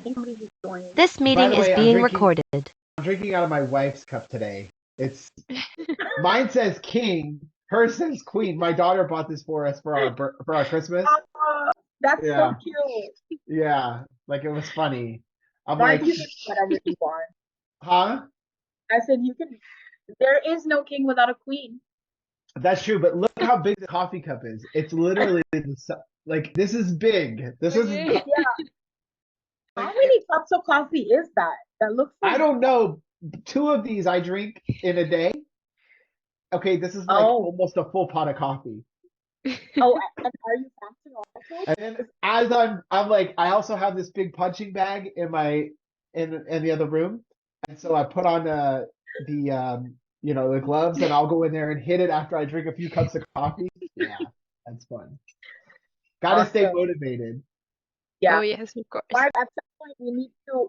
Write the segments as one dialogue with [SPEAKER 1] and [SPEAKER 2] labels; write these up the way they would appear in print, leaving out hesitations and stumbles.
[SPEAKER 1] think somebody just joined.
[SPEAKER 2] This
[SPEAKER 3] By
[SPEAKER 2] meeting
[SPEAKER 3] the
[SPEAKER 2] is
[SPEAKER 3] way,
[SPEAKER 2] being recorded.
[SPEAKER 3] I'm drinking out of my wife's cup today. Mine says king, hers says queen. My daughter bought this for us for our Christmas.
[SPEAKER 1] That's
[SPEAKER 3] Yeah.
[SPEAKER 1] so cute.
[SPEAKER 3] Yeah, like it was funny. I'm
[SPEAKER 1] Mark,
[SPEAKER 3] like,
[SPEAKER 1] you can do whatever you want.
[SPEAKER 3] huh?
[SPEAKER 1] I said you can. There is no king without a queen.
[SPEAKER 3] That's true, but look how big the coffee cup is. It's literally like this is big. This is
[SPEAKER 1] Yeah. How many cups of coffee is that? That looks
[SPEAKER 3] I
[SPEAKER 1] like.
[SPEAKER 3] don't know. Two of these I drink in a day. Okay, this is like
[SPEAKER 1] Oh,
[SPEAKER 3] almost a full pot of coffee.
[SPEAKER 1] oh, and are you fasting also?
[SPEAKER 3] And then as I'm like, I also have this big punching bag in in the other room, and so I put on the gloves, and I'll go in there and hit it after I drink a few cups of coffee. Yeah, that's fun. Got to stay
[SPEAKER 1] Awesome.
[SPEAKER 3] motivated.
[SPEAKER 1] Yeah.
[SPEAKER 2] Oh yes, of course.
[SPEAKER 1] Mark, at some point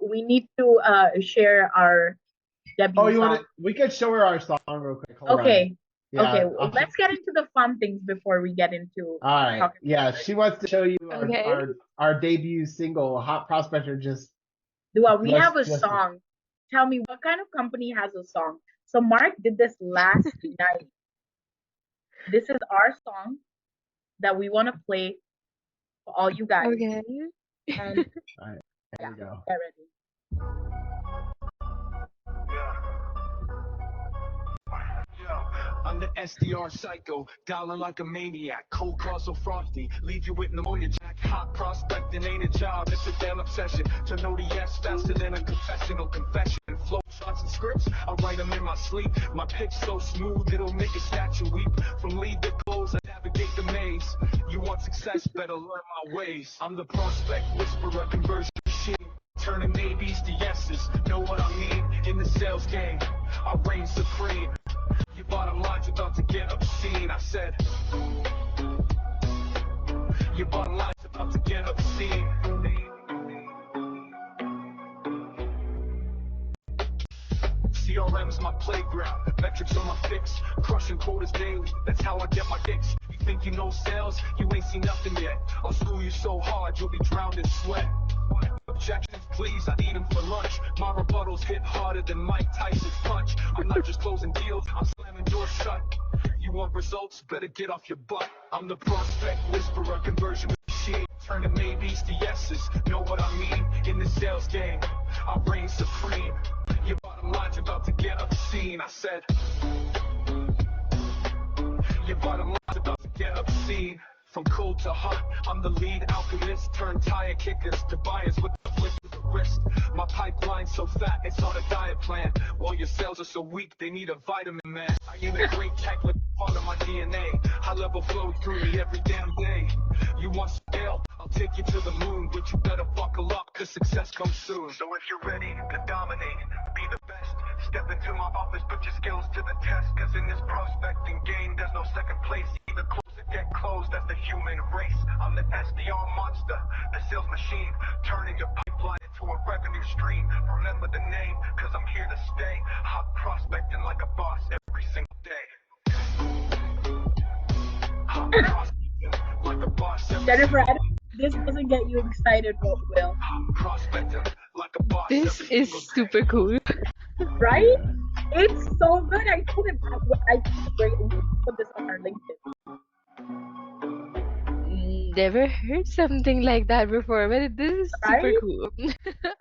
[SPEAKER 1] we need to share our debut
[SPEAKER 3] Oh,
[SPEAKER 1] song.
[SPEAKER 3] we could show her our song real quick. Hold on.
[SPEAKER 1] Okay.
[SPEAKER 3] Yeah,
[SPEAKER 1] Okay. Well, let's get into the fun things before we get into
[SPEAKER 3] all right.
[SPEAKER 1] talking
[SPEAKER 3] Yeah,
[SPEAKER 1] about
[SPEAKER 3] she wants to show you
[SPEAKER 2] Okay.
[SPEAKER 3] our debut single, Hot Prospector.
[SPEAKER 1] Well, we have a
[SPEAKER 3] just
[SPEAKER 1] song. Tell me, what kind of company has a song? So Mark did this last night. This is our song that we want to play for all you guys.
[SPEAKER 2] Okay.
[SPEAKER 1] And
[SPEAKER 3] all right.
[SPEAKER 1] yeah,
[SPEAKER 3] There we go.
[SPEAKER 1] get ready.
[SPEAKER 4] I'm the SDR psycho, dialing like a maniac. Cold calls so frosty, leave you with pneumonia jack. Hot prospecting ain't a job, it's a damn obsession. To know the yes faster than a confessional confession. Flow shots and scripts, I write them in my sleep. My pitch so smooth, it'll make a statue weep. From lead to close, I navigate the maze. You want success, better learn my ways. I'm the prospect whisperer, conversion machine. Turning maybes to yeses, know what I mean? In the sales game, I reign supreme. Your bottom line's about to get obscene, I said. Your bottom line's about to get obscene. CRM's my playground, metrics on my fix, crushing quotas daily, that's how I get my kicks. You think you know sales, you ain't seen nothing yet. I'll school you so hard, you'll be drowned in sweat. Objections, please, I eat them for lunch. My rebuttals hit harder than Mike Tyson's punch. I'm not just closing deals, I'm slamming doors shut. You want results? Better get off your butt. I'm the prospect whisperer, conversion machine. Turning maybes to yeses, know what I mean? In the sales game, I reign supreme. Your bottom line's about to get obscene, I said. Your bottom line's about to get obscene. From cold to hot, I'm the lead alchemist. Turn tire kickers to buyers with the flick of the wrist. My pipeline's so fat, it's on a diet plan. While your cells are so weak, they need a vitamin, man. I integrate tech with part of my DNA. High level flow through me every damn day. You want scale? I'll take you to the moon, but you better buckle up, cause success comes soon. So if you're ready to dominate, be the best, step into my office, put your skills to the test. Cause in this prospecting game, there's no second place. Either close or get closed, that's the human race. I'm the SDR monster, the sales machine, turning your pipeline into a revenue stream. Remember the name, cause I'm here to stay. Hot prospecting like a boss every single day. Hot prospecting like a boss every
[SPEAKER 1] Jennifer, this doesn't get you excited, what will?
[SPEAKER 4] prospecting like a boss
[SPEAKER 2] This
[SPEAKER 4] every
[SPEAKER 2] is
[SPEAKER 4] single day.
[SPEAKER 2] super cool.
[SPEAKER 1] Right? It's so good. I told him I think it's great. We should put this on our LinkedIn.
[SPEAKER 2] Never heard something like that before, but this is super
[SPEAKER 1] Right?
[SPEAKER 2] cool.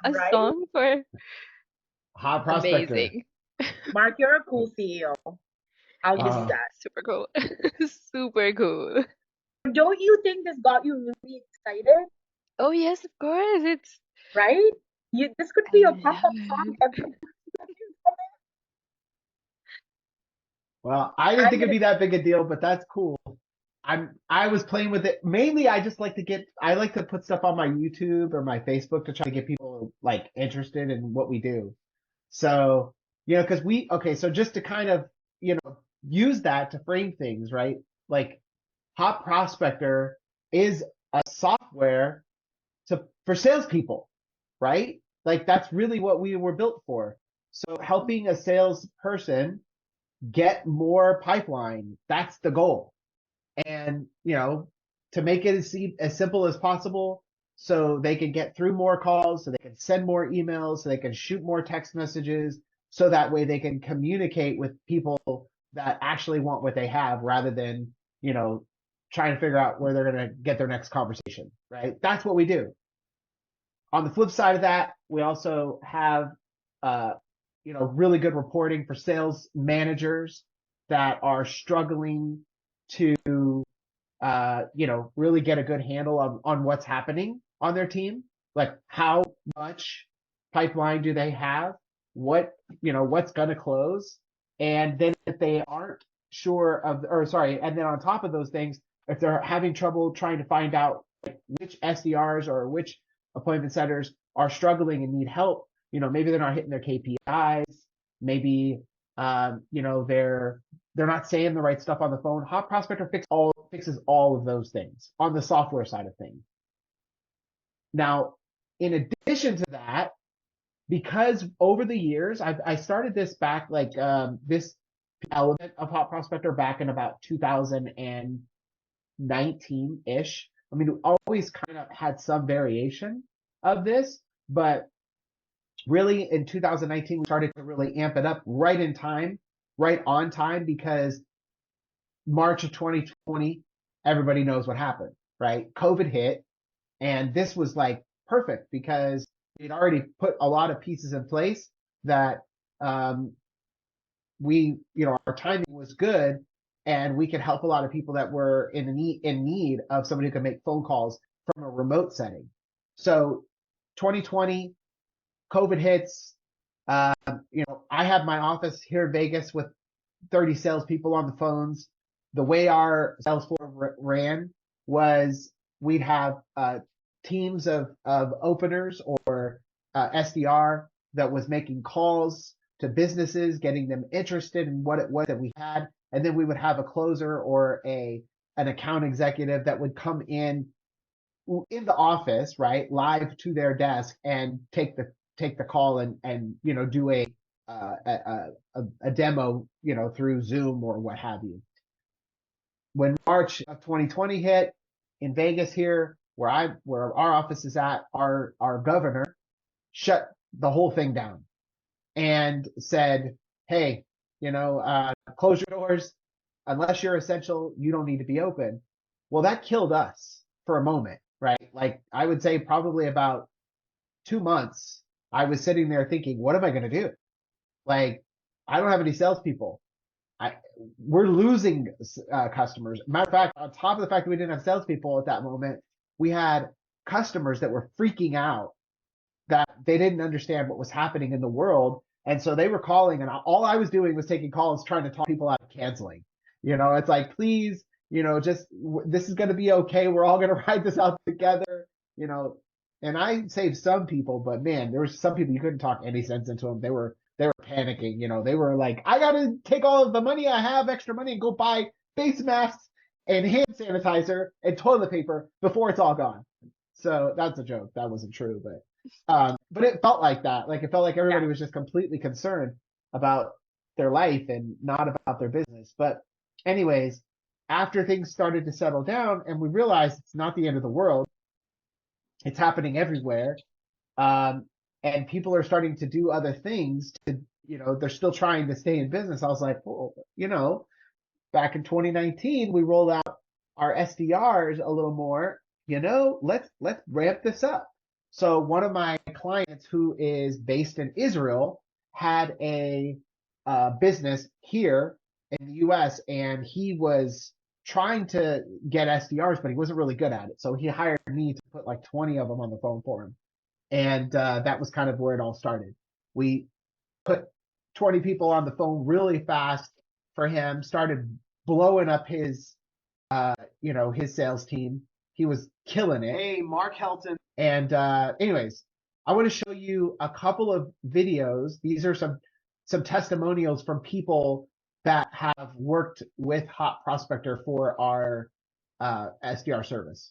[SPEAKER 2] A
[SPEAKER 1] Right?
[SPEAKER 2] song for
[SPEAKER 3] Hot Prospector.
[SPEAKER 2] amazing.
[SPEAKER 1] Mark, you're a cool CEO. I'll give you that.
[SPEAKER 2] Super cool. Super cool.
[SPEAKER 1] Don't you think this got you really excited?
[SPEAKER 2] Oh yes, of course. It's
[SPEAKER 1] Right? This could be a
[SPEAKER 2] I
[SPEAKER 1] pop-up
[SPEAKER 2] love
[SPEAKER 1] song
[SPEAKER 2] it.
[SPEAKER 1] every
[SPEAKER 3] Well, I didn't think it'd be that big a deal, but that's cool. I was playing with it. Mainly I just like to put stuff on my YouTube or my Facebook to try to get people like interested in what we do. So, because so just to kind of, use that to frame things, right? Like Hot Prospector is a software for salespeople, right? Like that's really what we were built for. So helping a salesperson get more pipeline, that's the goal. And, to make it as simple as possible so they can get through more calls, so they can send more emails, so they can shoot more text messages, so that way they can communicate with people that actually want what they have rather than, trying to figure out where they're going to get their next conversation, right? That's what we do. On the flip side of that, we also have, really good reporting for sales managers that are struggling to, really get a good handle on what's happening on their team. Like how much pipeline do they have? What's going to close? And then if they aren't sure and then on top of those things, if they're having trouble trying to find out which SDRs or which appointment setters are struggling and need help, maybe they're not hitting their KPIs, maybe, they're not saying the right stuff on the phone. Hot Prospector fixes all of those things on the software side of things. Now, in addition to that, because over the years, I started this back this element of Hot Prospector back in about 2019-ish. I mean, we always kind of had some variation of this, but really in 2019, we started to really amp it up right on time, because March of 2020, everybody knows what happened, right? COVID hit, and this was like perfect because we'd already put a lot of pieces in place that our timing was good, and we could help a lot of people that were in need of somebody who could make phone calls from a remote setting. So 2020, COVID hits. I have my office here in Vegas with 30 salespeople on the phones. The way our sales floor ran was we'd have teams of openers or SDR that was making calls to businesses, getting them interested in what it was that we had. And then we would have a closer or an account executive that would come in the office, right, live to their desk and take the call and do a demo, through Zoom or what have you. When March of 2020 hit in Vegas here, where our office is at, our governor shut the whole thing down and said, hey, close your doors. Unless you're essential, you don't need to be open. Well, that killed us for a moment, right? Like I would say probably about 2 months, I was sitting there thinking, what am I going to do? Like, I don't have any salespeople. We're losing customers. Matter of fact, on top of the fact that we didn't have salespeople at that moment, we had customers that were freaking out that they didn't understand what was happening in the world. And so they were calling, and all I was doing was taking calls, trying to talk people out of canceling. It's like, please, just this is going to be okay. We're all going to ride this out together, and I saved some people, but man, there were some people you couldn't talk any sense into them. They were panicking, they were like, I got to take all of the money I have, extra money, and go buy face masks and hand sanitizer and toilet paper before it's all gone. So that's a joke. That wasn't true, but it felt like that. Like it felt like everybody was just completely concerned about their life and not about their business. But anyways, after things started to settle down and we realized it's not the end of the world, it's happening everywhere. And people are starting to do other things to, they're still trying to stay in business. I was like, well, back in 2019, we rolled out our SDRs a little more, let's ramp this up. So one of my clients who is based in Israel had a business here in the US, and he was trying to get SDRs, but he wasn't really good at it. So he hired me to put like 20 of them on the phone for him. And that was kind of where it all started. We put 20 people on the phone really fast for him, started blowing up his sales team. He was killing it. Hey, Mark Helton. And anyways, I want to show you a couple of videos. These are some testimonials from people that have worked with Hot Prospector for our SDR service.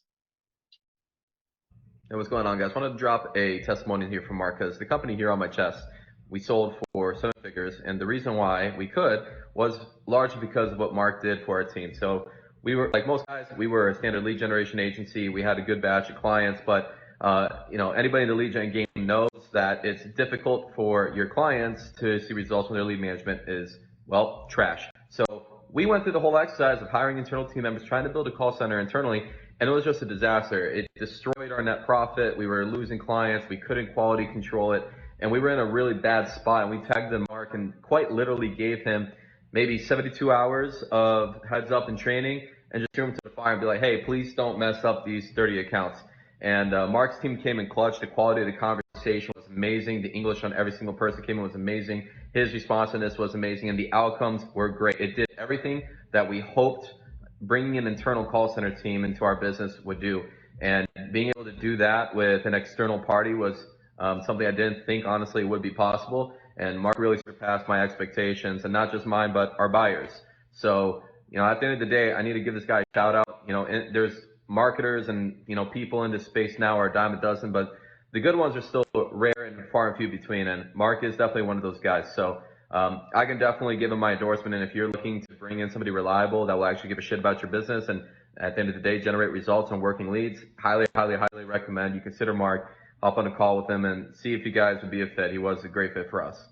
[SPEAKER 5] Hey, what's going on, guys? I wanted to drop a testimony here from Mark, because the company here on my chest, we sold for 7 figures, and the reason why we could was largely because of what Mark did for our team. So we were, like most guys, we were a standard lead generation agency. We had a good batch of clients, but Anybody in the lead gen game knows that it's difficult for your clients to see results when their lead management is, well, trash. So we went through the whole exercise of hiring internal team members, trying to build a call center internally, and it was just a disaster. It destroyed our net profit. We were losing clients. We couldn't quality control it, and we were in a really bad spot. And we tagged in Mark and quite literally gave him maybe 72 hours of heads up and training, and just threw him to the fire and be like, hey, please don't mess up these 30 accounts. And Mark's team came in clutch. The quality of the conversation was amazing. The English on every single person came in was amazing. His responsiveness was amazing, and the outcomes were great. It did everything that we hoped bringing an internal call center team into our business would do. And being able to do that with an external party was something I didn't think, honestly, would be possible. And Mark really surpassed my expectations, and not just mine, but our buyers. So, at the end of the day, I need to give this guy a shout out. There's marketers and, people in this space now are a dime a dozen, but the good ones are still rare and far and few between. And Mark is definitely one of those guys. So, I can definitely give him my endorsement. And if you're looking to bring in somebody reliable that will actually give a shit about your business and at the end of the day generate results on working leads, highly, highly, highly recommend you consider Mark. Hop on a call with him and see if you guys would be a fit. He was a great fit for us.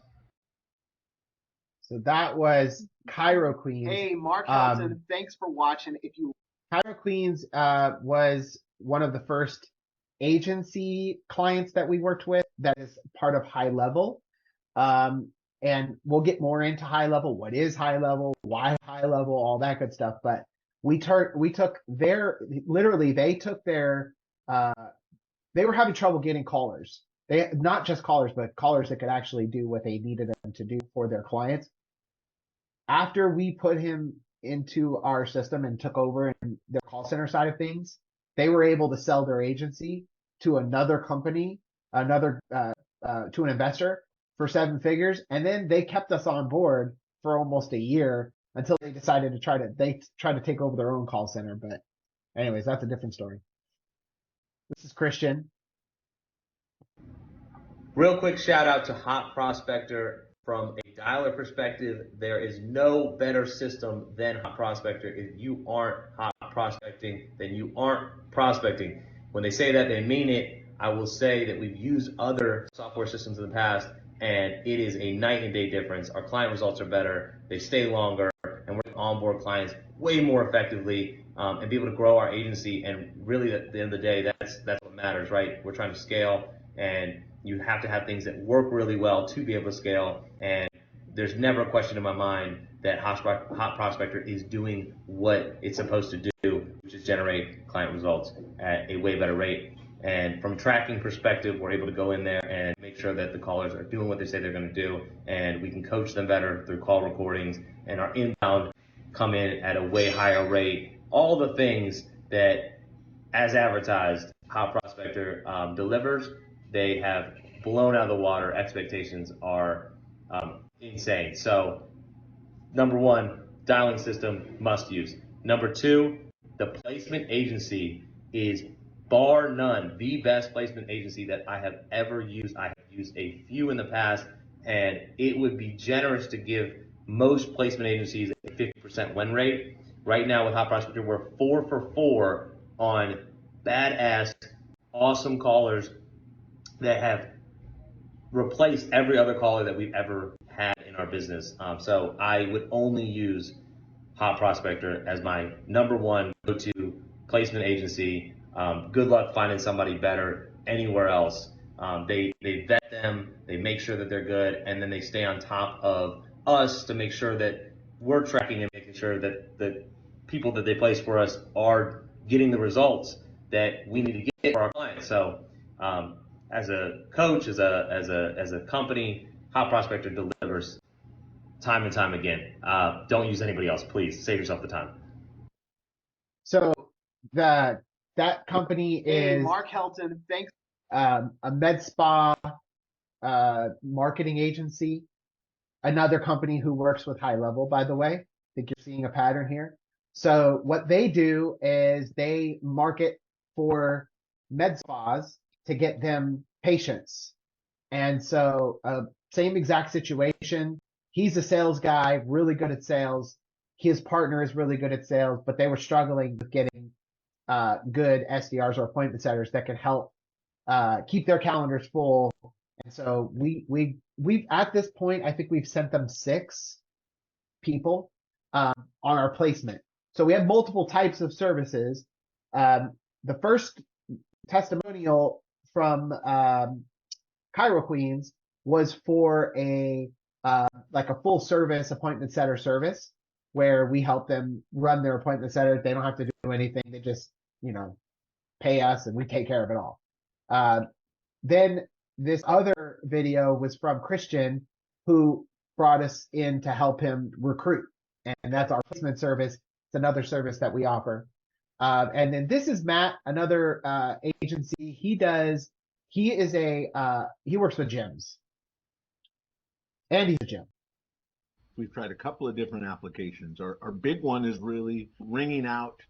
[SPEAKER 3] So that was Cairo Queens.
[SPEAKER 6] Hey, Mark Helton, thanks for watching.
[SPEAKER 3] Cairo Queens was one of the first agency clients that we worked with that is part of HighLevel. And we'll get more into HighLevel. What is HighLevel? Why HighLevel? All that good stuff. But we took their, literally, they were having trouble getting callers. Not just callers, but callers that could actually do what they needed them to do for their clients. After we put him into our system and took over in the call center side of things, they were able to sell their agency to another company, to an investor for 7 figures. And then they kept us on board for almost a year until they decided to try to take over their own call center. But anyways, that's a different story. This is Christian.
[SPEAKER 7] Real quick shout out to Hot Prospector. From a dialer perspective, there is no better system than Hot Prospector. If you aren't hot prospecting, then you aren't prospecting. When they say that, they mean it. I will say that we've used other software systems in the past, and it is a night and day difference. Our client results are better, they stay longer, and we're able to onboard clients way more effectively and be able to grow our agency. And really, at the end of the day, that's what matters, right? We're trying to scale, and you have to have things that work really well to be able to scale. And there's never a question in my mind that Hot Prospector is doing what it's supposed to do, which is generate client results at a way better rate. And from a tracking perspective, we're able to go in there and make sure that the callers are doing what they say they're going to do, and we can coach them better through call recordings, and our inbound come in at a way higher rate. All the things that, as advertised, Hot Prospector delivers. They have blown out of the water. Expectations are insane. So, number one, dialing system must use. Number two, the placement agency is bar none the best placement agency that I have ever used. I have used a few in the past, and it would be generous to give most placement agencies a 50% win rate. Right now with Hot Prospector, we're 4 for 4 on badass, awesome callers that have replaced every other caller that we've ever had in our business. So I would only use Hot Prospector as my number one go-to placement agency. Good luck finding somebody better anywhere else. They vet them, they make sure that they're good, and then they stay on top of us to make sure that we're tracking and making sure that the people that they place for us are getting the results that we need to get for our clients. So as a coach, as a company, Hot Prospector delivers time and time again. Don't use anybody else, please. Save yourself the time.
[SPEAKER 3] So that company is
[SPEAKER 6] Mark Helton, thanks.
[SPEAKER 3] A med spa marketing agency. Another company who works with HighLevel, by the way. I think you're seeing a pattern here. So what they do is they market for med spas to get them patients. And so same exact situation. He's a sales guy, really good at sales. His partner is really good at sales, but they were struggling with getting good SDRs or appointment setters that could help keep their calendars full. And so we've at this point, I think we've sent them 6 people on our placement. So we have multiple types of services. The first testimonial from Cairo Queens was for a like a full service appointment setter service where we help them run their appointment setter. They don't have to do anything. They just, pay us and we take care of it all. Then this other video was from Christian, who brought us in to help him recruit. And that's our placement service. It's another service that we offer. And then this is Matt, another agency. He works with gyms. And he's a gym.
[SPEAKER 8] We've tried a couple of different applications. Our big one is really wringing out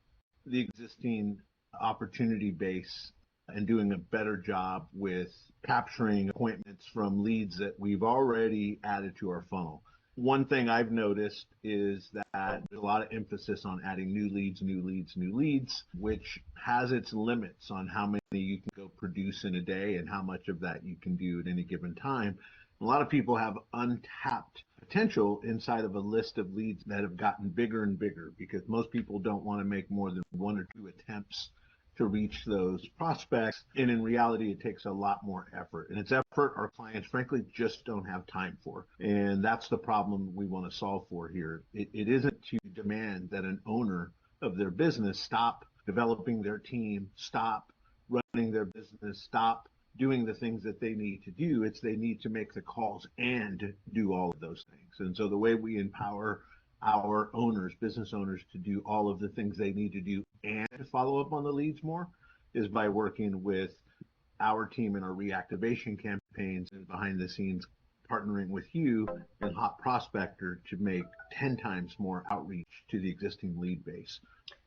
[SPEAKER 8] the existing opportunity base and doing a better job with capturing appointments from leads that we've already added to our funnel. One thing I've noticed is that there's a lot of emphasis on adding new leads, which has its limits on how many you can go produce in a day and how much of that you can do at any given time. A lot of people have untapped potential inside of a list of leads that have gotten bigger and bigger because most people don't want to make more than 1 or 2 attempts to reach those prospects. And in reality, it takes a lot more effort. And it's effort our clients, frankly, just don't have time for. And that's the problem we want to solve for here. It isn't to demand that an owner of their business stop developing their team, stop running their business, stop doing the things that they need to do. It's they need to make the calls and do all of those things. And so the way we empower our owners, business owners, to do all of the things they need to do and to follow up on the leads more is by working with our team in our reactivation campaigns and behind the scenes partnering with you and Hot Prospector to make 10 times more outreach to the existing lead base.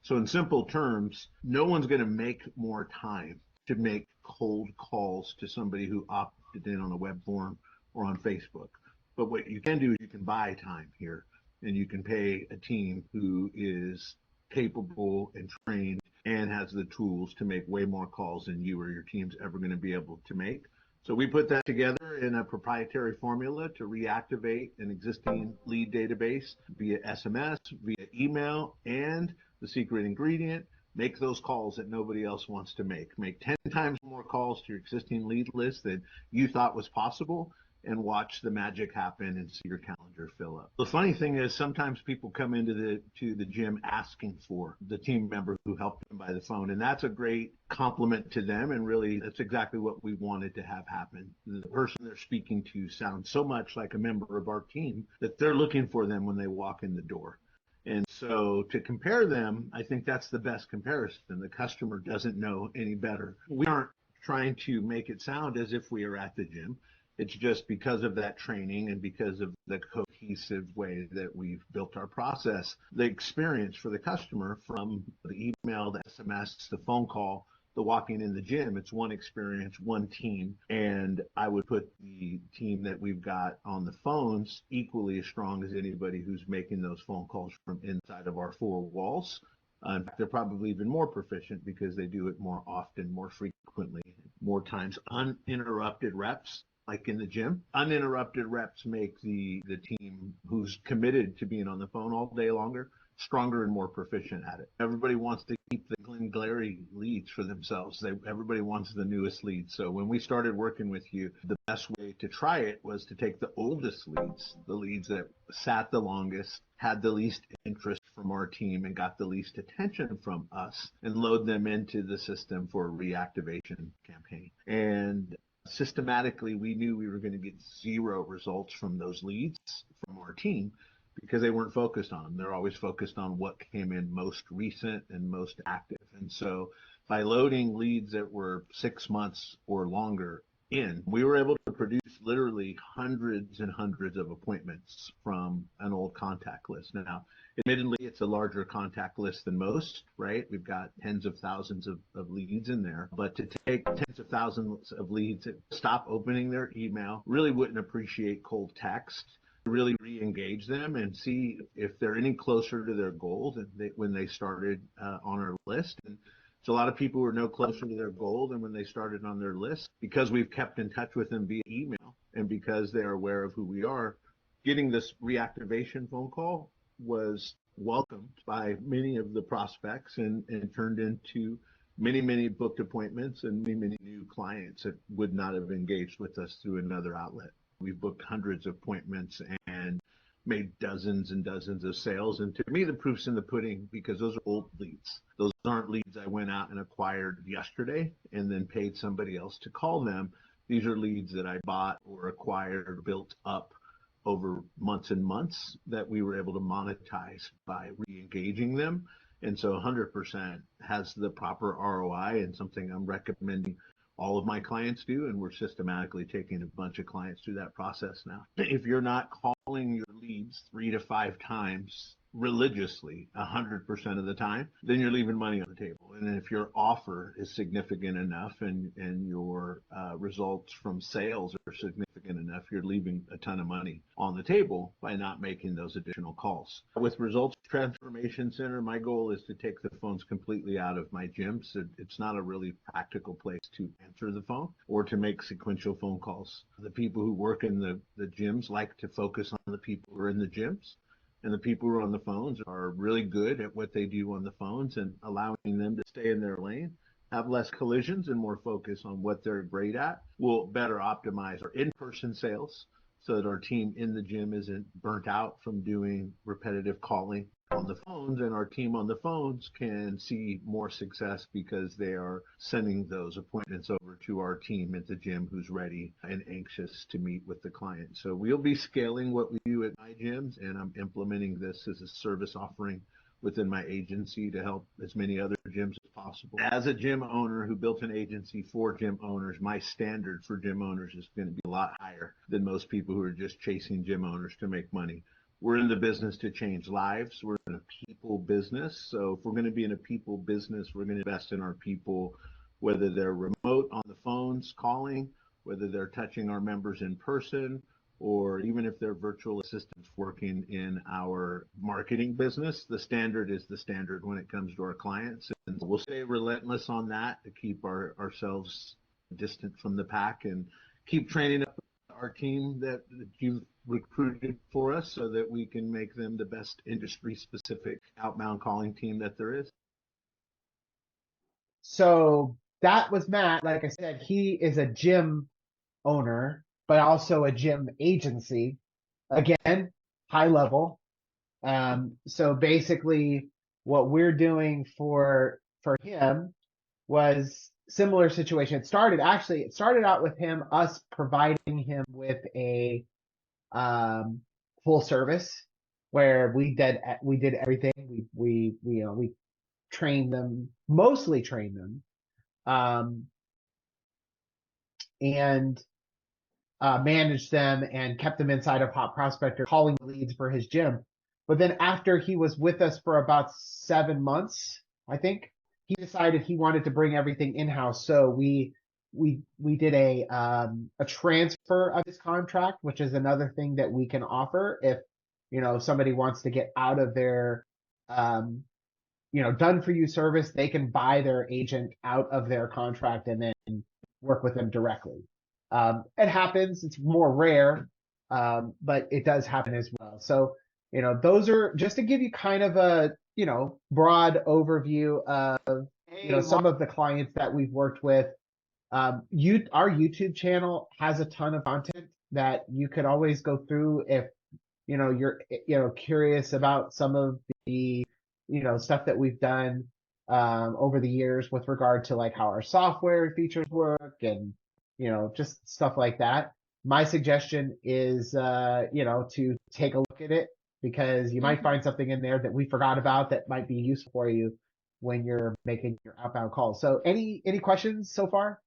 [SPEAKER 8] So in simple terms, no one's going to make more time to make cold calls to somebody who opted in on a web form or on Facebook. But what you can do is you can buy time here, and you can pay a team who is capable and trained and has the tools to make way more calls than you or your team's ever going to be able to make. So we put that together in a proprietary formula to reactivate an existing lead database via SMS, via email, and the secret ingredient, make those calls that nobody else wants to make. Make 10 times more calls to your existing lead list than you thought was possible, and watch the magic happen and see your calendar fill up. The funny thing is sometimes people come into the gym asking for the team member who helped them by the phone, and that's a great compliment to them, and really that's exactly what we wanted to have happen. The person they're speaking to sounds so much like a member of our team that they're looking for them when they walk in the door. And so to compare them, I think that's the best comparison. The customer doesn't know any better. We aren't trying to make it sound as if we are at the gym. It's just because of that training and because of the cohesive way that we've built our process, the experience for the customer from the email, the SMS, the phone call, the walking in the gym, it's one experience, one team. And I would put the team that we've got on the phones equally as strong as anybody who's making those phone calls from inside of our 4 walls. In fact, they're probably even more proficient because they do it more often, more frequently, more times. Uninterrupted reps, like in the gym. Uninterrupted reps make the team who's committed to being on the phone all day longer stronger and more proficient at it. Everybody wants to keep the Glengarry leads for themselves. Everybody wants the newest leads. So when we started working with you, the best way to try it was to take the oldest leads, the leads that sat the longest, had the least interest from our team and got the least attention from us, and load them into the system for a reactivation campaign. And systematically, we knew we were going to get 0 results from those leads from our team because they weren't focused on them. They're always focused on what came in most recent and most active. And so by loading leads that were 6 months or longer in, we were able to produce literally hundreds and hundreds of appointments from an old contact list. Now, admittedly, it's a larger contact list than most, right? We've got tens of thousands of leads in there. But to take tens of thousands of leads that stop opening their email, really wouldn't appreciate cold text, really re-engage them and see if they're any closer to their goal than when they started on our list. And So a lot of people were no closer to their goal than when they started on their list because we've kept in touch with them via email and because they're aware of who we are. Getting this reactivation phone call was welcomed by many of the prospects and turned into many booked appointments and many new clients that would not have engaged with us through another outlet. We've booked hundreds of appointments and made dozens and dozens of sales. And to me, the proof's in the pudding because those are old leads. Those aren't leads I went out and acquired yesterday and then paid somebody else to call them. These are leads that I bought or acquired or built up over months and months that we were able to monetize by re-engaging them. And so 100% has the proper ROI and something I'm recommending all of my clients do. And we're systematically taking a bunch of clients through that process now. If you're not calling your leads 3 to 5 times religiously 100% of the time, then you're leaving money on the table. And if your offer is significant enough and your results from sales are significant enough, you're leaving a ton of money on the table by not making those additional calls. With Results Transformation Center, my goal is to take the phones completely out of my gyms. It's not a really practical place to answer the phone or to make sequential phone calls. The people who work in the gyms like to focus on the people who are in the gyms. And the people who are on the phones are really good at what they do on the phones and allowing them to stay in their lane, have less collisions and more focus on what they're great at will better optimize our in-person sales so that our team in the gym isn't burnt out from doing repetitive calling on the phones, and our team on the phones can see more success because they are sending those appointments over to our team at the gym who's ready and anxious to meet with the client. So we'll be scaling what we do at my gyms, and I'm implementing this as a service offering within my agency to help as many other gyms as possible. As a gym owner who built an agency for gym owners, my standard for gym owners is going to be a lot higher than most people who are just chasing gym owners to make money. We're in the business to change lives. We're in a people business. So if we're going to be in a people business, we're going to invest in our people, whether they're remote on the phones calling, whether they're touching our members in person, or even if they're virtual assistants working in our marketing business. The standard is the standard when it comes to our clients. And we'll stay relentless on that to keep ourselves distant from the pack and keep training up our team that you've recruited for us so that we can make them the best industry specific outbound calling team that there is.
[SPEAKER 3] So that was Matt. Like I said, he is a gym owner, but also a gym agency. Again, high level. So basically what we're doing for him was similar situation. It started out with us providing him with a full service where we did everything. We trained them, mostly trained them, and managed them and kept them inside of Hot Prospector, calling leads for his gym. But then after he was with us for about 7 months, I think, he decided he wanted to bring everything in-house. So we did a transfer of his contract, which is another thing that we can offer if somebody wants to get out of their done for you service. They can buy their agent out of their contract and then work with them directly. It happens. It's more rare, but it does happen as well. So, those are just to give you kind of a, broad overview of, some of the clients that we've worked with. Our YouTube channel has a ton of content that you could always go through if, you're curious about some of the, stuff that we've done, over the years with regard to like how our software features work and, just stuff like that. My suggestion is, to take a look at it because you might find something in there that we forgot about that might be useful for you when you're making your outbound calls. So any questions so far?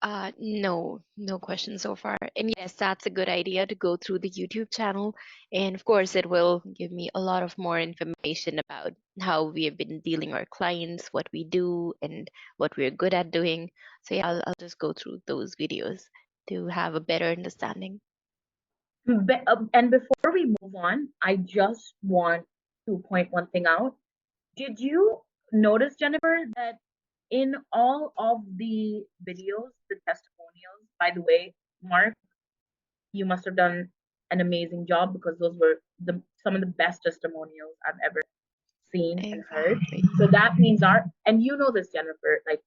[SPEAKER 2] No questions so far. And yes, that's a good idea to go through the YouTube channel. And of course, it will give me a lot of more information about how we have been dealing our clients, what we do, and what we're good at doing. So yeah, I'll just go through those videos to have a better understanding.
[SPEAKER 1] And before we move on, I just want to point one thing out. Did you notice, Jennifer, that in all of the videos, the testimonials, by the way, Mark, you must have done an amazing job because those were some of the best testimonials I've ever seen and heard.
[SPEAKER 2] Exactly.
[SPEAKER 1] So that means and you know this, Jennifer, like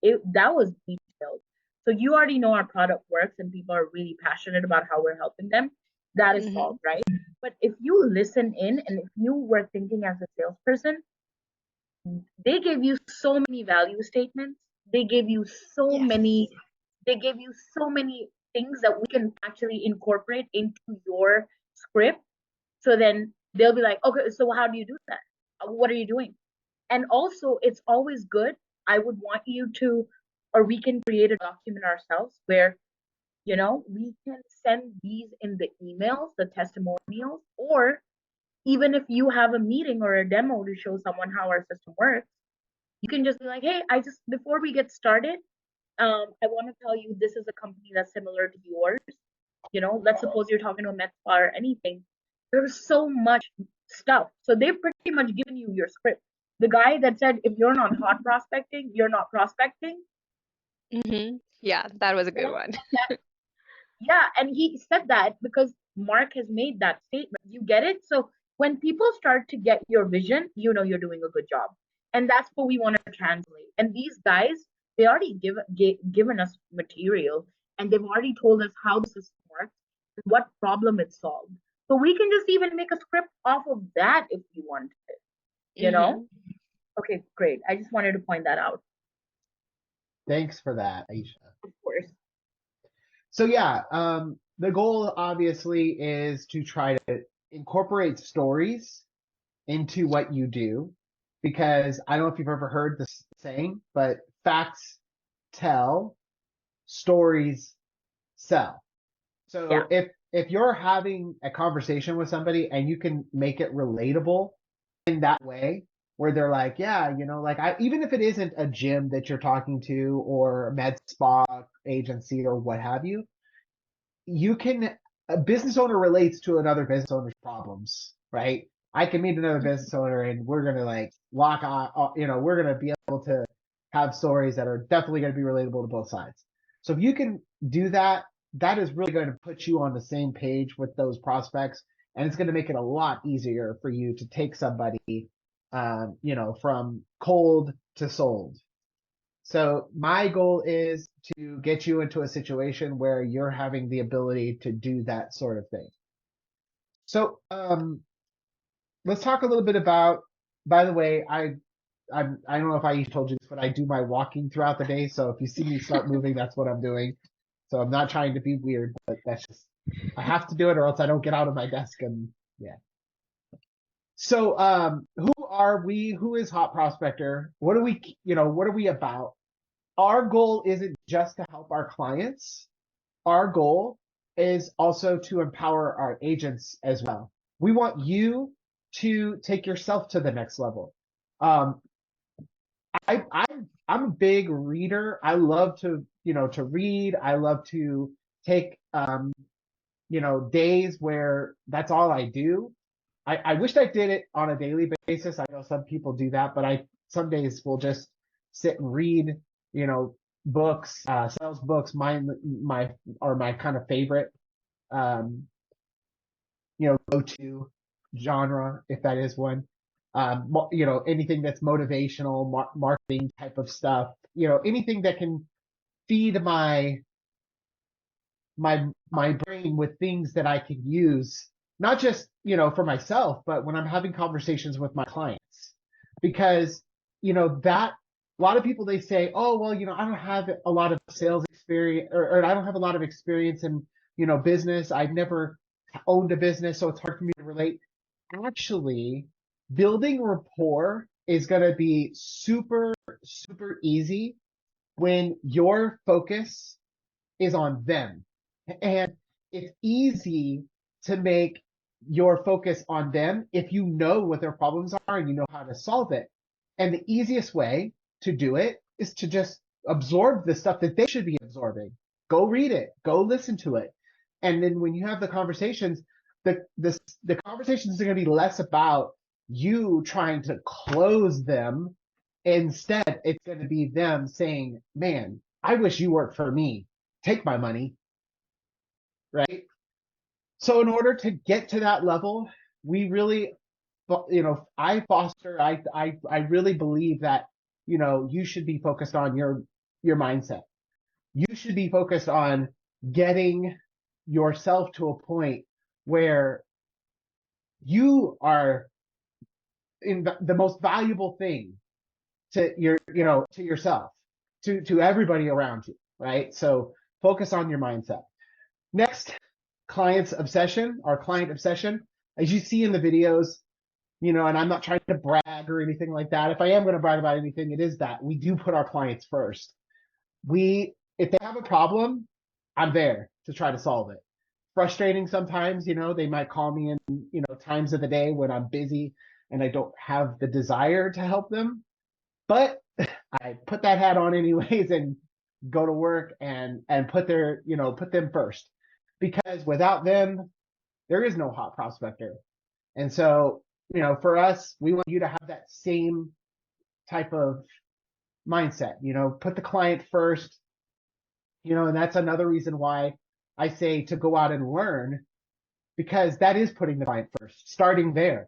[SPEAKER 1] that was detailed. So you already know our product works and people are really passionate about how we're helping them. That is solved, right? But if you listen in and if you were thinking as a salesperson, they gave you so many value statements. They gave you so
[SPEAKER 2] Yes.
[SPEAKER 1] many, they gave you so many things that we can actually incorporate into your script. So then they'll be like, okay, so how do you do that? What are you doing? And also, it's always good. I would want you to, or we can create a document ourselves where, we can send these in the emails, the testimonials, or even if you have a meeting or a demo to show someone how our system works, you can just be like, hey, before we get started, I want to tell you this is a company that's similar to yours. Let's suppose you're talking to a med spa or anything. There's so much stuff. So they've pretty much given you your script. The guy that said, if you're not hot prospecting, you're not prospecting.
[SPEAKER 2] Yeah, that was a good one.
[SPEAKER 1] Yeah, and he said that because Mark has made that statement. You get it? So when people start to get your vision, you know you're doing a good job. And that's what we want to translate. And these guys, they already given us material and they've already told us how the system works and what problem it solved. So we can just even make a script off of that if you want it. Okay, great. I just wanted to point that out.
[SPEAKER 3] Thanks for that, Aisha.
[SPEAKER 1] Of course.
[SPEAKER 3] So yeah, the goal obviously is to try to incorporate stories into what you do, because I don't know if you've ever heard this saying, but facts tell, stories sell. So
[SPEAKER 1] Yeah.
[SPEAKER 3] if you're having a conversation with somebody and you can make it relatable in that way, where they're like, yeah, like even if it isn't a gym that you're talking to or a med spa agency or what have you, a business owner relates to another business owner's problems, right? I can meet another business owner and we're going to like lock on, we're going to be able to have stories that are definitely going to be relatable to both sides. So if you can do that, that is really going to put you on the same page with those prospects. And it's going to make it a lot easier for you to take somebody, from cold to sold. So my goal is to get you into a situation where you're having the ability to do that sort of thing. So let's talk a little bit about, by the way, I don't know if I told you this, but I do my walking throughout the day. So if you see me start moving, that's what I'm doing. So I'm not trying to be weird, but that's just, I have to do it or else I don't get out of my desk and yeah. So who are we? Who is Hot Prospector? What are we about? Our goal isn't just to help our clients. Our goal is also to empower our agents as well. We want you to take yourself to the next level. I'm a big reader. I love to read. I love to take days where that's all I do. I wish I did it on a daily basis. I know some people do that, but some days will just sit and read, books, sales books. Mine, are my kind of favorite, go-to genre, if that is one. Anything that's motivational, marketing type of stuff. Anything that can feed my brain with things that I can use, not just, for myself, but when I'm having conversations with my clients. Because, that a lot of people, they say, oh, well, I don't have a lot of sales experience or I don't have a lot of experience in, business. I've never owned a business, so it's hard for me to relate. Actually, building rapport is going to be super, super easy when your focus is on them. And it's easy to make your focus on them if you know what their problems are and you know how to solve it. And the easiest way to do it is to just absorb the stuff that they should be absorbing. Go read it, go listen to it. And then when you have the conversations, the conversations are going to be less about you trying to close them Instead, it's going to be them saying, man, I wish you worked for me. Take my money, right? So in order to get to that level, we really, I really believe that, you should be focused on your mindset. You should be focused on getting yourself to a point where you are in the most valuable thing to to yourself, to everybody around you, right? So focus on your mindset. Next, client obsession. As you see in the videos, and I'm not trying to brag or anything like that. If I am going to brag about anything, it is that we do put our clients first. If they have a problem, I'm there to try to solve it. Frustrating sometimes, they might call me in, times of the day when I'm busy and I don't have the desire to help them. But I put that hat on anyways and go to work and put them first, because without them, there is no Hot Prospector. And so, for us, we want you to have that same type of mindset, put the client first, and that's another reason why I say to go out and learn, because that is putting the client first, starting there.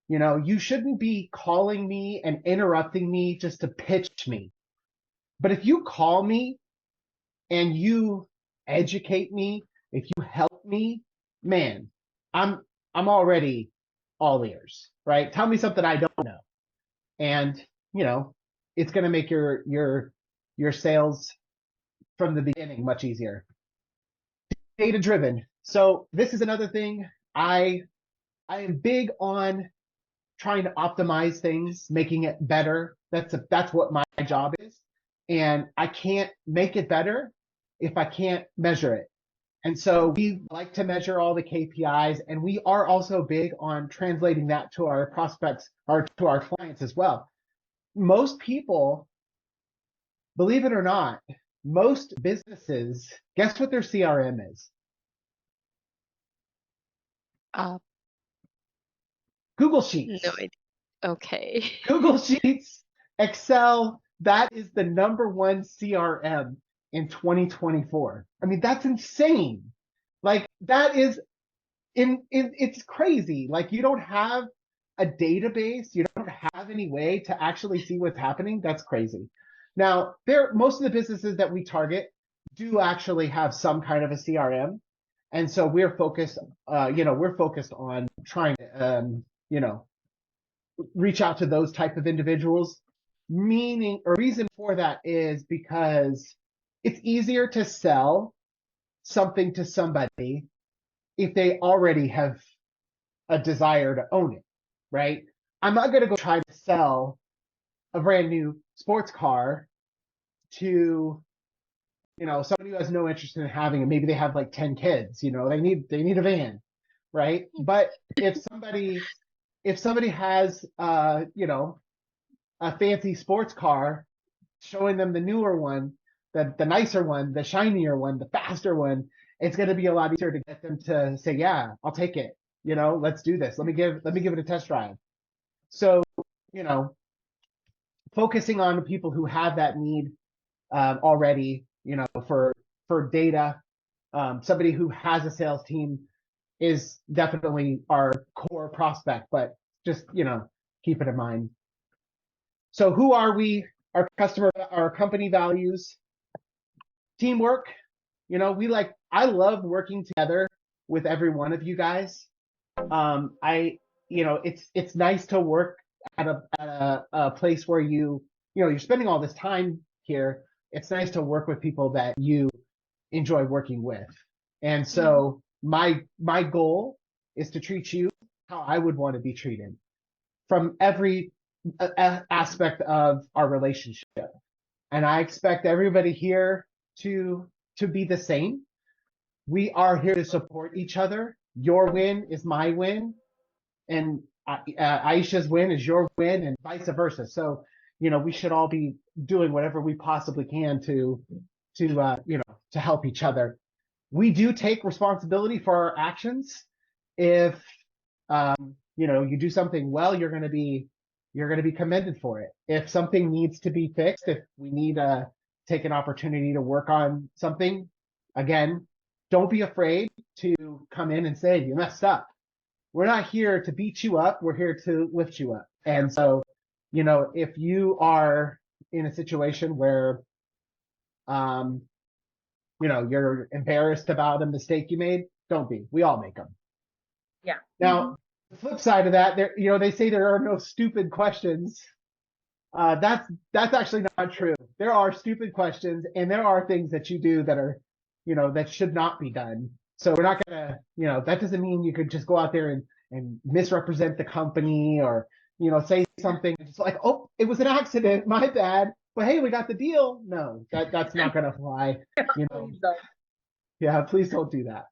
[SPEAKER 3] You shouldn't be calling me and interrupting me just to pitch me. But if you call me and you educate me, if you help me, man, I'm already all ears, right? Tell me something I don't know. And, it's going to make your sales from the beginning much easier. Data driven. So this is another thing. I am big on trying to optimize things, making it better. That's what my job is. And I can't make it better if I can't measure it. And so we like to measure all the KPIs, and we are also big on translating that to our prospects or to our clients as well. Most people, believe it or not, most businesses, guess what their CRM is? Google Sheets.
[SPEAKER 2] No idea. Okay.
[SPEAKER 3] Google Sheets, Excel, that is the #1 CRM in 2024. I mean, that's insane. Like, that is it's crazy. Like, you don't have a database, you don't have any way to actually see what's happening. That's crazy. Now, most of the businesses that we target do actually have some kind of a CRM. And so we're focused on trying to, reach out to those type of individuals. Reason for that is because it's easier to sell something to somebody if they already have a desire to own it, right? I'm not going to go try to sell a brand new sports car to, somebody who has no interest in having it. Maybe they have like 10 kids, they need a van, right? But if somebody has, a fancy sports car, showing them the newer one, the nicer one, the shinier one, the faster one, it's going to be a lot easier to get them to say, yeah, I'll take it. Let's do this. Let me give it a test drive. So, focusing on people who have that need already, for data, somebody who has a sales team is definitely our core prospect, but just, keep it in mind. So who are we? Our company values, teamwork. I love working together with every one of you guys. It's nice to work at a place where you're spending all this time here. It's nice to work with people that you enjoy working with. And so my goal is to treat you how I would want to be treated from every aspect of our relationship. And I expect everybody here to be the same. We are here to support each other. Your win is my win, and Aisha's win is your win, and vice versa. So, we should all be doing whatever we possibly can to help each other. We do take responsibility for our actions. If you do something well, you're going to be you're going to be commended for it. If something needs to be fixed, if we need to take an opportunity to work on something, again, don't be afraid to come in and say, you messed up. We're not here to beat you up. We're here to lift you up. And so, if you are in a situation where, you're embarrassed about a mistake you made, don't be. We all make them.
[SPEAKER 1] Yeah.
[SPEAKER 3] Now, the flip side of that, they say there are no stupid questions. That's actually not true. There are stupid questions, and there are things that you do that are, that should not be done. So we're not gonna, that doesn't mean you could just go out there and misrepresent the company or, say something just like, oh, it was an accident, my bad. But hey, we got the deal. No, that's not gonna fly.
[SPEAKER 1] Please don't.
[SPEAKER 3] Yeah, please don't do that.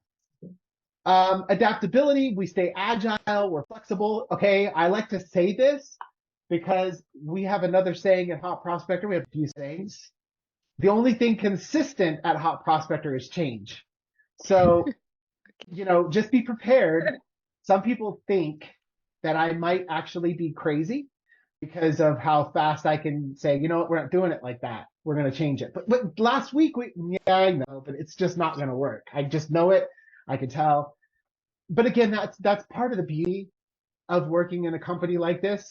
[SPEAKER 3] Adaptability, we stay agile, we're flexible. Okay, I like to say this because we have another saying at Hot Prospector. We have a few sayings. The only thing consistent at Hot Prospector is change. So, just be prepared. Some people think that I might actually be crazy because of how fast I can say, we're not doing it like that. We're going to change it. But last week, yeah, I know, but it's just not going to work. I just know it. I can tell. But again, that's part of the beauty of working in a company like this.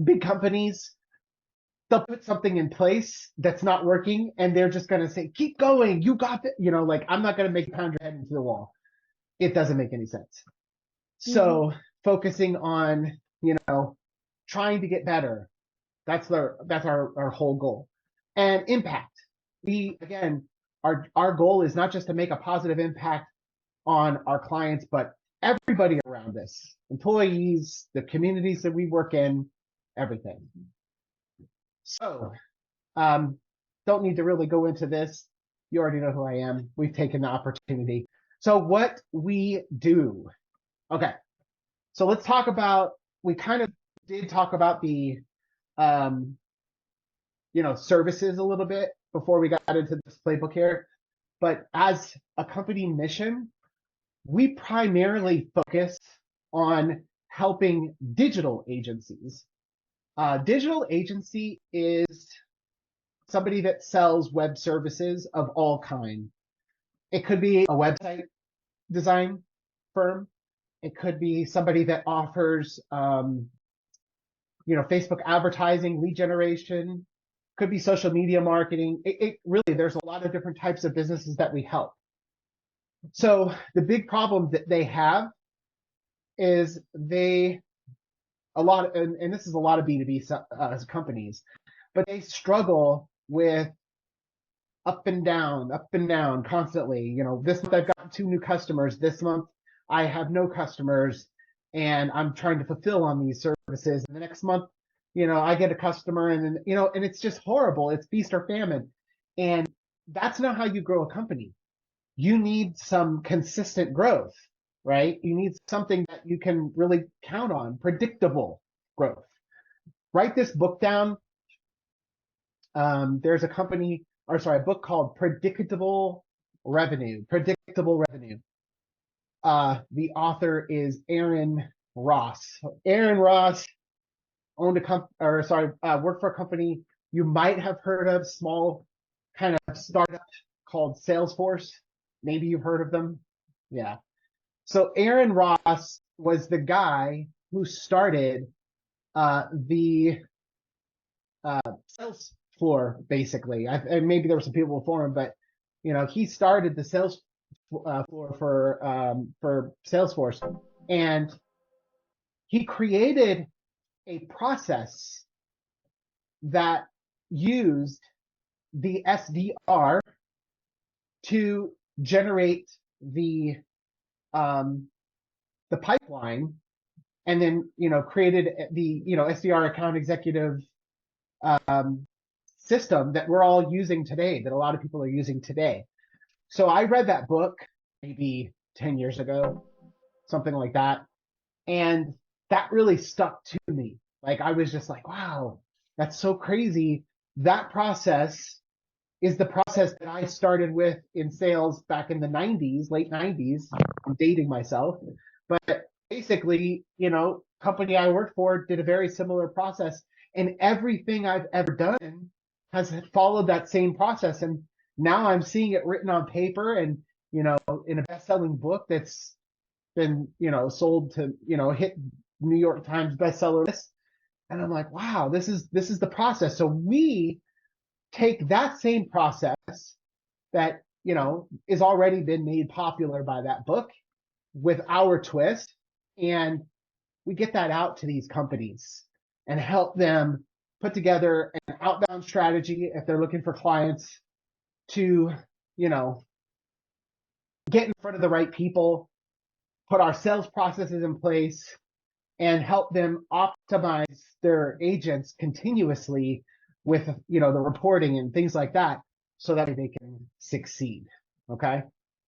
[SPEAKER 3] Big companies, they'll put something in place that's not working, and they're just going to say, keep going. You got it. I'm not going to make you pound your head into the wall. It doesn't make any sense. So focusing on, trying to get better. That's our whole goal. And impact. Our goal is not just to make a positive impact on our clients, but everybody around us, employees, the communities that we work in, everything. So, don't need to really go into this. You already know who I am. We've taken the opportunity. So what we do. Okay. So let's talk about, we kind of did talk about the, services a little bit before we got into this playbook here. But as a company mission, we primarily focus on helping digital agencies. Digital agency is somebody that sells web services of all kind. It could be a website design firm. It could be somebody that offers, Facebook advertising, lead generation. Could be social media marketing. It really, there's a lot of different types of businesses that we help. So the big problem that they have is and this is a lot of B2B companies, but they struggle with up and down constantly. This month I've got 2 new customers. This month I have no customers, and I'm trying to fulfill on these services. And the next month, I get a customer, and then, and it's just horrible. It's feast or famine. And that's not how you grow a company. You need some consistent growth, right? You need something that you can really count on, predictable growth. Write this book down. There's a book called Predictable Revenue. The author is Aaron Ross. Aaron Ross worked for a company you might have heard of, small kind of startup called Salesforce. Maybe you've heard of them. Yeah. So Aaron Ross was the guy who started the sales floor, basically. And maybe there were some people before him, but he started the sales floor for Salesforce, and he created a process that used the SDR to generate the pipeline, and then created the SDR account executive system that we're all using today, that a lot of people are using today. So I read that book maybe 10 years ago, something like that, and that really stuck to me. Like, I was just like, wow, that's so crazy. That process is the process that I started with in sales back in the 90s, late 90s. I'm dating myself, but basically, company I worked for did a very similar process, and everything I've ever done has followed that same process. And now I'm seeing it written on paper and, in a best-selling book that's been, sold to, hit New York Times bestseller list. And I'm like, wow, this is the process. So we take that same process that, is already been made popular by that book with our twist, and we get that out to these companies and help them put together an outbound strategy if they're looking for clients to, get in front of the right people, put our sales processes in place, and help them optimize their agents continuously with, the reporting and things like that, so that they can succeed. Okay.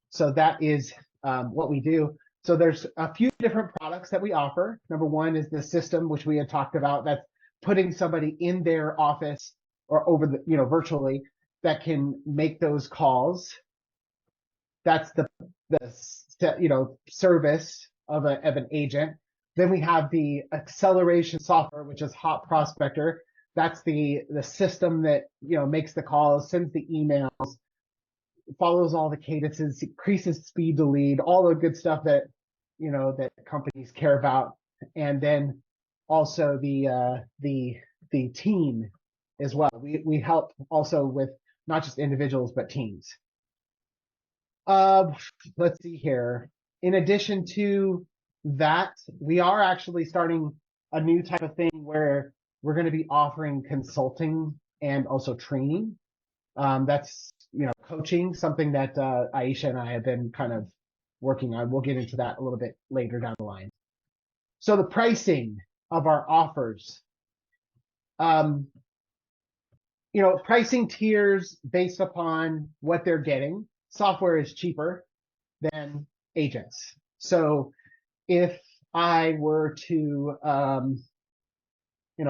[SPEAKER 3] So that is what we do. So there's a few different products that we offer. Number one is the system, which we had talked about, that's putting somebody in their office or over the, virtually, that can make those calls. That's the service of an agent. Then we have the acceleration software, which is Hot Prospector. That's the system that, makes the calls, sends the emails, follows all the cadences, increases speed to lead, all the good stuff that, that companies care about. And then also the team as well. We help also with not just individuals, but teams. Let's see here. In addition to that, we are actually starting a new type of thing where we're going to be offering consulting and also training. That's, coaching, something that Aisha and I have been kind of working on. We'll get into that a little bit later down the line. So the pricing of our offers, pricing tiers based upon what they're getting. Software is cheaper than agents. So if I were to,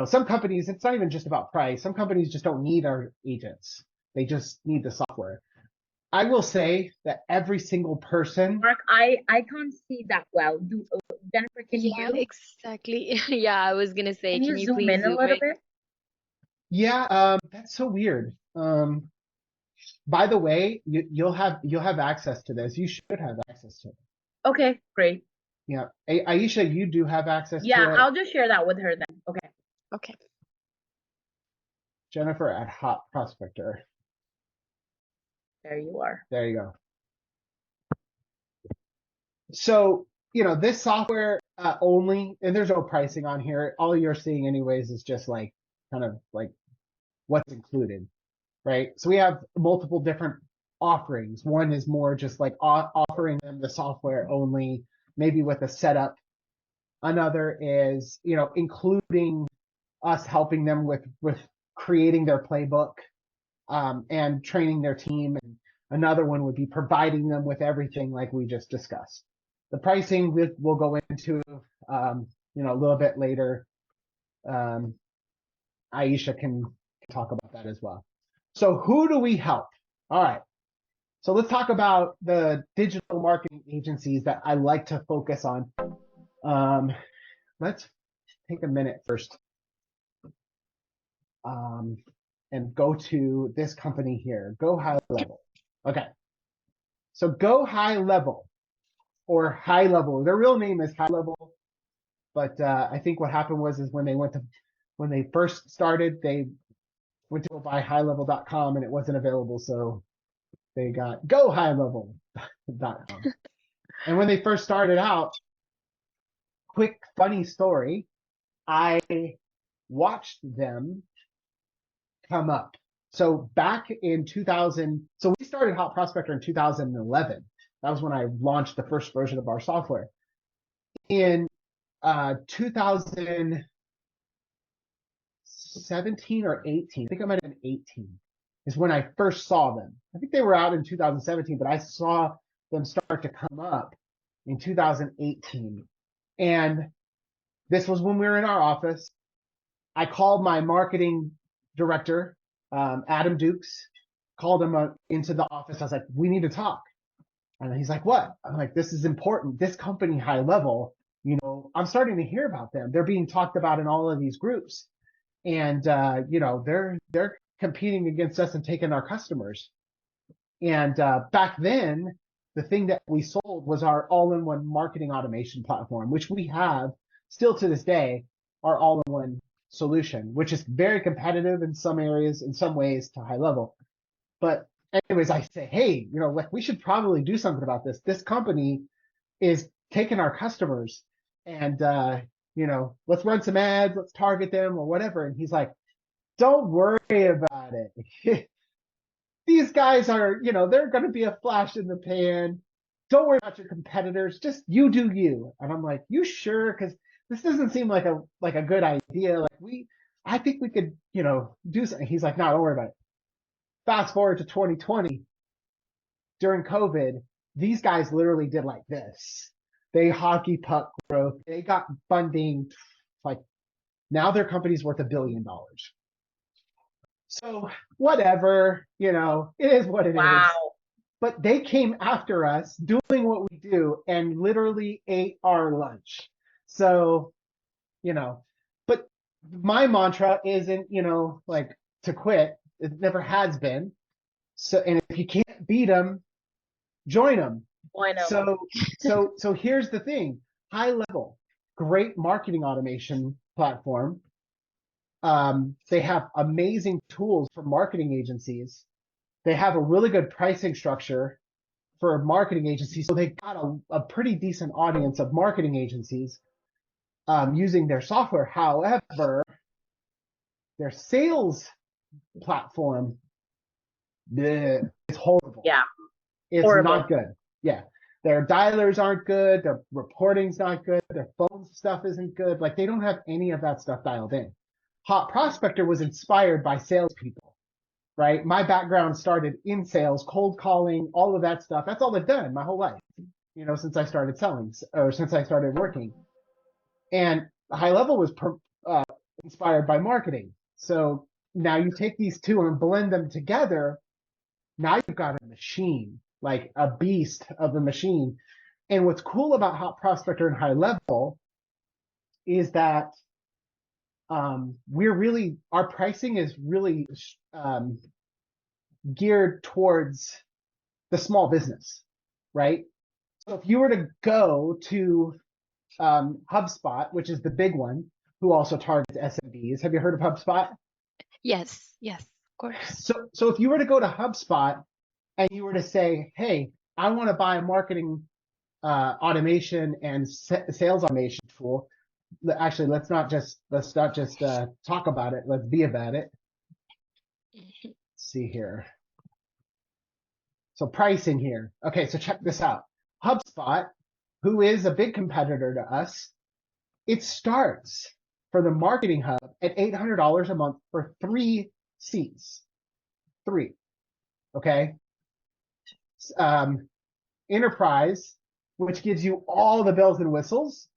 [SPEAKER 3] some companies, it's not even just about price. Some companies just don't need our agents. They just need the software. I will say that every single person.
[SPEAKER 1] Mark, I can't see that well. Jennifer, can
[SPEAKER 2] Yeah,
[SPEAKER 1] you?
[SPEAKER 2] exactly. Yeah, I was gonna say,
[SPEAKER 1] Can you zoom
[SPEAKER 2] please
[SPEAKER 1] in a
[SPEAKER 2] zoom
[SPEAKER 1] little
[SPEAKER 2] in?
[SPEAKER 1] bit?
[SPEAKER 3] Yeah, that's so weird. By the way, you'll have access to this. You should have access to it.
[SPEAKER 1] Okay, great.
[SPEAKER 3] Yeah, Aisha, you do have access to
[SPEAKER 1] Yeah,
[SPEAKER 3] it.
[SPEAKER 1] I'll just share that with her then. Okay.
[SPEAKER 2] Okay.
[SPEAKER 3] Jennifer at Hot Prospector.
[SPEAKER 1] There you are.
[SPEAKER 3] There you go. So, this software only, and there's no pricing on here. All you're seeing anyways is just like, kind of like what's included, right? So we have multiple different offerings. One is more just like offering them the software only, maybe with a setup. Another is, including us helping them with creating their playbook, and training their team. And another one would be providing them with everything like we just discussed. The pricing we'll go into, a little bit later. Aisha can talk about that as well. So who do we help? All right. So let's talk about the digital marketing agencies that I like to focus on. Let's take a minute first. And go to this company here, GoHighLevel. Okay. So GoHighLevel, or HighLevel. Their real name is HighLevel, but I think what happened was when they first started, they went to go buy highlevel.com and it wasn't available, so they got GoHighLevel.com. And when they first started out, quick funny story, I watched them come up. So back in 2000, so we started Hot Prospector in 2011. That was when I launched the first version of our software. In 2017 or 18, I think it might have been 18, is when I first saw them. I think they were out in 2017, but I saw them start to come up in 2018. And this was when we were in our office. I called my marketing director, Adam Dukes, called him into the office. I was like, we need to talk. And he's like, what? I'm like, this is important. This company, HighLevel, You know, I'm starting to hear about them. They're being talked about in all of these groups. And, you know, they're competing against us and taking our customers. And back then, the thing that we sold was our all-in-one marketing automation platform, which we have still to this day, our all-in-one solution, which is very competitive in some areas, in some ways to HighLevel. But anyways, I say, hey, you know, like we should probably do something about this. This company is taking our customers and, you know, let's run some ads, let's target them or whatever. And he's like, don't worry about it. These guys are, you know, they're going to be a flash in the pan. Don't worry about your competitors. Just you do you. And I'm like, you sure? Because this doesn't seem like a good idea. Like I think we could, you know, do something. He's like, no, don't worry about it. Fast forward to 2020 during COVID, these guys literally did like this. They hockey puck growth. They got funding. Like now their company's worth $1 billion. So whatever, you know, it is what it is.
[SPEAKER 1] Wow.
[SPEAKER 3] But they came after us doing what we do and literally ate our lunch. So, you know, but my mantra isn't, you know, like to quit. It never has been. So, and if you can't beat them, join them.
[SPEAKER 1] Join 'em.
[SPEAKER 3] So here's the thing. HighLevel, great marketing automation platform. They have amazing tools for marketing agencies. They have a really good pricing structure for marketing agencies. So they got a pretty decent audience of marketing agencies using their software. However, their sales platform is horrible.
[SPEAKER 1] Yeah.
[SPEAKER 3] It's
[SPEAKER 1] horrible.
[SPEAKER 3] not good. Yeah. Their dialers aren't good. Their reporting's not good. Their phone stuff isn't good. Like they don't have any of that stuff dialed in. Hot Prospector was inspired by salespeople, right? My background started in sales, cold calling, all of that stuff. That's all I've done my whole life, you know, since I started selling or since I started working. And HighLevel was inspired by marketing. So now you take these two and blend them together. Now you've got a machine, like a beast of a machine. And what's cool about Hot Prospector and HighLevel is that our pricing is really geared towards the small business, right? So if you were to go to HubSpot, which is the big one, who also targets SMBs, have you heard of HubSpot?
[SPEAKER 2] Yes, yes, of course.
[SPEAKER 3] So if you were to go to HubSpot and you were to say, hey, I want to buy a marketing automation and sales automation tool. Actually, let's not just talk about it. Let's be about it. Let's see here. So pricing here. Okay, so check this out. HubSpot, who is a big competitor to us, it starts for the Marketing Hub at $800 a month for 3 seats. 3. Okay. Enterprise, which gives you all the bells and whistles,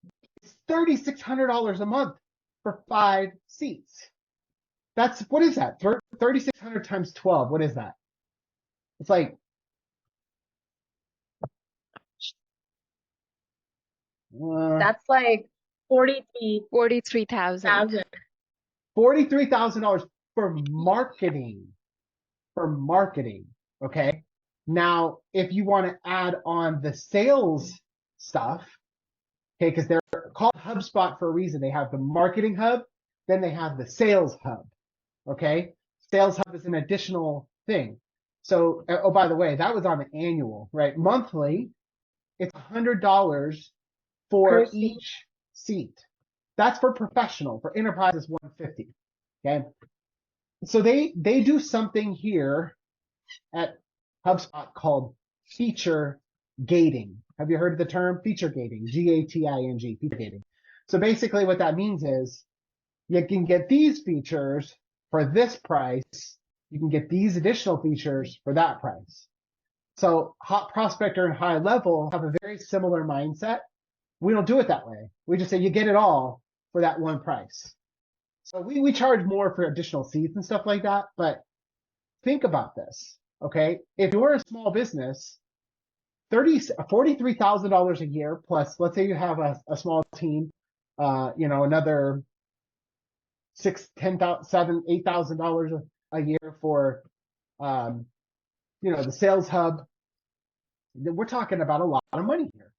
[SPEAKER 3] is $3,600 a month for 5 seats. That's, what is that? 3,600 times 12. What is that? It's like,
[SPEAKER 1] That's like
[SPEAKER 2] 43,000.
[SPEAKER 3] $43,000 for marketing. For marketing. Okay. Now, if you want to add on the sales stuff, okay, because they're called HubSpot for a reason. They have the Marketing Hub, then they have the Sales Hub. Okay. Sales Hub is an additional thing. So, oh, by the way, that was on the annual, right? Monthly, it's $100 for each seat. That's for professional. For enterprise, it's $150. Okay. So they do something here at HubSpot called feature gating. Have you heard of the term feature gating? Gating, feature gating. So basically what that means is you can get these features for this price. You can get these additional features for that price. So Hot Prospector and HighLevel have a very similar mindset. We don't do it that way. We just say you get it all for that one price. So we charge more for additional seats and stuff like that. But think about this, okay? If you're a small business $43,000 a year plus, let's say you have a small team, another $8,000 a year for, the sales hub. We're talking about a lot of money here,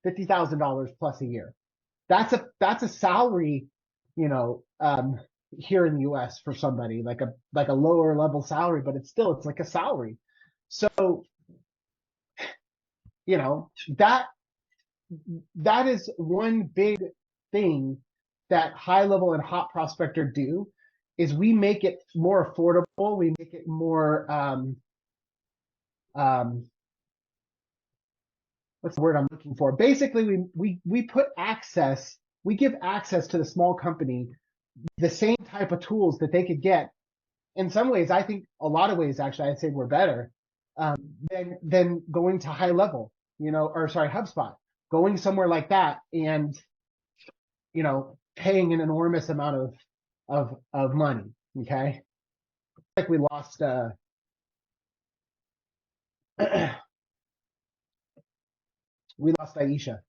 [SPEAKER 3] $50,000 plus a year. That's a salary, here in the U.S. for somebody like a lower level salary, but it's like a salary. So, that is one big thing that HighLevel and Hot Prospector do is we make it more affordable. We make it more, what's the word I'm looking for? Basically, we give access to the small company, the same type of tools that they could get. In some ways, I think a lot of ways, actually, I'd say we're better than going to HighLevel, HubSpot, going somewhere like that and, paying an enormous amount of money. Okay. Like we lost, Aisha.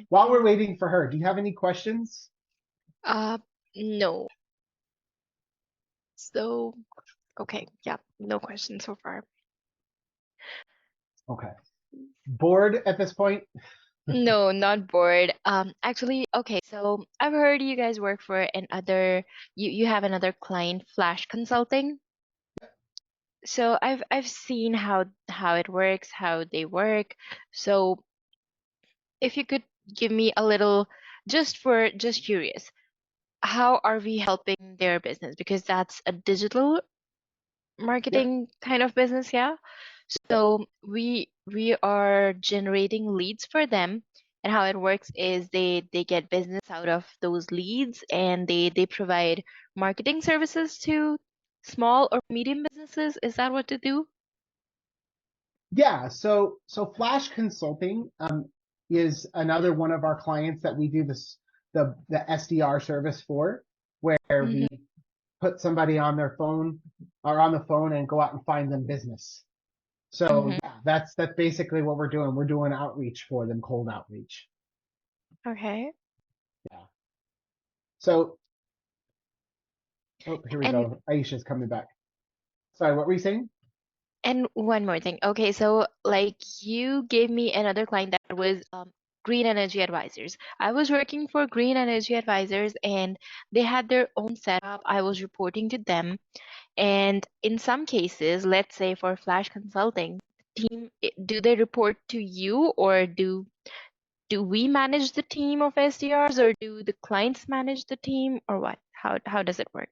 [SPEAKER 3] While we're waiting for her, do you have any questions?
[SPEAKER 2] No. So, okay, yeah, no questions so far.
[SPEAKER 3] Okay. Bored at this point?
[SPEAKER 2] No, not bored. Actually, okay, so I've heard you guys work for you have another client, Flash Consulting. So I've seen how it works, how they work. So if you could give me a little, just curious, how are we helping their business? Because that's a digital marketing kind of business, yeah. So we are generating leads for them, and how it works is they get business out of those leads, and they provide marketing services to small or medium businesses. Is that what to do?
[SPEAKER 3] Yeah. So Flash Consulting is another one of our clients that we do the SDR service for, where we put somebody on their phone or on the phone and go out and find them business. So yeah, that's basically what we're doing. We're doing outreach for them, cold outreach.
[SPEAKER 2] Okay.
[SPEAKER 3] Yeah. So, here we go. Aisha's coming back. Sorry, what were you saying?
[SPEAKER 2] And one more thing. Okay, so like you gave me another client that was Green Energy Advisors. I was working for Green Energy Advisors, and they had their own setup. I was reporting to them. And in some cases, let's say for Flash Consulting team, do they report to you, or do we manage the team of SDRs, or do the clients manage the team, or what? How does it work?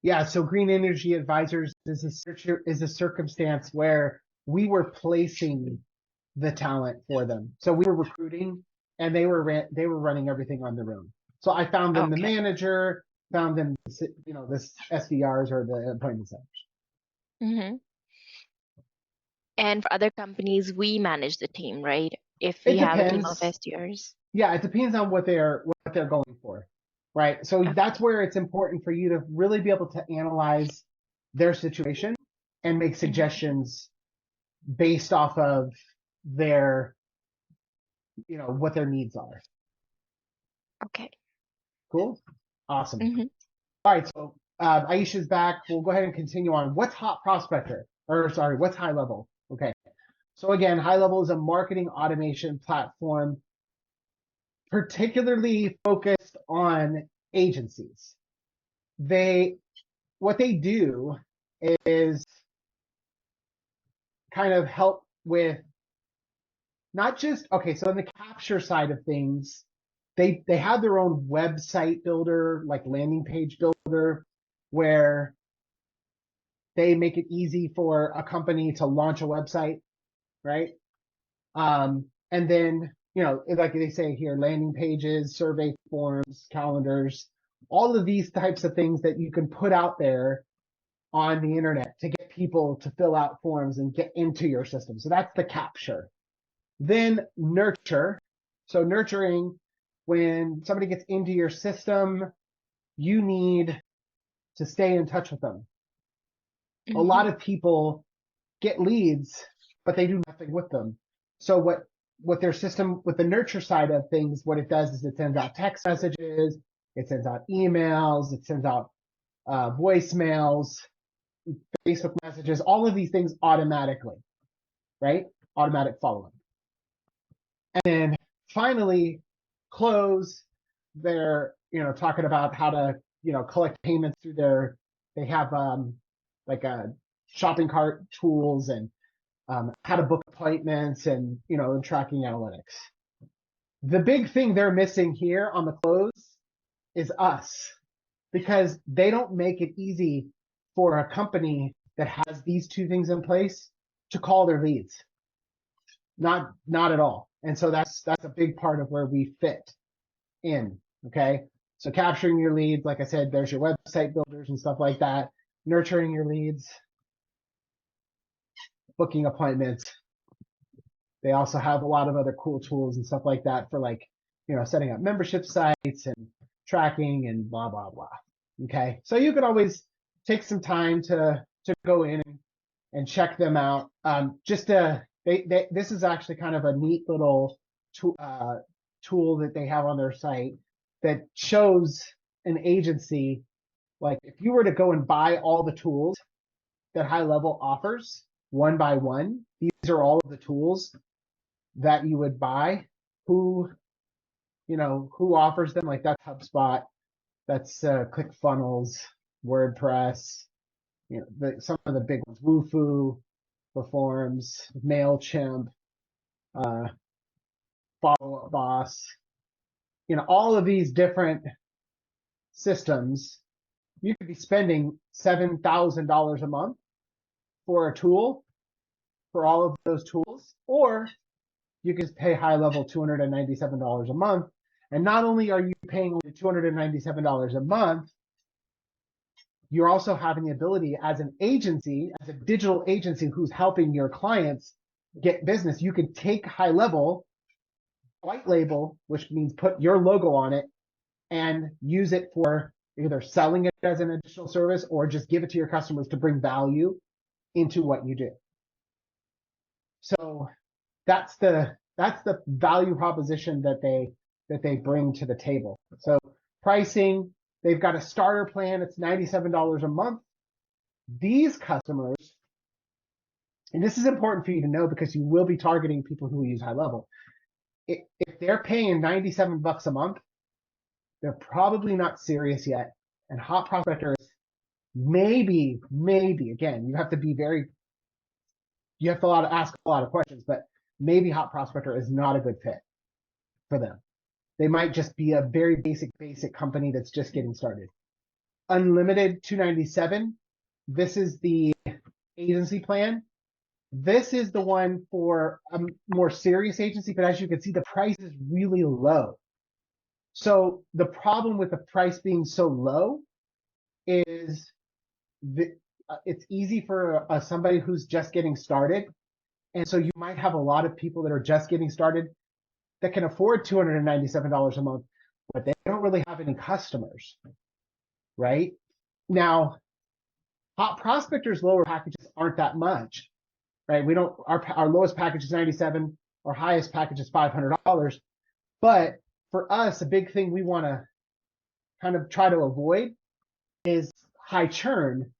[SPEAKER 3] Yeah, so Green Energy Advisors is a circumstance where we were placing the talent for them. So we were recruiting, and they were running everything on their own. So I found them the manager, found them, this SDRs or the appointment centers.
[SPEAKER 2] And for other companies, we manage the team, right? If
[SPEAKER 3] It
[SPEAKER 2] we have a team of
[SPEAKER 3] depends.
[SPEAKER 2] SDRs.
[SPEAKER 3] Yeah, it depends on what they're going for, right? So that's where it's important for you to really be able to analyze their situation and make suggestions based off of their, what their needs are.
[SPEAKER 2] Okay.
[SPEAKER 3] Cool. Awesome. All right. So Aisha's back. We'll go ahead and continue on. What's Hot Prospector? Or sorry, what's HighLevel? Okay. So again, HighLevel is a marketing automation platform particularly focused on agencies. What they do is kind of help with not just, okay, so on the capture side of things, they have their own website builder, like landing page builder, where they make it easy for a company to launch a website, right? And then, like they say here, landing pages, survey forms, calendars, all of these types of things that you can put out there on the internet to get people to fill out forms and get into your system. So that's the capture. Then nurture. So nurturing, when somebody gets into your system, you need to stay in touch with them. A lot of people get leads, but they do nothing with them. So what their system with the nurture side of things, what it does is it sends out text messages, it sends out emails, it sends out voicemails, Facebook messages, all of these things automatically, right? Automatic follow-up. And then finally, close, they're, talking about how to, collect payments through they have like a shopping cart tools and how to book appointments and, and tracking analytics. The big thing they're missing here on the close is us, because they don't make it easy for a company that has these two things in place to call their leads. Not at all. And so that's a big part of where we fit in. Okay. So capturing your leads, like I said, there's your website builders and stuff like that, nurturing your leads, booking appointments. They also have a lot of other cool tools and stuff like that for setting up membership sites and tracking and blah, blah, blah. Okay. So you can always take some time to go in and check them out. This is actually kind of a neat little tool that they have on their site that shows an agency, like if you were to go and buy all the tools that HighLevel offers one by one, these are all of the tools that you would buy. Who offers them? Like that's HubSpot, that's ClickFunnels, WordPress, some of the big ones, Woofu, Performs, MailChimp, Follow Up Boss, all of these different systems. You could be spending $7,000 a month for a tool, for all of those tools, or you can pay HighLevel $297 a month. And not only are you paying only $297 a month, you're also having the ability as an agency, as a digital agency who's helping your clients get business. You can take HighLevel, white label, which means put your logo on it, and use it for either selling it as an additional service or just give it to your customers to bring value into what you do. So that's the value proposition that they bring to the table. So pricing, they've got a starter plan. It's $97 a month. These customers, and this is important for you to know because you will be targeting people who use HighLevel. If they're paying $97 a month, they're probably not serious yet. And Hot Prospector is maybe, again, you have to ask a lot of questions, but maybe Hot Prospector is not a good fit for them. They might just be a very basic company that's just getting started. Unlimited $297. This is the agency plan. This is the one for a more serious agency, but as you can see, the price is really low. So the problem with the price being so low is it's easy for somebody who's just getting started. And so you might have a lot of people that are just getting started that can afford $297 a month, but they don't really have any customers, right? Now, Hot Prospector's lower packages aren't that much, right? Our lowest package is $97, our highest package is $500. But for us, a big thing we want to kind of try to avoid is high churn.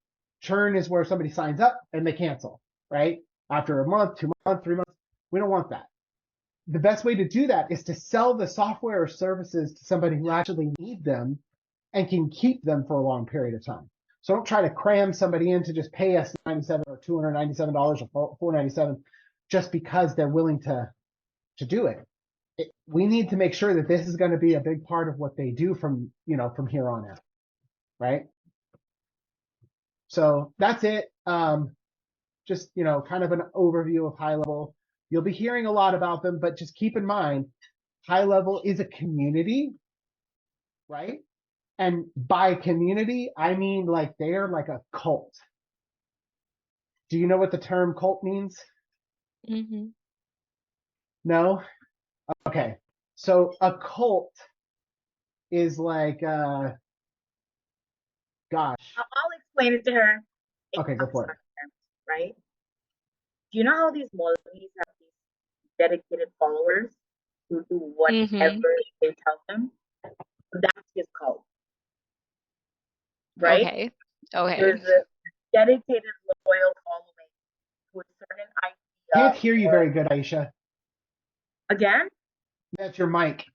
[SPEAKER 3] Churn is where somebody signs up and they cancel, right? After a month, 2 months, 3 months. We don't want that. The best way to do that is to sell the software or services to somebody who actually needs them and can keep them for a long period of time. So don't try to cram somebody in to just pay us $97 or $297 or $497 just because they're willing to do it. We need to make sure that this is going to be a big part of what they do from here on out, right? So that's it. Just, kind of an overview of HighLevel. You'll be hearing a lot about them, but just keep in mind, HighLevel is a community, right? And by community, I mean like they're like a cult. Do you know what the term cult means?
[SPEAKER 2] Mm-hmm.
[SPEAKER 3] No? Okay. So a cult is like, gosh.
[SPEAKER 1] I'll explain it to her.
[SPEAKER 3] Okay, go for it.
[SPEAKER 1] Right? Do you know how these malls have these dedicated followers who do whatever they tell them. That's his cult, right?
[SPEAKER 2] Okay. Okay.
[SPEAKER 1] There's a dedicated, loyal following to a certain
[SPEAKER 3] Can't
[SPEAKER 1] idea.
[SPEAKER 3] hear you very good, Aisha.
[SPEAKER 1] Again,
[SPEAKER 3] That's your mic.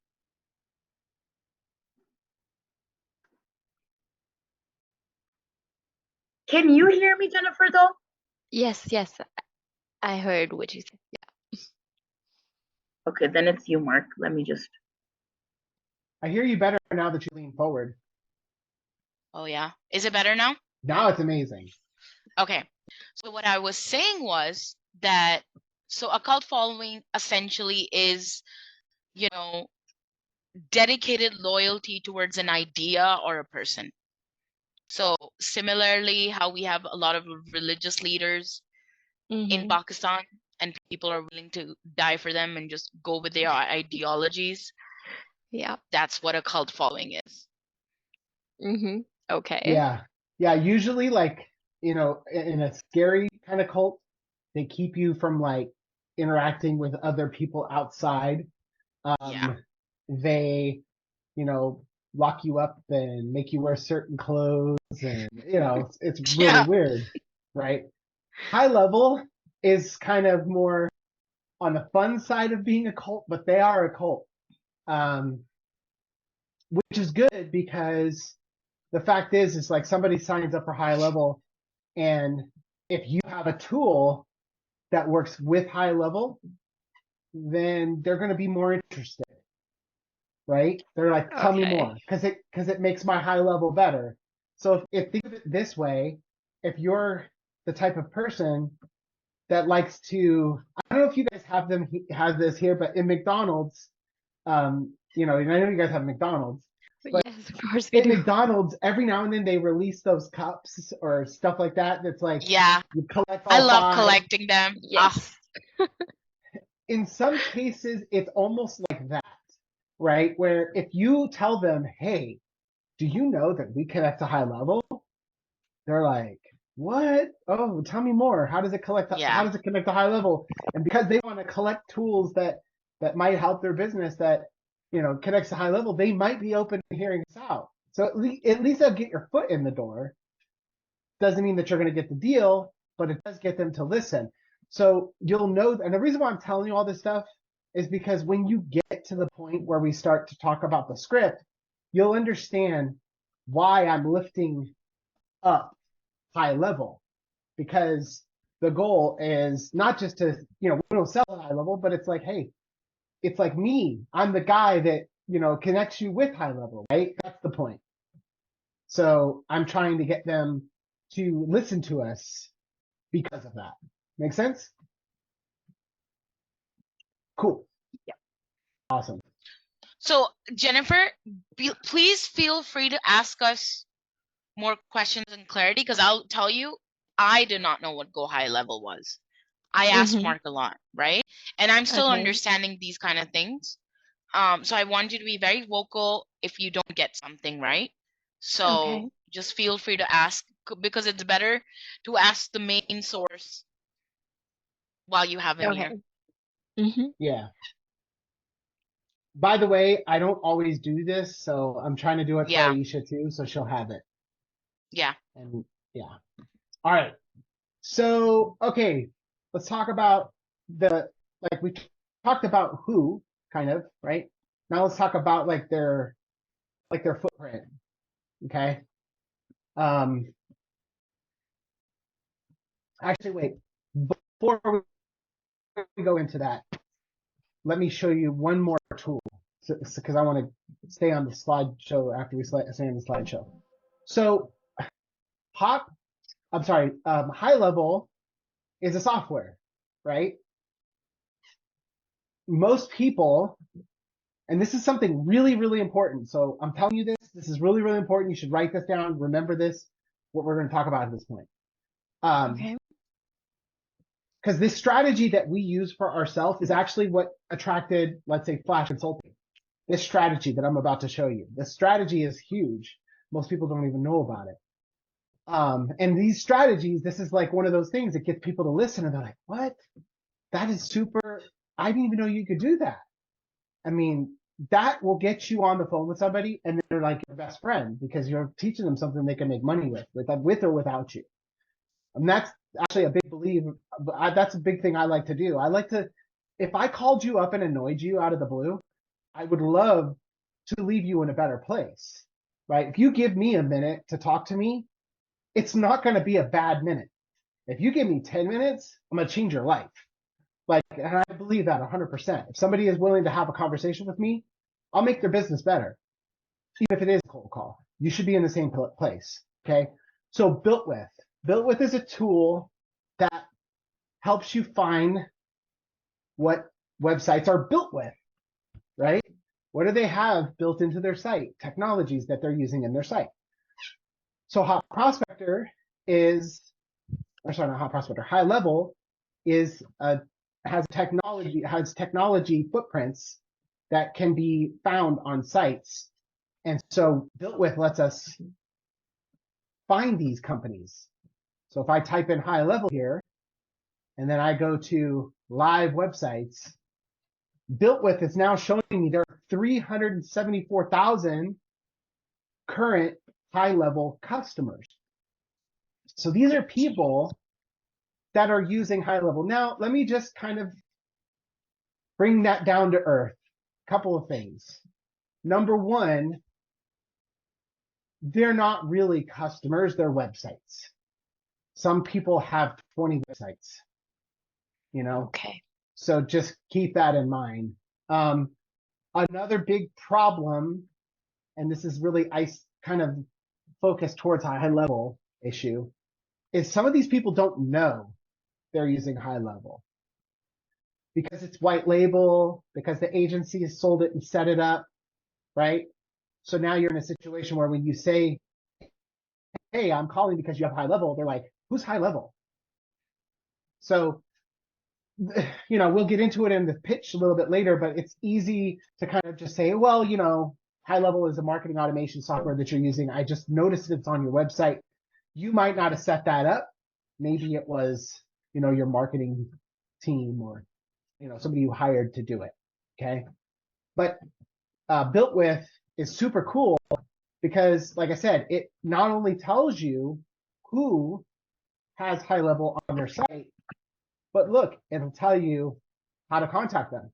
[SPEAKER 1] can you hear me, Jennifer, though?
[SPEAKER 2] Yes, yes. I heard what you said. Yeah.
[SPEAKER 1] Okay, then it's you, Mark. Let me just.
[SPEAKER 3] I hear you better now that you lean forward.
[SPEAKER 9] Oh, yeah. Is it better now?
[SPEAKER 3] Now it's amazing.
[SPEAKER 9] Okay. So what I was saying was that, so a cult following essentially is, you know, dedicated loyalty towards an idea or a person. So similarly, how we have a lot of religious leaders in Pakistan and people are willing to die for them and just go with their ideologies.
[SPEAKER 2] Yeah.
[SPEAKER 9] That's what a cult following is.
[SPEAKER 2] Okay.
[SPEAKER 3] Yeah. Yeah. Usually, like, you know, in a scary kind of cult, they keep you from like interacting with other people outside.
[SPEAKER 9] Yeah.
[SPEAKER 3] They, you know, lock you up and make you wear certain clothes, and you know, it's really
[SPEAKER 9] Yeah.
[SPEAKER 3] weird, right? High level is kind of more on the fun side of being a cult, but they are a cult, which is good because the fact is like somebody signs up for high level, and if you have a tool that works with high level, then they're going to be more interested, right? They're like, tell me
[SPEAKER 2] Okay.
[SPEAKER 3] more, because it makes my high level better. So if think of it this way, if you're the type of person that likes to, I don't know if you guys have this here, but in McDonald's, you know, and I know you guys have McDonald's, but
[SPEAKER 2] Yes, of course we
[SPEAKER 3] in
[SPEAKER 2] do.
[SPEAKER 3] McDonald's, every now and then they release those cups or stuff like that. That's like,
[SPEAKER 9] Yeah.
[SPEAKER 3] you collect
[SPEAKER 9] I
[SPEAKER 3] all
[SPEAKER 9] love
[SPEAKER 3] 5.
[SPEAKER 9] collecting them. Ah,
[SPEAKER 2] Yes.
[SPEAKER 3] In some cases, it's almost like that, right? Where if you tell them, hey, do you know that we connect to high level? They're like, what? Oh, tell me more. How does it
[SPEAKER 9] yeah.
[SPEAKER 3] how does it connect to high level? And because they want to collect tools that might help their business that, you know, connects to high level, they might be open to hearing us out. So at least they'll get your foot in the door. Doesn't mean that you're going to get the deal, but it does get them to listen. So you'll know, and the reason why I'm telling you all this stuff is because when you get to the point where we start to talk about the script, you'll understand why I'm lifting up high level, because the goal is not just to, you know, we don't sell at high level, but it's like, hey, it's like me. I'm the guy that, you know, connects you with high level, right? That's the point. So I'm trying to get them to listen to us because of that. Make sense? Cool.
[SPEAKER 2] Yeah.
[SPEAKER 3] Awesome.
[SPEAKER 9] So Jennifer, please feel free to ask us more questions and clarity, because I'll tell you, I did not know what GoHighLevel was. I asked Mark a lot, right? And I'm still
[SPEAKER 2] Okay.
[SPEAKER 9] understanding these kind of things. So I want you to be very vocal if you don't get something right. So
[SPEAKER 2] Okay.
[SPEAKER 9] just feel free to ask, because it's better to ask the main source while you have him here.
[SPEAKER 2] Okay.
[SPEAKER 3] Yeah. By the way, I don't always do this, so I'm trying to do it for
[SPEAKER 9] Yeah.
[SPEAKER 3] Aisha too, so she'll have it.
[SPEAKER 9] Yeah.
[SPEAKER 3] And yeah. All right. So, okay, let's talk about like we talked about who, kind of, right? Now let's talk about like their footprint. Okay. Actually, wait. Before we go into that, let me show you one more tool, because I want to stay on the slideshow after we stay on the slideshow. So, high level is a software, right? Most people, and this is something really, really important. So I'm telling you this. This is really, really important. You should write this down. Remember this, what we're going to talk about at this point.
[SPEAKER 2] Okay.
[SPEAKER 3] Because this strategy that we use for ourselves is actually what attracted, let's say, Flash Consulting. This strategy that I'm about to show you. This strategy is huge. Most people don't even know about it. And these strategies, this is like one of those things that gets people to listen, and they're like, what? That is super I didn't even know you could do that. I mean, that will get you on the phone with somebody and they're like your best friend because you're teaching them something they can make money with or without you. And that's actually a big belief. That's a big thing I like to do. I like to, if I called you up and annoyed you out of the blue, I would love to leave you in a better place, right? If you give me a minute to talk to me, it's not going to be a bad minute. If you give me 10 minutes, I'm going to change your life. Like, and I believe that 100%. If somebody is willing to have a conversation with me, I'll make their business better. Even if it is a cold call, you should be in the same place. Okay. So Built With is a tool that helps you find what websites are built with, right? What do they have built into their site? Technologies that they're using in their site. So Hot Prospector is, or sorry, not Hot Prospector, HighLevel is has technology footprints that can be found on sites. And so Built With lets us find these companies. So if I type in HighLevel here, and then I go to live websites, Built With is now showing me there are 374,000 current HighLevel customers. So these are people that are using HighLevel. Now, let me just kind of bring that down to earth. A couple of things. Number one, they're not really customers, they're websites. Some people have 20 websites,
[SPEAKER 2] Okay.
[SPEAKER 3] So just keep that in mind. Another big problem, and this is really kind of focused towards a HighLevel issue, is some of these people don't know they're using HighLevel because it's white label, because the agency has sold it and set it up, right? So now you're in a situation where when you say, hey, I'm calling because you have HighLevel, they're like, who's HighLevel? So, we'll get into it in the pitch a little bit later, but it's easy to kind of just say, well, HighLevel is a marketing automation software that you're using. I just noticed it's on your website. You might not have set that up. Maybe it was, your marketing team or, somebody you hired to do it. Okay. But Built With is super cool because, like I said, it not only tells you who has HighLevel on their site, but look, it'll tell you how to contact them,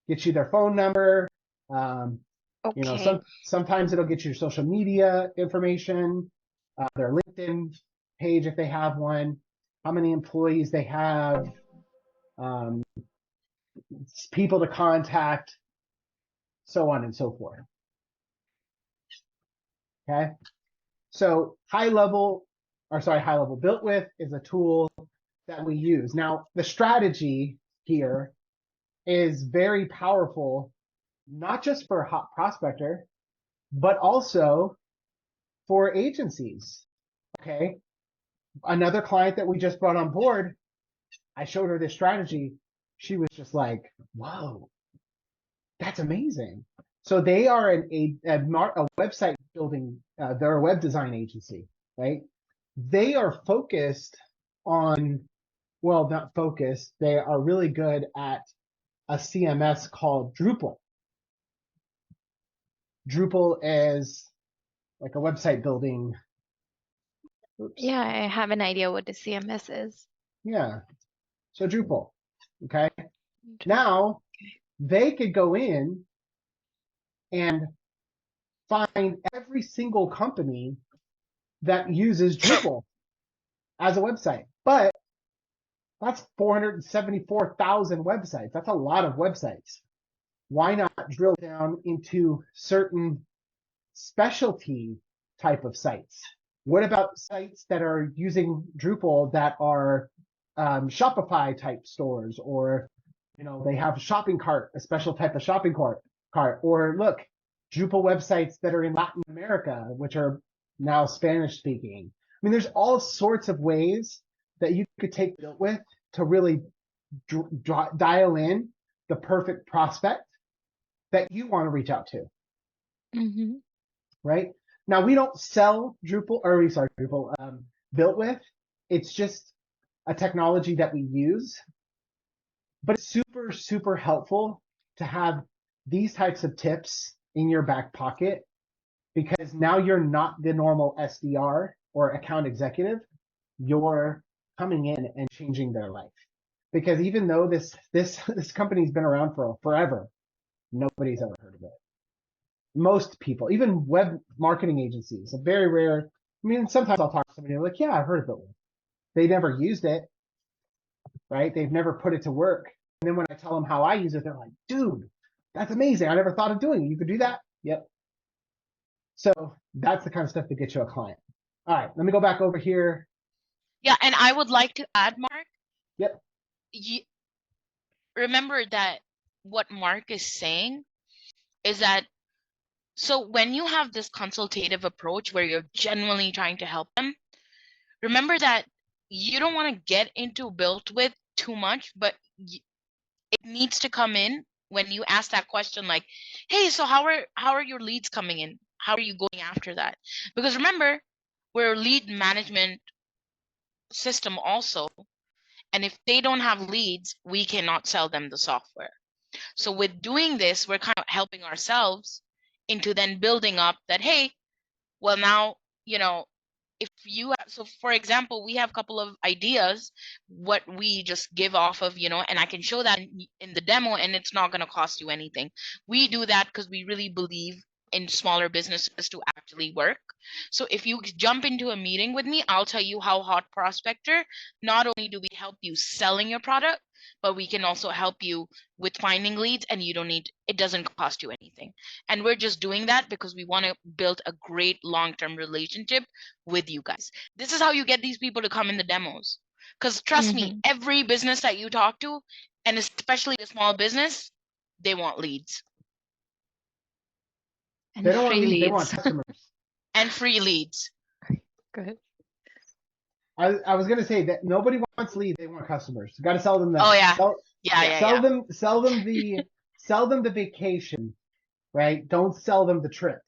[SPEAKER 3] get you their phone number.
[SPEAKER 2] Okay.
[SPEAKER 3] Sometimes it'll get you your social media information, their LinkedIn page if they have one, how many employees they have, people to contact, so on and so forth. Okay. So HighLevel Built With is a tool that we use. Now, the strategy here is very powerful, not just for Hot Prospector, but also for agencies. Okay. Another client that we just brought on board, I showed her this strategy. She was just like, whoa, that's amazing. So they are a website building, they're a web design agency, right? They are focused on, well, not focused, they are really good at a CMS called Drupal. Drupal is like a website building. Oops.
[SPEAKER 2] Yeah, I have an idea what the CMS is.
[SPEAKER 3] Yeah. So Drupal. Okay. Now they could go in and find every single company that uses Drupal as a website. But that's 474,000 websites. That's a lot of websites. Why not drill down into certain specialty type of sites? What about sites that are using Drupal that are Shopify type stores, or they have a shopping cart, a special type of shopping cart, or look, Drupal websites that are in Latin America, which are now Spanish speaking. I mean, there's all sorts of ways that you could take Built With to really dial in the perfect prospect that you want to reach out to.
[SPEAKER 2] Mm-hmm.
[SPEAKER 3] Right? Now, we don't sell Drupal, Built With. It's just a technology that we use. but it's super, super helpful to have these types of tips in your back pocket, because now you're not the normal SDR or account executive. You're coming in and changing their life. Because even though this company's been around for forever, nobody's ever heard of it. Most people, even web marketing agencies, a very rare. I mean, sometimes I'll talk to somebody and they're like, yeah, I've heard of it. They never used it, right? They've never put it to work. And then when I tell them how I use it, they're like, dude, that's amazing. I never thought of doing it. You could do that? Yep. So that's the kind of stuff that gets you a client. All right, let me go back over here.
[SPEAKER 9] Yeah, and I would like to add, Mark.
[SPEAKER 3] Yep.
[SPEAKER 9] Remember that what Mark is saying is that, so when you have this consultative approach where you're genuinely trying to help them, remember that you don't want to get into built with too much, but it needs to come in when you ask that question, like, hey, so how are your leads coming in? How are you going after that? Because remember, we're a lead management system also, and if they don't have leads, we cannot sell them the software. So with doing this, we're kind of helping ourselves into then building up that, hey, well, now, if you so for example, we have a couple of ideas what we just give off of, and I can show that in the demo, and it's not going to cost you anything. We do that because we really believe in smaller businesses to actually work. So if you jump into a meeting with me, I'll tell you how Hot Prospector, not only do we help you selling your product, but we can also help you with finding leads, and it doesn't cost you anything. And we're just doing that because we want to build a great long-term relationship with you guys. This is how you get these people to come in the demos. Because trust me, every business that you talk to, and especially a small business, they want leads.
[SPEAKER 2] And
[SPEAKER 3] they don't want
[SPEAKER 2] free
[SPEAKER 3] leads,
[SPEAKER 2] leads.
[SPEAKER 3] they want customers.
[SPEAKER 9] And free leads.
[SPEAKER 2] Good.
[SPEAKER 3] I was gonna say that nobody wants leads, they want customers. You got to sell them that.
[SPEAKER 9] Oh yeah.
[SPEAKER 3] Sell them the vacation, right? Don't sell them the trip.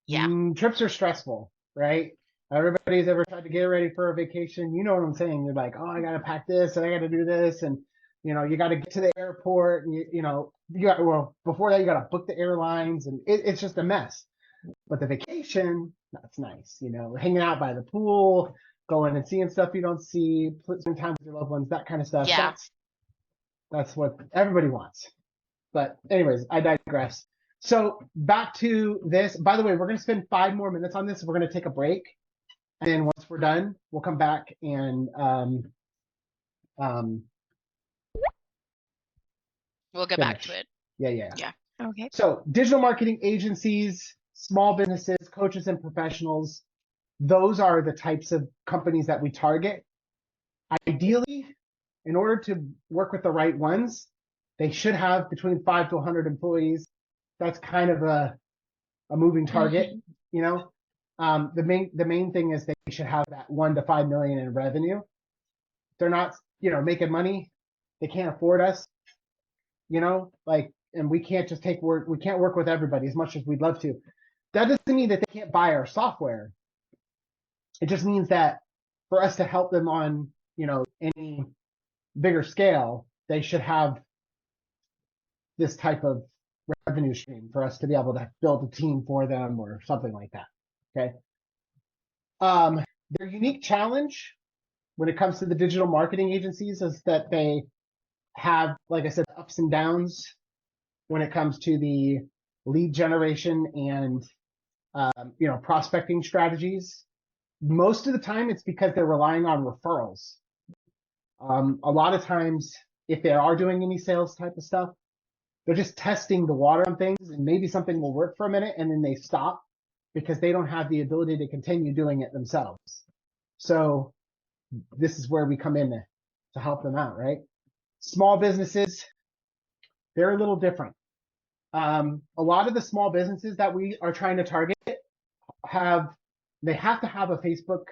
[SPEAKER 9] Yeah.
[SPEAKER 3] Trips are stressful, right? Everybody's ever tried to get ready for a vacation. You know what I'm saying? You're like, oh, I got to pack this and I got to do this. And, you got to get to the airport and before that, you got to book the airlines and it's just a mess. But the vacation, that's nice. Hanging out by the pool, going and seeing stuff you don't see, spending time with your loved ones, that kind of stuff.
[SPEAKER 9] Yeah.
[SPEAKER 3] That's what everybody wants. But anyways, I digress. So back to this. By the way, we're going to spend 5 more minutes on this. We're going to take a break. And then once we're done, we'll come back and
[SPEAKER 9] we'll get back to it.
[SPEAKER 3] Yeah.
[SPEAKER 2] Okay.
[SPEAKER 3] So digital marketing agencies, small businesses, coaches and professionals, those are the types of companies that we target. Ideally, in order to work with the right ones, they should have between 5 to 100 employees. That's kind of a moving target, The main thing is they should have that 1 to 5 million in revenue. They're not, making money. They can't afford us, and we can't just take work. We can't work with everybody as much as we'd love to. That doesn't mean that they can't buy our software. It just means that for us to help them on, any bigger scale, they should have this type of revenue stream for us to be able to build a team for them or something like that. Okay. Their unique challenge when it comes to the digital marketing agencies is that they have, like I said, ups and downs when it comes to the lead generation and, prospecting strategies. Most of the time it's because they're relying on referrals. A lot of times, if they are doing any sales type of stuff, they're just testing the water on things and maybe something will work for a minute and then they stop because they don't have the ability to continue doing it themselves. So this is where we come in to help them out, right? Small businesses, they're a little different. A lot of the small businesses that we are trying to target have to have a Facebook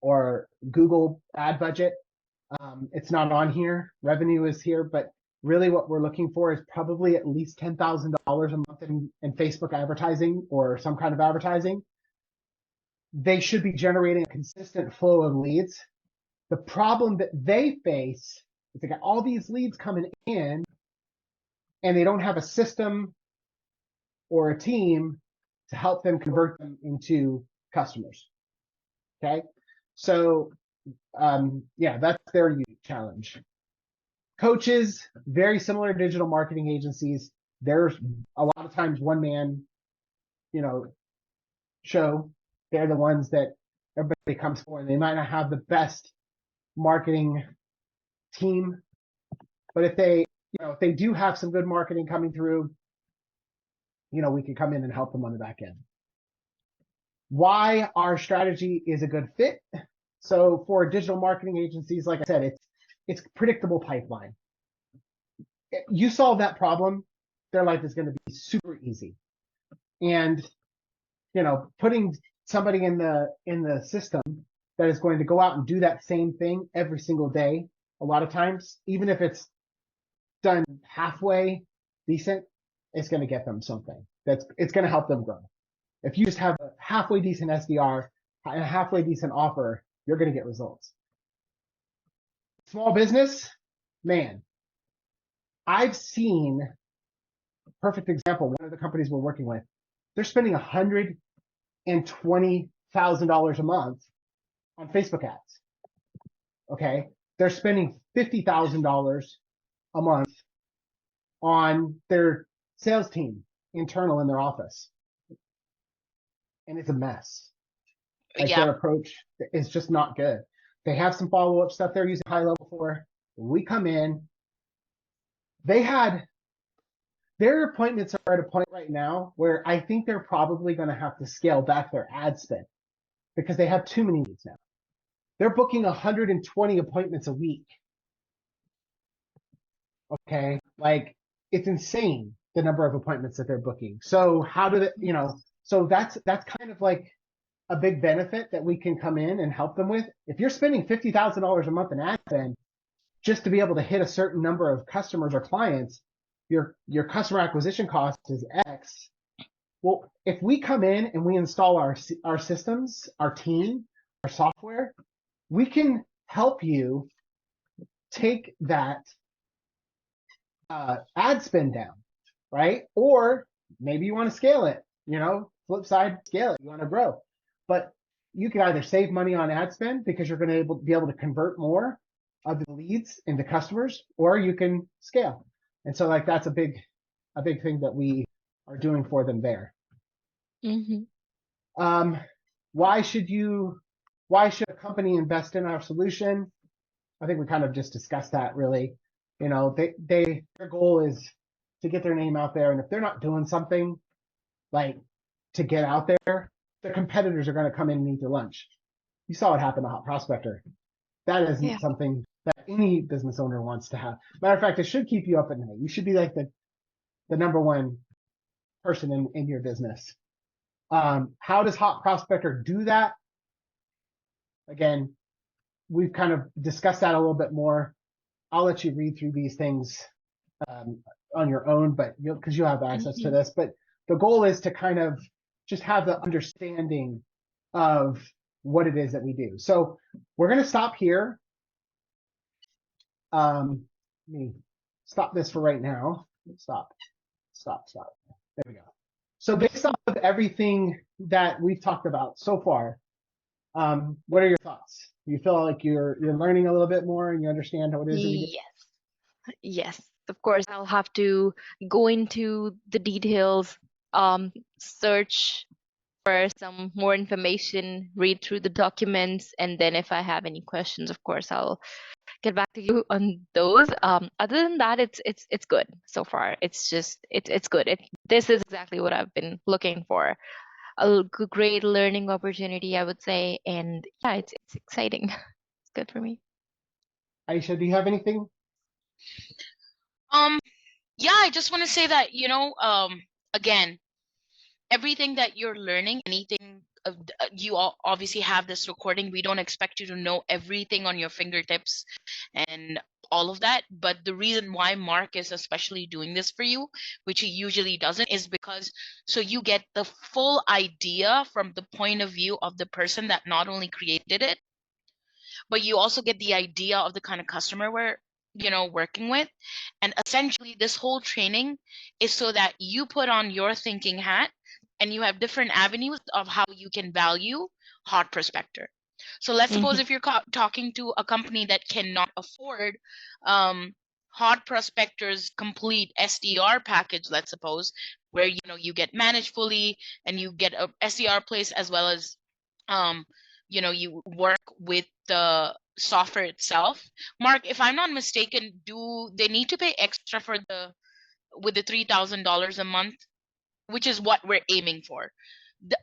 [SPEAKER 3] or Google ad budget. It's not on here. Revenue is here, but really what we're looking for is probably at least $10,000 a month in Facebook advertising or some kind of advertising. They should be generating a consistent flow of leads. The problem that they face If they got all these leads coming in and they don't have a system or a team to help them convert them into customers. Okay. So, yeah, that's their unique challenge. Coaches, very similar to digital marketing agencies. There's a lot of times one man, show. They're the ones that everybody comes for, and they might not have the best marketing team, but if they do have some good marketing coming through, we can come in and help them on the back end. Why our strategy is a good fit. So for digital marketing agencies, like I said, it's predictable pipeline. You solve that problem, their life is going to be super easy. And putting somebody in the system that is going to go out and do that same thing every single day, a lot of times, even if it's done halfway decent, it's going to get them something. It's going to help them grow. If you just have a halfway decent SDR and a halfway decent offer, you're going to get results. Small business, man, I've seen a perfect example. One of the companies we're working with, they're spending $120,000 a month on Facebook ads. Okay. They're spending $50,000 a month on their sales team, internal in their office. And it's a mess. Like their approach is just not good. They have some follow-up stuff they're using GoHighLevel for. We come in, their appointments are at a point right now where I think they're probably going to have to scale back their ad spend because they have too many leads now. They're booking 120 appointments a week. Okay. Like it's insane the number of appointments that they're booking. So how do they, so that's kind of like a big benefit that we can come in and help them with. If you're spending $50,000 a month in ad spend just to be able to hit a certain number of customers or clients, your customer acquisition cost is X. Well, if we come in and we install our systems, our team, our software, we can help you take that ad spend down, right? Or maybe you want to scale it, flip side, scale it, you want to grow. But you can either save money on ad spend because you're going to be able to convert more of the leads into customers, or you can scale. And so that's a big thing that we are doing for them there.
[SPEAKER 2] Mm-hmm.
[SPEAKER 3] Why should a company invest in our solution? I think we kind of just discussed that really. Their goal is to get their name out there. And if they're not doing something like to get out there, their competitors are going to come in and eat their lunch. You saw what happened to Hot Prospector. That isn't something that any business owner wants to have. Matter of fact, it should keep you up at night. You should be like the number one person in your business. How does Hot Prospector do that? Again, we've kind of discussed that a little bit more. I'll let you read through these things on your own, but because you'll have access to this. But the goal is to kind of just have the understanding of what it is that we do. So we're going to stop here. Let me stop this for right now. Stop. There we go. So based off of everything that we've talked about so far, what are your thoughts? You feel like you're learning a little bit more and you understand how it is that we do?
[SPEAKER 2] Yes. Of course, I'll have to go into the details, search for some more information, read through the documents, and then if I have any questions, of course, I'll get back to you on those. Other than that, it's good so far. It's good. This is exactly what I've been looking for. A great learning opportunity, I would say, and yeah, it's exciting. It's good for me.
[SPEAKER 3] Aisha, do you have anything?
[SPEAKER 9] Yeah, I just want to say that, again, everything that you're learning, anything you obviously have this recording. We don't expect you to know everything on your fingertips and all of that. But the reason why Mark is especially doing this for you, which he usually doesn't, is because so you get the full idea from the point of view of the person that not only created it, but you also get the idea of the kind of customer working with. And essentially this whole training is so that you put on your thinking hat and you have different avenues of how you can value Hot Prospector. So let's suppose if you're talking to a company that cannot afford Hot Prospector's complete SDR package, let's suppose, where you get managed fully and you get a SDR place as well as you work with the software itself. Mark, if I'm not mistaken, do they need to pay extra for with the $3,000 a month, which is what we're aiming for?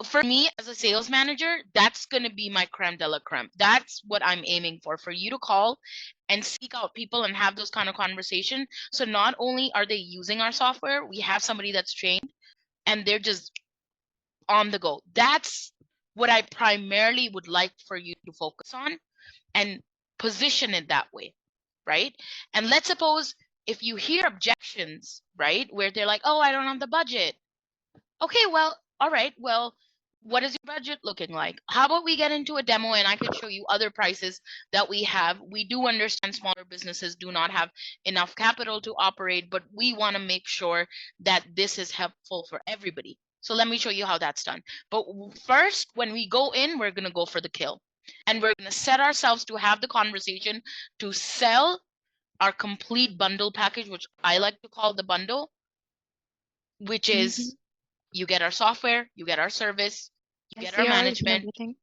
[SPEAKER 9] For me as a sales manager, that's going to be my creme de la creme. That's what I'm aiming for you to call and seek out people and have those kind of conversation. So not only are they using our software, we have somebody that's trained and they're just on the go. That's what I primarily would like for you to focus on and position it that way, right? And let's suppose if you hear objections, right, where they're like, oh, I don't have the budget. Okay, well, all right, well, what is your budget looking like? How about we get into a demo and I can show you other prices that we have. We do understand smaller businesses do not have enough capital to operate, but we want to make sure that this is helpful for everybody. So let me show you how that's done. But first, when we go in, we're going to go for the kill. And we're going to set ourselves to have the conversation to sell our complete bundle package, which I like to call the bundle, which is you get our software, you get our service, you get our
[SPEAKER 2] SDRs and
[SPEAKER 9] management,
[SPEAKER 2] everything.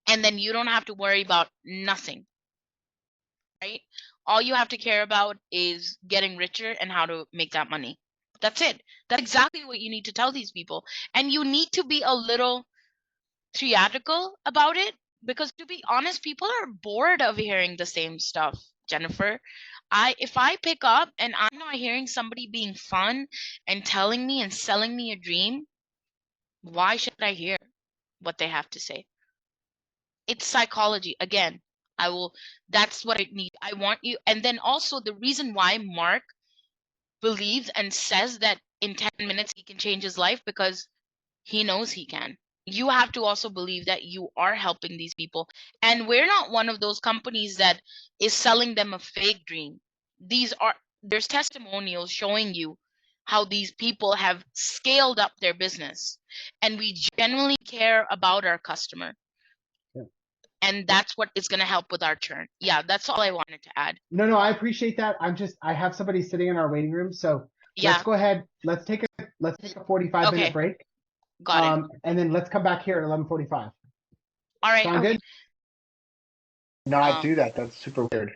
[SPEAKER 9] and then you don't have to worry about nothing, right? All you have to care about is getting richer and how to make that money. That's it. That's exactly what you need to tell these people. And you need to be a little theatrical about it because, to be honest, people are bored of hearing the same stuff, Jennifer. If I pick up and I'm not hearing somebody being fun and telling me and selling me a dream, why should I hear what they have to say? It's psychology. Again, that's what I need. I want you. And then also the reason why Mark believes and says that in 10 minutes he can change his life, because he knows he can. You have to also believe that you are helping these people. And we're not one of those companies that is selling them a fake dream. There's testimonials showing you how these people have scaled up their business. And we genuinely care about our customer.
[SPEAKER 3] Yeah.
[SPEAKER 9] And that's what is going to help with our churn. Yeah, that's all I wanted to add.
[SPEAKER 3] No, I appreciate that. I have somebody sitting in our waiting room, so let's go ahead. Let's take a 45-minute break.
[SPEAKER 9] Got it.
[SPEAKER 3] And then let's come back here at 11:45.
[SPEAKER 9] All right.
[SPEAKER 3] Sound good?
[SPEAKER 6] Not do that. That's super weird.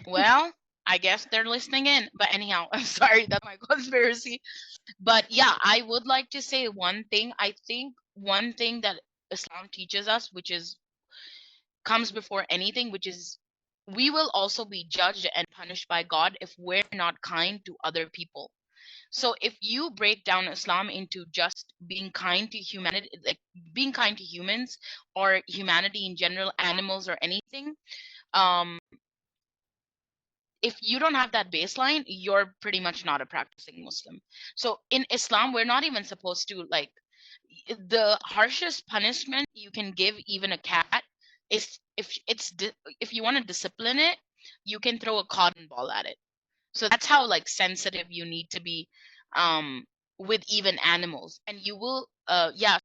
[SPEAKER 9] Well, I guess they're listening in. But anyhow, I'm sorry, that's my conspiracy. But yeah, I would like to say one thing. I think one thing that Islam teaches us, which comes before anything, which is we will also be judged and punished by God if we're not kind to other people. So if you break down Islam into just being kind to humanity, like being kind to humans or humanity in general, animals or anything, if you don't have that baseline, you're pretty much not a practicing Muslim. So in Islam, we're not even supposed to, like, the harshest punishment you can give even a cat is if you want to discipline it, you can throw a cotton ball at it. So that's how like sensitive you need to be with even animals. And you will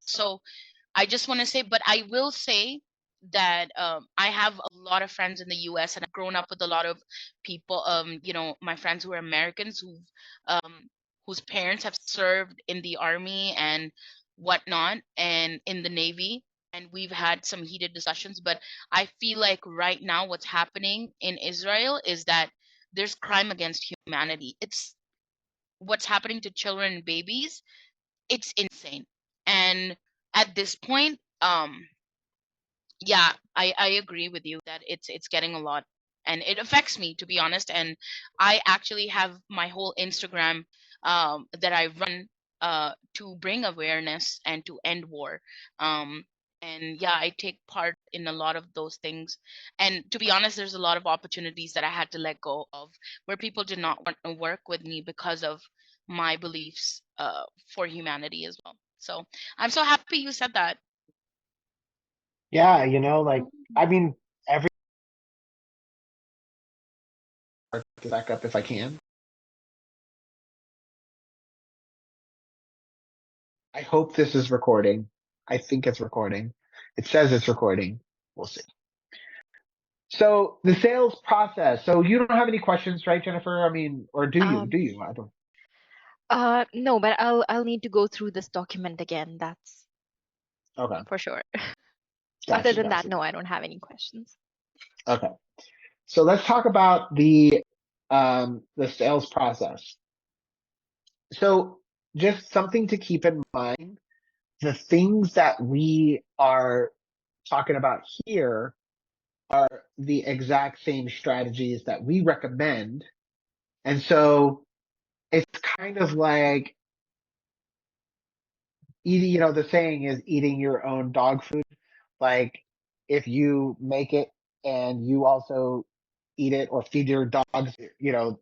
[SPEAKER 9] so I just want to say, but I will say that I have a lot of friends in the US and I've grown up with a lot of people, my friends who are Americans whose parents have served in the army and whatnot and in the Navy. And we've had some heated discussions, but I feel like right now what's happening in Israel is that there's crime against humanity. It's what's happening to children and babies. It's insane. And at this point, yeah, I agree with you that it's getting a lot and it affects me, to be honest. And I actually have my whole Instagram that I run to bring awareness and to end war. And yeah, I take part in a lot of those things. And to be honest, there's a lot of opportunities that I had to let go of where people did not want to work with me because of my beliefs for humanity as well. So I'm so happy you said that.
[SPEAKER 6] Yeah, like, I mean, every
[SPEAKER 3] this back up if I can. I hope this is recording. I think it's recording. It says it's recording. We'll see. So the sales process. So you don't have any questions, right, Jennifer? I mean, or do you? Do you? I don't.
[SPEAKER 2] No, but I'll need to go through this document again. That's
[SPEAKER 3] Okay.
[SPEAKER 2] for sure. Other
[SPEAKER 3] Gotcha.
[SPEAKER 2] than that,
[SPEAKER 3] Gotcha.
[SPEAKER 2] no, I don't have any questions.
[SPEAKER 3] Okay. So let's talk about the sales process. So just something to keep in mind, the things that we are talking about here are the exact same strategies that we recommend. And so it's kind of like eating, you know, the saying is eating your own dog food. Like if you make it and you also eat it or feed your dogs, you know,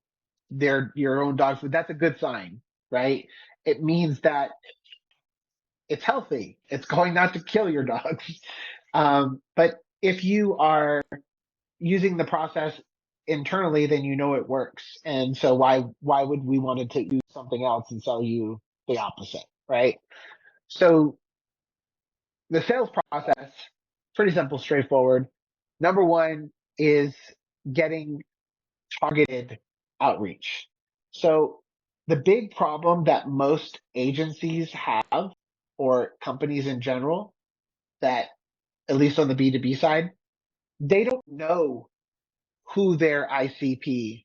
[SPEAKER 3] their your own dog food, that's a good sign, right? It means that it's healthy. It's going not to kill your dogs. But if you are using the process internally, then you know it works. And so why would we want to use something else and sell you the opposite, right? So the sales process, pretty simple, straightforward. Number one is getting targeted outreach. So the big problem that most agencies have, or companies in general, that at least on the B2B side, they don't know who their ICP,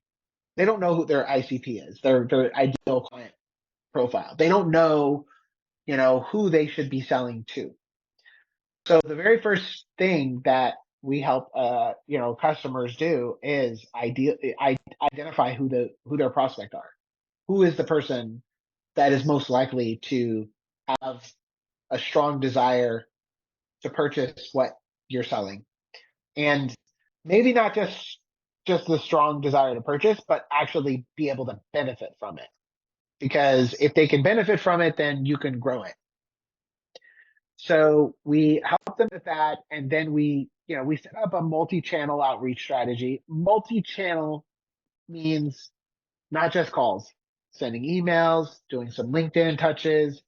[SPEAKER 3] they don't know who their ICP is, their ideal client profile. They don't know, you know, who they should be selling to. So the very first thing that we help, you know, customers do is identify who their prospect are. Who is the person that is most likely to have a strong desire to purchase what you're selling, and maybe not just the strong desire to purchase, but actually be able to benefit from it. Because if they can benefit from it, then you can grow it. So we help them with that, and then we set up a multi-channel outreach strategy. Multi-channel means not just calls, sending emails, doing some LinkedIn touches,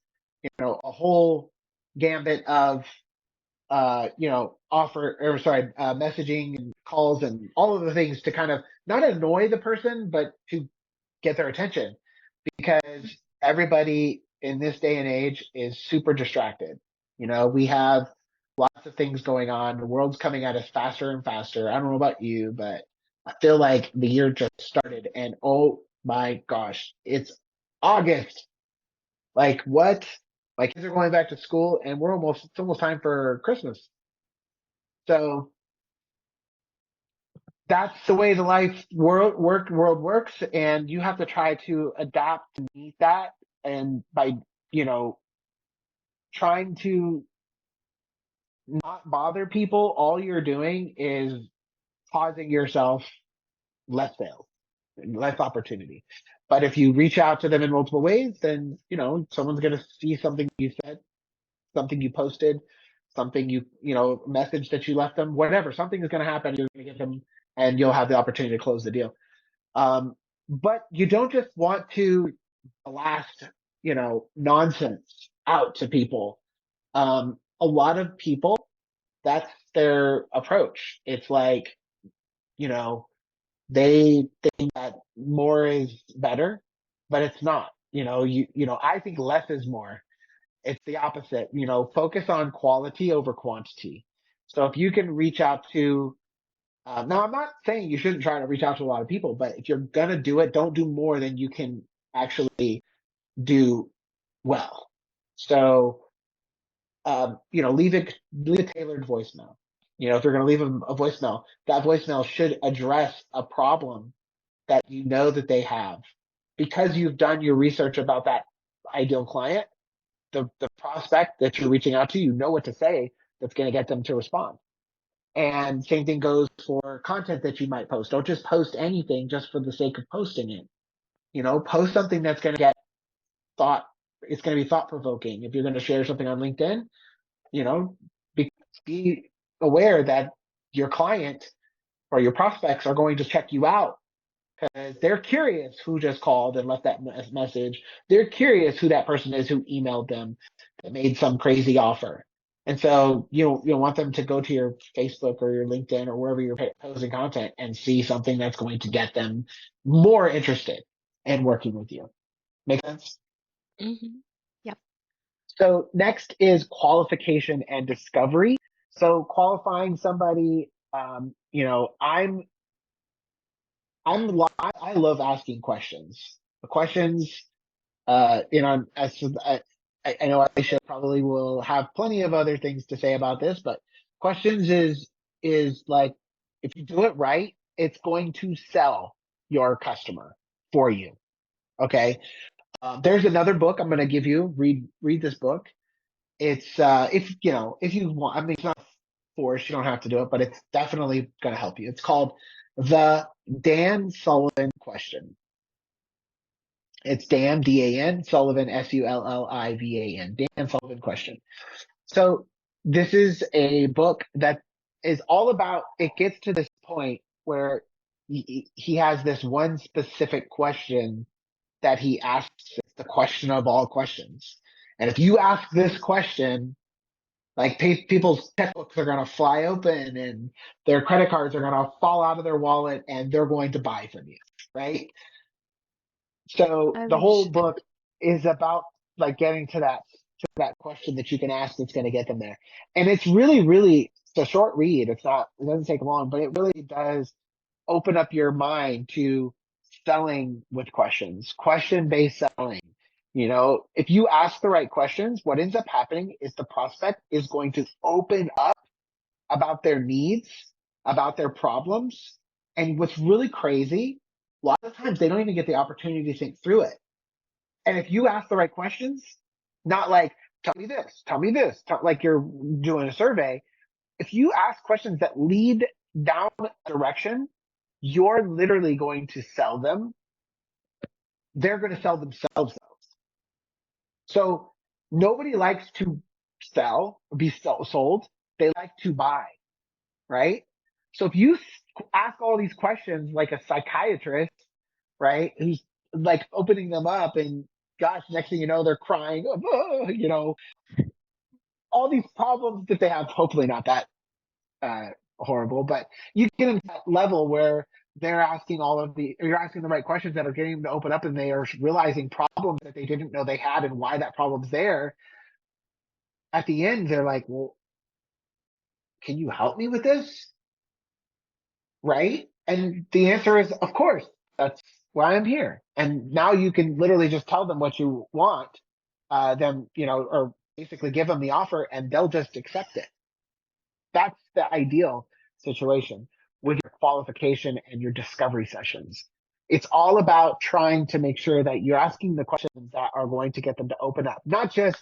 [SPEAKER 3] you know, a whole gambit of messaging and calls and all of the things to kind of not annoy the person, but to get their attention, because everybody in this day and age is super distracted. You know, we have lots of things going on. The world's coming at us faster and faster. I don't know about you, but I feel like the year just started and oh my gosh, it's August. Like what? My kids are going back to school and it's almost time for Christmas. So that's the way the world works, and you have to try to adapt to meet that. And by, you know, trying to not bother people, all you're doing is causing yourself less sales, less opportunity. But if you reach out to them in multiple ways, then, you know, someone's going to see something you said, something you posted, something you know, message that you left them, whatever, something is going to happen. You're going to get them and you'll have the opportunity to close the deal. But you don't just want to blast, you know, nonsense out to people. A lot of people, that's their approach. It's like, you know, they think that more is better, but it's not. You know, I think less is more. It's the opposite. You know, focus on quality over quantity. So if you can reach out to, now I'm not saying you shouldn't try to reach out to a lot of people, but if you're gonna do it, don't do more than you can actually do well. So, you know, leave a tailored voicemail. You know, if you're gonna leave them a voicemail, that voicemail should address a problem that you know that they have, because you've done your research about that ideal client, the prospect that you're reaching out to, you know what to say that's going to get them to respond. And same thing goes for content that you might post. Don't just post anything just for the sake of posting it. You know, post something that's going to get thought. It's going to be thought provoking. If you're going to share something on LinkedIn, you know, be aware that your client or your prospects are going to check you out because they're curious who just called and left that message. They're curious who that person is who emailed them that made some crazy offer. And so you want them to go to your Facebook or your LinkedIn or wherever you're posting content and see something that's going to get them more interested in working with you. Make sense?
[SPEAKER 2] Mm-hmm. Yep.
[SPEAKER 3] So next is qualification and discovery. So qualifying somebody, I love asking questions. The questions, I know Aisha probably will have plenty of other things to say about this, but questions is like, if you do it right, it's going to sell your customer for you. Okay. There's another book I'm going to give you. Read this book. It's if you want. I mean, it's not forced. You don't have to do it, but it's definitely going to help you. It's called The Dan Sullivan Question. It's Dan, D-A-N, Sullivan, S-U-L-L-I-V-A-N, Dan Sullivan Question. So this is a book that is all about, it gets to this point where he has this one specific question that he asks. It's the question of all questions. And if you ask this question, like people's checkbooks are going to fly open and their credit cards are going to fall out of their wallet and they're going to buy from you, right? So
[SPEAKER 2] I
[SPEAKER 3] the whole
[SPEAKER 2] wish.
[SPEAKER 3] book is about like getting to that question that you can ask that's going to get them there. And it's really, it's a short read. It doesn't take long, but it really does open up your mind to selling with questions, question-based selling. If you ask the right questions, what ends up happening is the prospect is going to open up about their needs, about their problems. And what's really crazy, a lot of times they don't even get the opportunity to think through it. And if you ask the right questions, not like, tell me this, like you're doing a survey. If you ask questions that lead down a direction, you're literally going to sell them. They're going to sell themselves. So nobody likes to be sold. They like to buy, right? So if you ask all these questions like a psychiatrist, right, who's like opening them up and gosh, next thing you know, they're crying, all these problems that they have, hopefully not that horrible, but you get into that level where you're asking the right questions that are getting them to open up and they are realizing problems that they didn't know they had and why that problem's there. At the end, they're like, well, can you help me with this? Right? And the answer is, of course, that's why I'm here. And now you can literally just tell them what you want, or basically give them the offer and they'll just accept it. That's the ideal situation with your qualification and your discovery sessions. It's all about trying to make sure that you're asking the questions that are going to get them to open up, not just,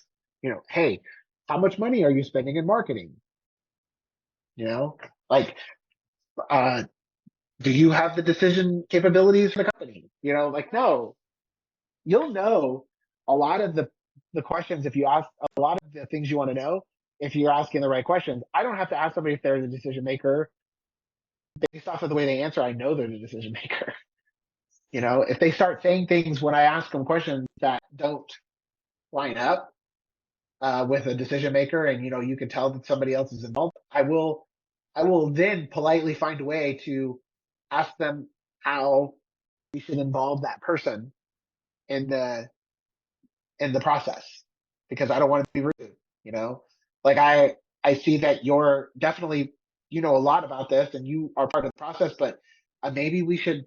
[SPEAKER 3] hey, how much money are you spending in marketing? Like, do you have the decision capabilities for the company? Like, no, you'll know a lot of the questions if you ask a lot of the things you want to know if you're asking the right questions. I don't have to ask somebody if they're the decision maker. Based off of the way they answer, I know they're the decision maker. If they start saying things when I ask them questions that don't line up with a decision maker, and you can tell that somebody else is involved, I will then politely find a way to ask them how we should involve that person in the process, because I don't want to be rude. Like I see that you're definitely, a lot about this and you are part of the process, but maybe we should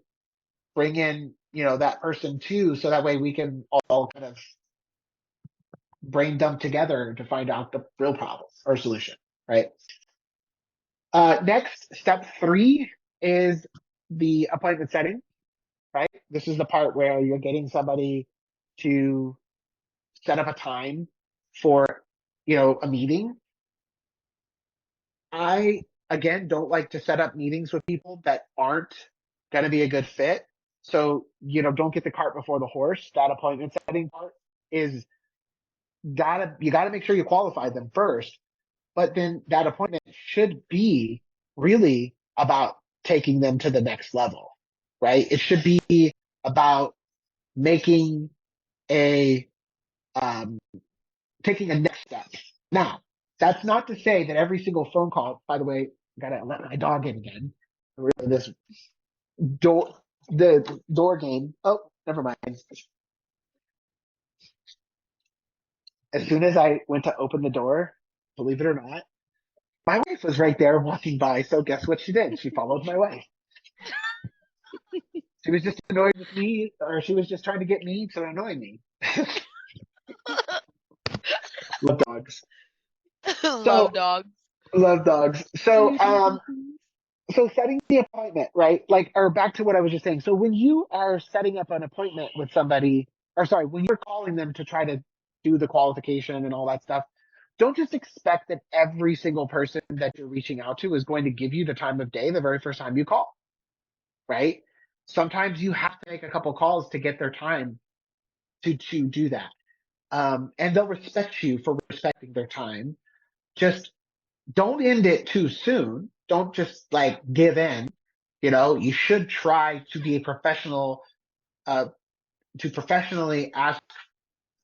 [SPEAKER 3] bring in, that person too, so that way we can all kind of brain dump together to find out the real problem or solution, right? Next, step 3 is the appointment setting, right? This is the part where you're getting somebody to set up a time for, a meeting. I, again, don't like to set up meetings with people that aren't going to be a good fit. So, don't get the cart before the horse. That appointment setting part is you gotta make sure you qualify them first. But then that appointment should be really about taking them to the next level. right? It should be about making taking a next step. Now, that's not to say that every single phone call, by the way, gotta let my dog in again. This door, the door game. Oh, never mind. As soon as I went to open the door, believe it or not, my wife was right there walking by. So guess what she did? She followed my wife. She was just annoyed with me, or she was just trying to get me to annoy me. Love dogs.
[SPEAKER 9] Love dogs.
[SPEAKER 3] Love dogs. So setting the appointment, right? Like, or back to what I was just saying. So when you are setting up an appointment with somebody, or sorry, when you're calling them to try to do the qualification and all that stuff, don't just expect that every single person that you're reaching out to is going to give you the time of day the very first time you call, right? Sometimes you have to make a couple calls to get their time to do that. And they'll respect you for respecting their time. Just don't end it too soon. Don't just like give in. You should try to be a professional, to professionally ask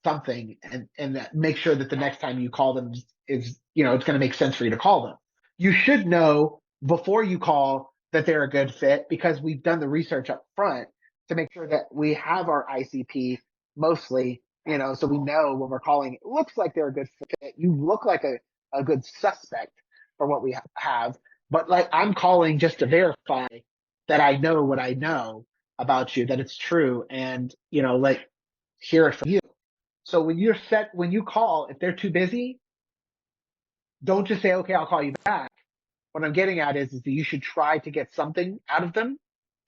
[SPEAKER 3] something and make sure that the next time you call them is, it's going to make sense for you to call them. You should know before you call that they're a good fit because we've done the research up front to make sure that we have our ICP mostly, so we know when we're calling, it looks like they're a good fit. You look like a good suspect for what we have, but like I'm calling just to verify that I know what I know about you, that it's true, and like hear it from you. So when you call, if they're too busy, don't just say, okay, I'll call you back. What I'm getting at is that you should try to get something out of them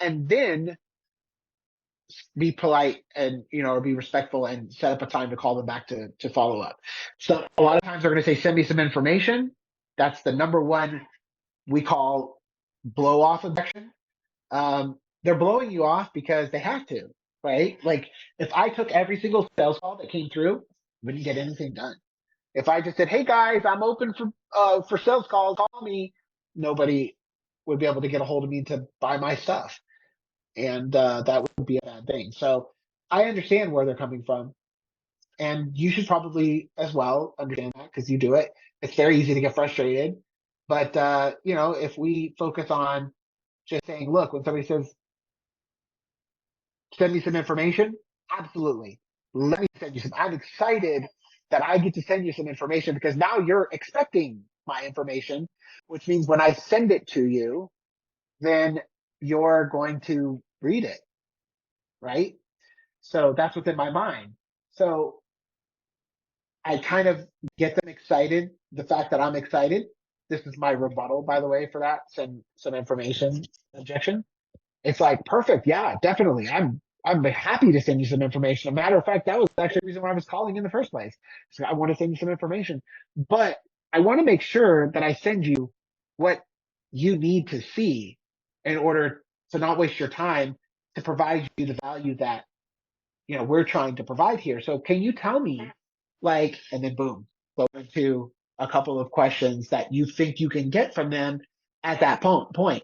[SPEAKER 3] and then be polite and, or be respectful and set up a time to call them back to follow up. So a lot of times they're going to say, send me some information. That's the number one we call blow off objection. They're blowing you off because they have to, right? Like if I took every single sales call that came through, wouldn't get anything done. If I just said, "Hey guys, I'm open for sales calls, call me," nobody would be able to get a hold of me to buy my stuff, and that would be a bad thing. So I understand where they're coming from, and you should probably as well understand that because you do it. It's very easy to get frustrated, but if we focus on just saying, "Look," when somebody says, "Send me some information," absolutely. Let me send you some. I'm excited that I get to send you some information because now you're expecting my information, which means when I send it to you, then you're going to read it, right? So that's what's in my mind. So I kind of get them excited. The fact that I'm excited. This is my rebuttal, by the way, for that. Send some information objection. It's like, perfect. Yeah, definitely. I'm happy to send you some information. A matter of fact, that was actually the reason why I was calling in the first place. So I want to send you some information, but I want to make sure that I send you what you need to see in order to not waste your time to provide you the value that, we're trying to provide here. So can you tell me like, and then boom, go into a couple of questions that you think you can get from them at that point.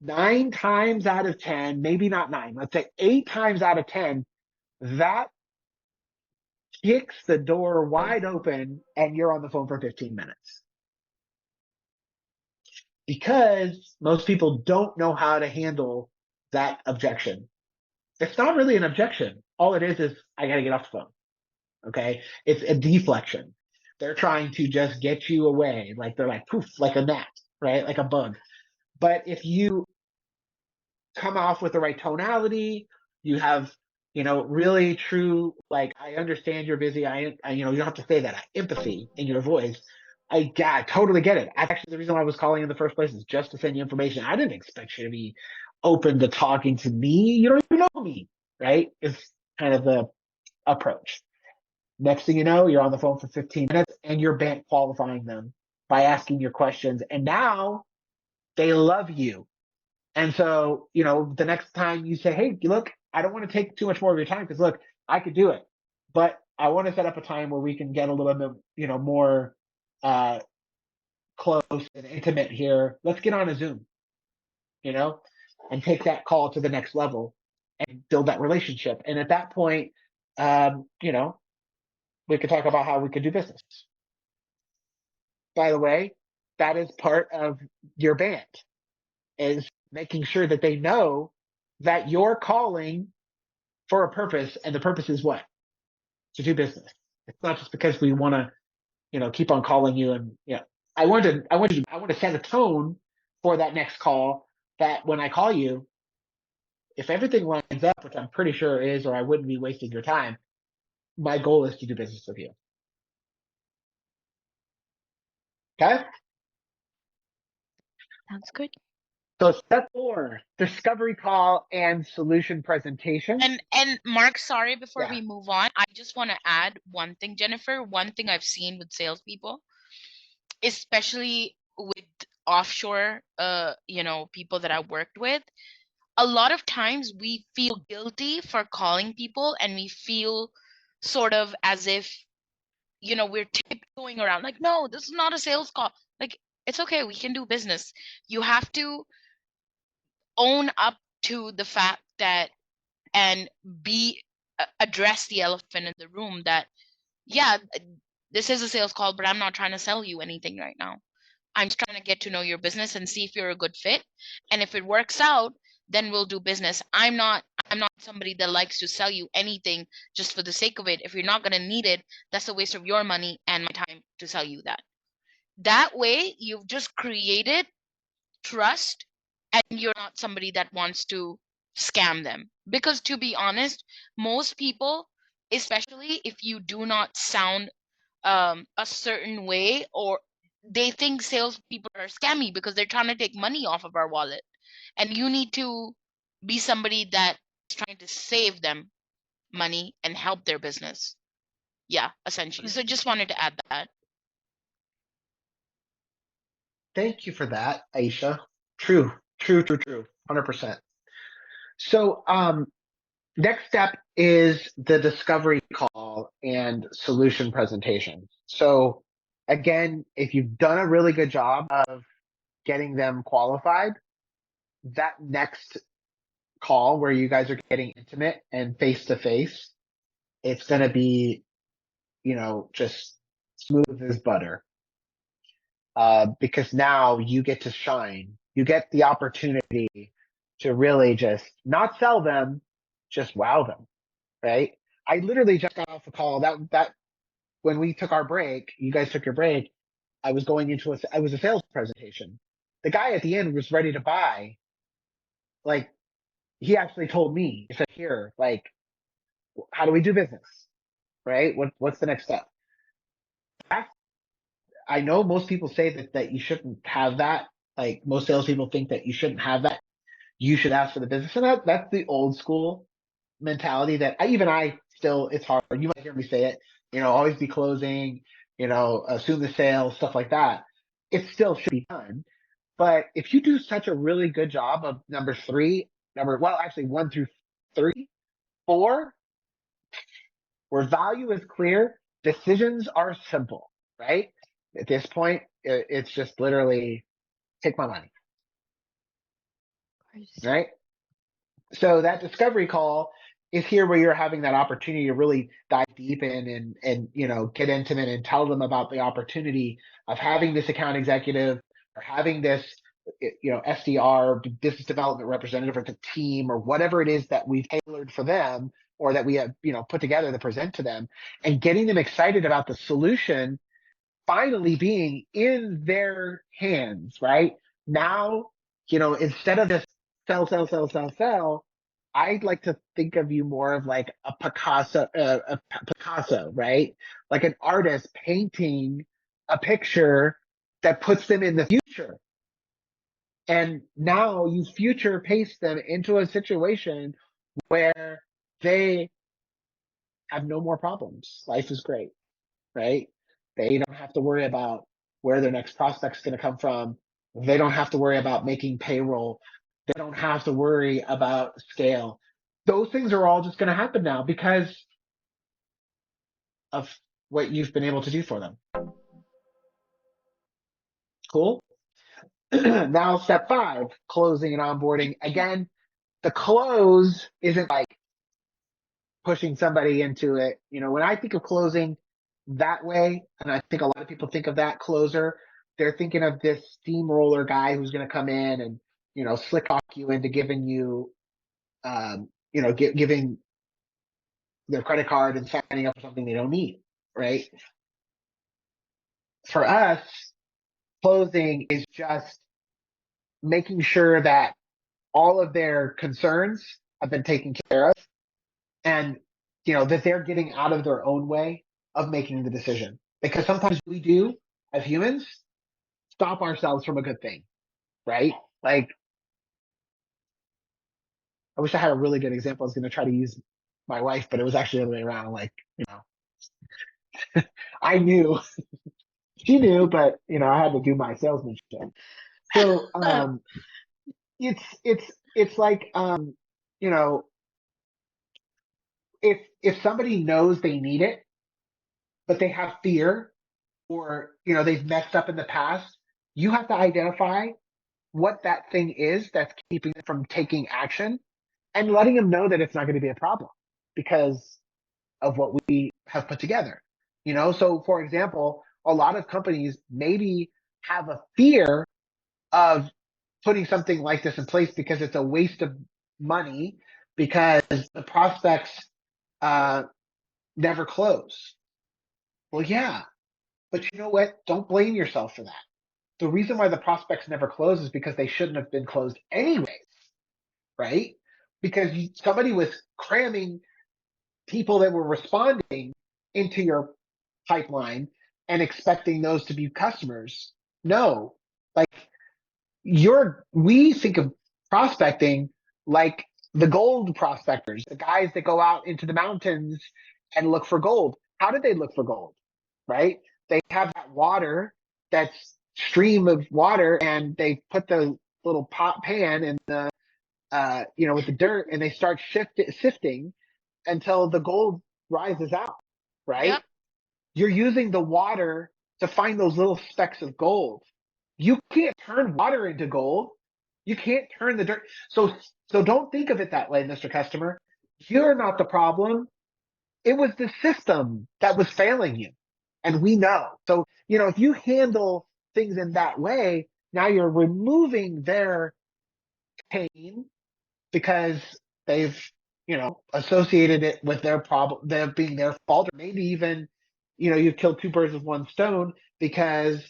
[SPEAKER 3] 9 times out of 10, maybe not 9, let's say 8 times out of 10, that kicks the door wide open and you're on the phone for 15 minutes. Because most people don't know how to handle that objection. It's not really an objection. All it is I got to get off the phone. Okay. It's a deflection. They're trying to just get you away. Like they're like poof, like a gnat, right? Like a bug. But if you come off with the right tonality, you have, really true, like, I understand you're busy. I you don't have to say that. Empathy in your voice. I totally get it. Actually, the reason why I was calling in the first place is just to send you information. I didn't expect you to be open to talking to me. You don't even know me, right? It's kind of the approach. Next thing you know, you're on the phone for 15 minutes and you're bank qualifying them by asking your questions. And now they love you. And so, the next time you say, hey, look, I don't want to take too much more of your time because look, I could do it, but I want to set up a time where we can get a little bit, more close and intimate here. Let's get on a Zoom, and take that call to the next level and build that relationship. And at that point, you know, we could talk about how we could do business. By the way, that is part of your band, is making sure that they know that you're calling for a purpose, and the purpose is what? To do business. It's not just because we want to, you know, keep on calling you. And I want to set a tone for that next call, that when I call you, if everything lines up, which I'm pretty sure it is, or I wouldn't be wasting your time, my goal is to do business with you. Okay?
[SPEAKER 2] Sounds good.
[SPEAKER 3] So step 4, discovery call and solution presentation.
[SPEAKER 9] And Mark, sorry, before
[SPEAKER 3] Yeah.
[SPEAKER 9] we move on, I just want to add one thing, Jennifer. One thing I've seen with salespeople, especially with offshore, people that I've worked with, a lot of times we feel guilty for calling people, and we feel sort of as if, we're tiptoeing around like, no, this is not a sales call. Like, it's okay, we can do business. You have to own up to the fact that, and address the elephant in the room, that yeah, this is a sales call, but I'm not trying to sell you anything right now. I'm just trying to get to know your business and see if you're a good fit. And if it works out, then we'll do business. I'm not somebody that likes to sell you anything just for the sake of it. If you're not going to need it, that's a waste of your money and my time to sell you that. That way, you've just created trust, and you're not somebody that wants to scam them. Because to be honest, most people, especially if you do not sound a certain way, or they think salespeople are scammy because they're trying to take money off of our wallet. And you need to be somebody that is trying to save them money and help their business. Yeah, essentially. So just wanted to add that.
[SPEAKER 3] Thank you for that, Aisha. True. 100%. So, next step is the discovery call and solution presentation. So again, if you've done a really good job of getting them qualified, that next call where you guys are getting intimate and face to face, it's going to be, just smooth as butter. Because now you get to shine. You get the opportunity to really just not sell them, just wow them, right? I literally just got off a call that when we took our break, you guys took your break. I was going into I was a sales presentation. The guy at the end was ready to buy. Like, he actually told me, he said, here, like, how do we do business? Right? What's the next step? I know most people say that you shouldn't have that. Like, most salespeople think that you shouldn't have that. You should ask for the business. And that's the old school mentality that I still, it's hard. You might hear me say it, always be closing, assume the sale, stuff like that. It still should be done. But if you do such a really good job of number 1 through 3, 4, where value is clear, decisions are simple, right? At this point, it's just literally take my money, right? So that discovery call is here where you're having that opportunity to really dive deep in and get intimate and tell them about the opportunity of having this account executive or having this SDR, business development representative, or the team, or whatever it is that we've tailored for them, or that we have put together to present to them, and getting them excited about the solution finally being in their hands, right? Now, instead of just sell, I'd like to think of you more of like a Picasso, right? Like an artist painting a picture that puts them in the future. And now you future paste them into a situation where they have no more problems. Life is great, right? They don't have to worry about where their next prospect's going to come from. They don't have to worry about making payroll. They don't have to worry about scale. Those things are all just going to happen now because of what you've been able to do for them. Cool.
[SPEAKER 6] Now, step 5, closing and onboarding. Again, the close isn't like pushing somebody into it. When I think of closing that way, and I think a lot of people think of that closer, they're thinking of this steamroller guy who's going to come in and, slick talk you into giving you, giving their credit card and signing up for something they don't need, right? For us, closing is just making sure that all of their concerns have been taken care of and, that they're getting out of their own way of making the decision. Because sometimes we do, as humans, stop ourselves from a good thing, right? Like, I wish I had a really good example. I was going to try to use my wife, but it was actually the other way around. Like, I knew, she knew, but, I had to do my salesmanship. So, it's like, if somebody knows they need it, but they have fear or, they've messed up in the past, you have to identify what that thing is that's keeping them from taking action and letting them know that it's not going to be a problem because of what we have put together. So for example, a lot of companies maybe have a fear of putting something like this in place because it's a waste of money because the prospects never close. Well, yeah, but you know what? Don't blame yourself for that. The reason why the prospects never close is because they shouldn't have been closed anyways, right? Because somebody was cramming people that were responding into your pipeline and expecting those to be customers. No, like we think of prospecting like the gold prospectors, the guys that go out into the mountains and look for gold. How did they look for gold? Right? They have that water, that stream of water, and they put the little pot pan in the, with the dirt, and they start sifting until the gold rises out. Right?
[SPEAKER 9] Yep.
[SPEAKER 6] You're using the water to find those little specks of gold. You can't turn water into gold. You can't turn the dirt. So don't think of it that way, Mr. Customer. You're not the problem. It was the system that was failing you. And we know. So, if you handle things in that way, now you're removing their pain because they've, associated it with their problem, them being their fault, or maybe even, you've killed 2 birds with 1 stone because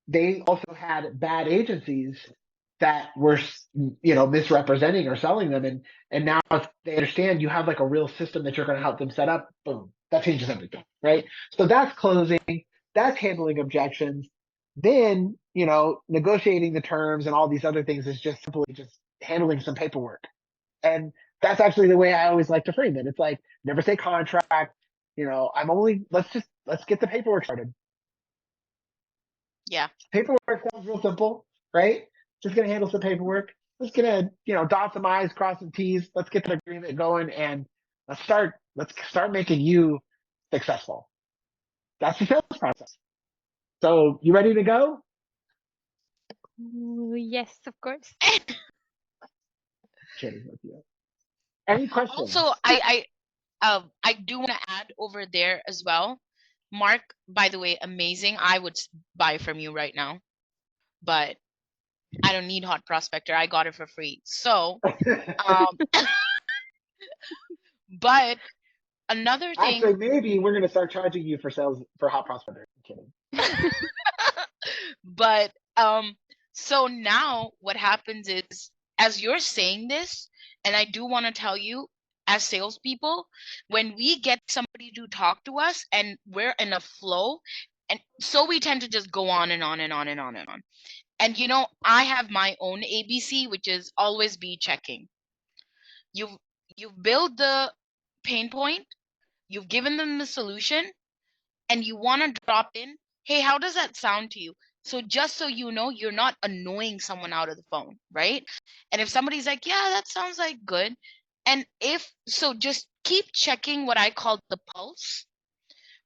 [SPEAKER 6] they also had bad agencies that were, misrepresenting or selling them. And now if they understand you have like a real system that you're going to help them set up, boom, that changes everything, right? So that's closing, that's handling objections. Then, negotiating the terms and all these other things is just simply just handling some paperwork. And that's actually the way I always like to frame it. It's like, never say contract, let's get the paperwork started.
[SPEAKER 9] Yeah.
[SPEAKER 6] Paperwork sounds real simple, right? Just gonna handle some paperwork. Just gonna, dot some I's, cross some T's. Let's get the agreement going and let's start making you successful. That's the sales process. So you ready to go?
[SPEAKER 2] Ooh, yes, of course.
[SPEAKER 6] Kidding with you. Any questions?
[SPEAKER 9] Also, I do want to add over there as well. Mark, by the way, amazing. I would buy from you right now, but I don't need Hot Prospector. I got it for free. So, but another thing.
[SPEAKER 6] Actually, maybe we're gonna start charging you for sales for Hot Prospector. I'm kidding.
[SPEAKER 9] But so now what happens is, as you're saying this, and I do want to tell you, as salespeople, when we get somebody to talk to us and we're in a flow, and so we tend to just go on and on and on and on and on. And I have my own ABC, which is always be checking. You've built the pain point, you've given them the solution, and you want to drop in, hey, how does that sound to you? So just so you know, you're not annoying someone out of the phone, right? And if somebody's like, yeah, that sounds like good. And if so, just keep checking what I call the pulse,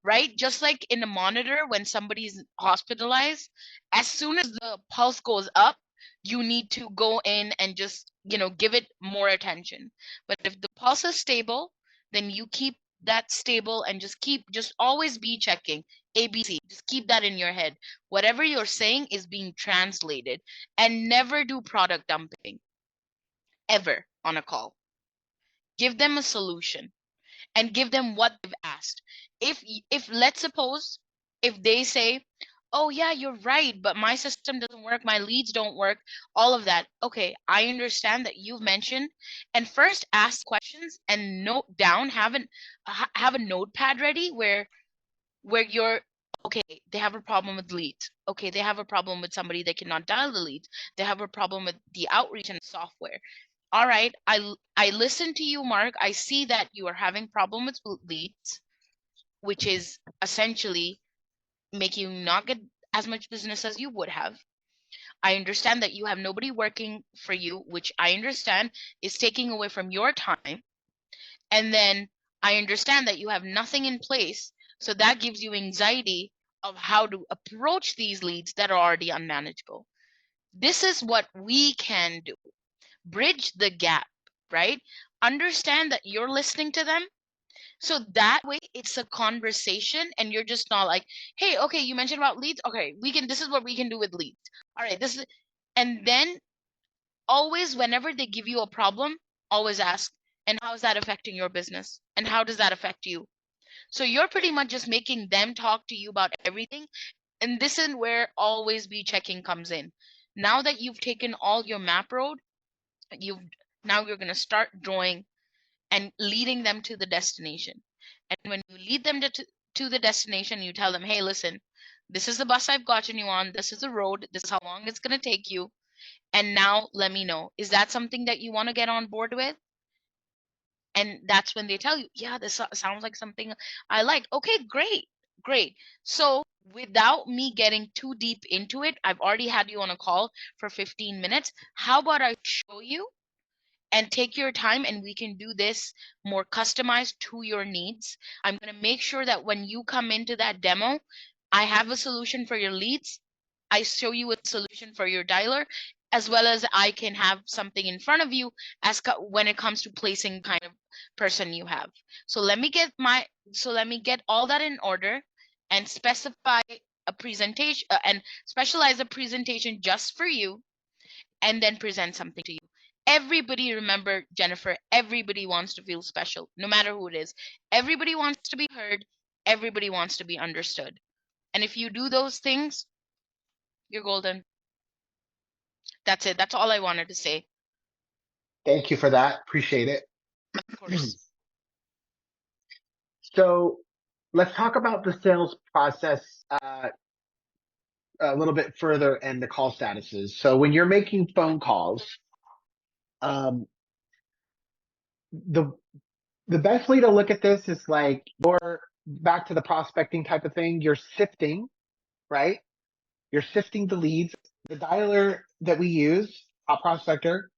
[SPEAKER 9] right? Just like in a monitor when somebody's hospitalized, as soon as the pulse goes up, you need to go in and just, give it more attention. But if the pulse is stable, then you keep that stable and just always be checking ABC. Just keep that in your head. Whatever you're saying is being translated, and never do product dumping ever on a call. Give them a solution and give them what they've asked. If let's suppose if they say, "Oh yeah, you're right, but my system doesn't work, my leads don't work," all of that. Okay, I understand that you've mentioned, and first ask questions and note down, have a notepad ready where you're okay, they have a problem with leads. Okay, they have a problem with somebody that cannot dial the leads. They have a problem with the outreach and software. All right, I listen to you, Mark. I see that you are having problem with leads, which is essentially making you not get as much business as you would have. I understand that you have nobody working for you, which I understand is taking away from your time. And then I understand that you have nothing in place, so that gives you anxiety of how to approach these leads that are already unmanageable. This is what we can do. Bridge the gap, right? Understand that you're listening to them. So that way it's a conversation and you're just not like, "Hey, okay, you mentioned about leads. Okay, this is what we can do with leads. All right, and then always, whenever they give you a problem, always ask, "And how is that affecting your business? And how does that affect you?" So you're pretty much just making them talk to you about everything. And this is where always be checking comes in. Now that you've taken all your map road, you've now you're going to start drawing and leading them to the destination. And when you lead them to the destination, you tell them, "Hey, listen, this is the bus I've gotten you on. This is the road. This is how long it's going to take you. And now let me know, is that something that you want to get on board with?" And that's when they tell you, "Yeah, this sounds like something I like." Okay, great, great. So without me getting too deep into it, I've already had you on a call for 15 minutes. How about I show you and take your time, and we can do this more customized to your needs. I'm going to make sure that when you come into that demo, I have a solution for your leads. I show you a solution for your dialer, as well as I can have something in front of you when it comes to placing kind of person you have. So let me get all that in order and specify a presentation and specialize a presentation just for you, and then present something to you. Everybody, remember, Jennifer, everybody wants to feel special, no matter who it is. Everybody wants to be heard. Everybody wants to be understood. And if you do those things, you're golden. That's it. That's all I wanted to say.
[SPEAKER 6] Thank you for that. Appreciate it.
[SPEAKER 9] Of course.
[SPEAKER 6] So let's talk about the sales process a little bit further and the call statuses. So when you're making phone calls, the best way to look at this is like you're back to the prospecting type of thing. You're sifting, right? You're sifting the leads. The dialer that we use, Hot Prospector,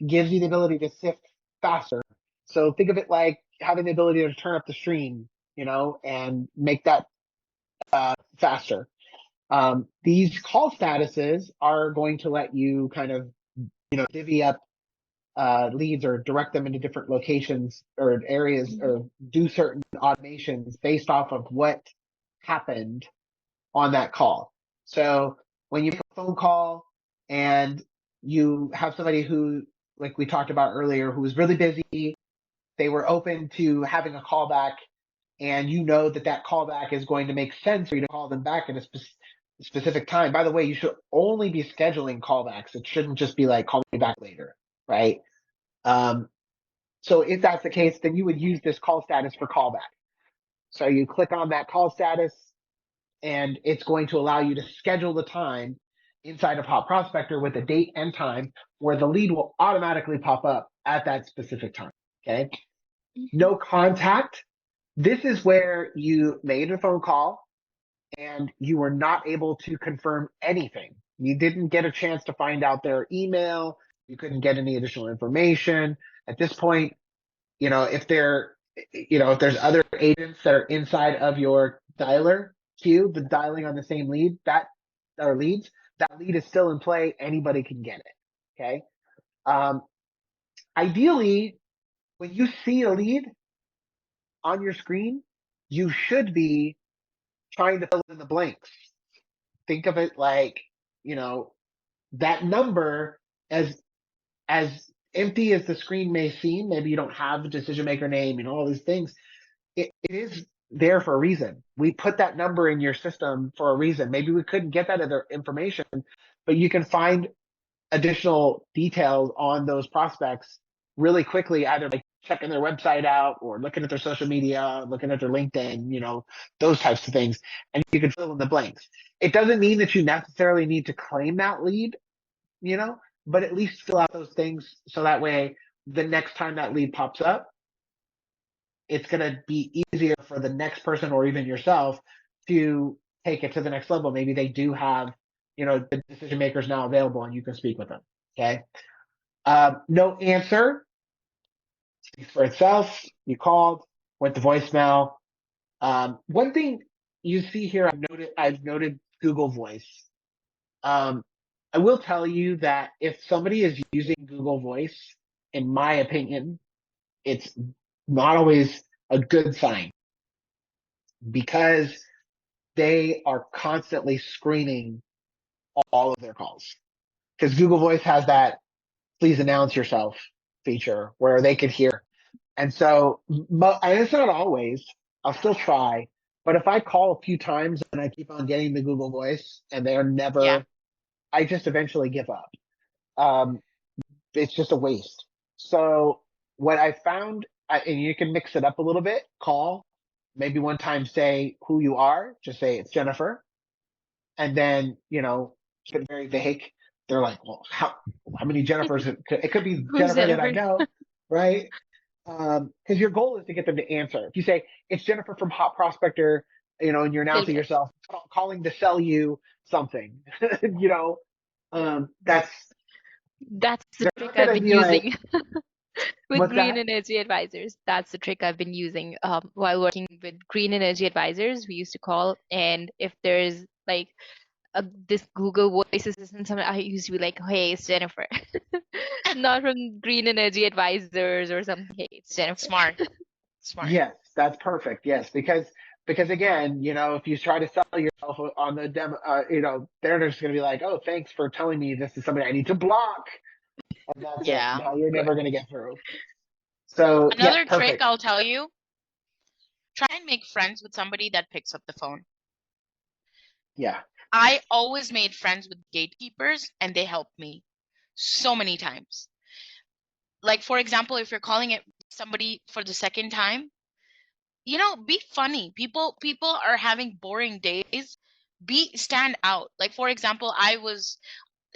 [SPEAKER 6] gives you the ability to sift faster. So think of it like having the ability to turn up the stream, and make that faster. These call statuses are going to let you kind of, divvy up leads or direct them into different locations or areas or do certain automations based off of what happened on that call. So when you make a phone call and you have somebody who, like we talked about earlier, who was really busy, they were open to having a callback, and that callback is going to make sense for you to call them back at a specific time. By the way, you should only be scheduling callbacks. It shouldn't just be like, "Call me back later," right? So if that's the case, then you would use this call status for callback. So you click on that call status, and it's going to allow you to schedule the time inside of Hot Prospector with a date and time where the lead will automatically pop up at that specific time. Okay. No contact. This is where you made a phone call and you were not able to confirm anything. You didn't get a chance to find out their email. You couldn't get any additional information. At this point, if they're if there's other agents that are inside of your dialer queue, the dialing on the same lead, that lead is still in play. Anybody can get it. Okay. Ideally, when you see a lead on your screen, you should be trying to fill in the blanks. Think of it like, that number, as empty as the screen may seem, maybe you don't have the decision maker name, all these things. It is there for a reason. We put that number in your system for a reason. Maybe we couldn't get that other information, but you can find additional details on those prospects really quickly, either like checking their website out or looking at their social media, looking at their LinkedIn, those types of things. And you can fill in the blanks. It doesn't mean that you necessarily need to claim that lead, but at least fill out those things so that way the next time that lead pops up, it's going to be easier for the next person or even yourself to take it to the next level. Maybe they do have, the decision makers now available and you can speak with them. Okay. No answer speaks for itself. You called, went to voicemail. One thing you see here, I've noted Google Voice. I will tell you that if somebody is using Google Voice, in my opinion, it's not always a good sign because they are constantly screening all of their calls. Because Google Voice has that please announce yourself feature where they could hear. And so, and it's not always, I'll still try, but if I call a few times and I keep on getting the Google Voice and they're never,
[SPEAKER 9] Yeah.
[SPEAKER 6] I just eventually give up. It's just a waste. So what I found, and you can mix it up a little bit, call, maybe one time say who you are, just say it's Jennifer. And then, keep it very vague. They're like, well, how many Jennifers? It could be
[SPEAKER 2] Who's
[SPEAKER 6] Jennifer that I
[SPEAKER 2] Jennifer?
[SPEAKER 6] know, right? Because your goal is to get them to answer. If you say it's Jennifer from Hot Prospector, and you're announcing yourself, calling to sell you something, that's
[SPEAKER 2] the trick
[SPEAKER 6] not
[SPEAKER 2] I've
[SPEAKER 6] gonna
[SPEAKER 2] been
[SPEAKER 6] be like,
[SPEAKER 2] using with
[SPEAKER 6] what's
[SPEAKER 2] Green
[SPEAKER 6] that?
[SPEAKER 2] Energy Advisors. That's the trick I've been using while working with Green Energy Advisors. We used to call, and if there's like this Google Voice Assistant, I used to be like, "Hey, it's Jennifer," not from Green Energy Advisors or something. Hey, it's Jennifer.
[SPEAKER 9] Smart.
[SPEAKER 6] Yes, that's perfect. Yes, because again, if you try to sell yourself on the demo, they're just going to be like, "Oh, thanks for telling me this is somebody I need to block," and that's it.
[SPEAKER 9] Yeah.
[SPEAKER 6] No, you're never going to get through. So yeah,
[SPEAKER 9] Another trick
[SPEAKER 6] perfect.
[SPEAKER 9] I'll tell you, try and make friends with somebody that picks up the phone.
[SPEAKER 6] Yeah,
[SPEAKER 9] I always made friends with gatekeepers and they helped me so many times. Like, for example, if you're calling it somebody for the second time, be funny. People are having boring days. Stand out. Like, for example,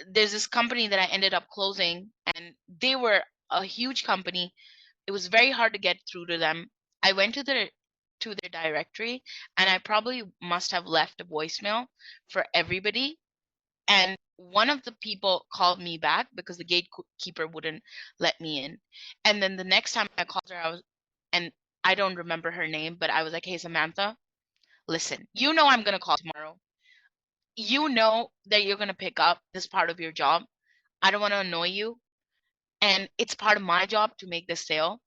[SPEAKER 9] there's this company that I ended up closing and they were a huge company. It was very hard to get through to them. I went to their directory and I probably must have left a voicemail for everybody. And one of the people called me back because the gatekeeper wouldn't let me in. And then the next time I called her, and I don't remember her name, but I was like, "Hey, Samantha, listen, I'm going to call tomorrow. You know that you're going to pick up this part of your job. I don't want to annoy you. And it's part of my job to make this sale.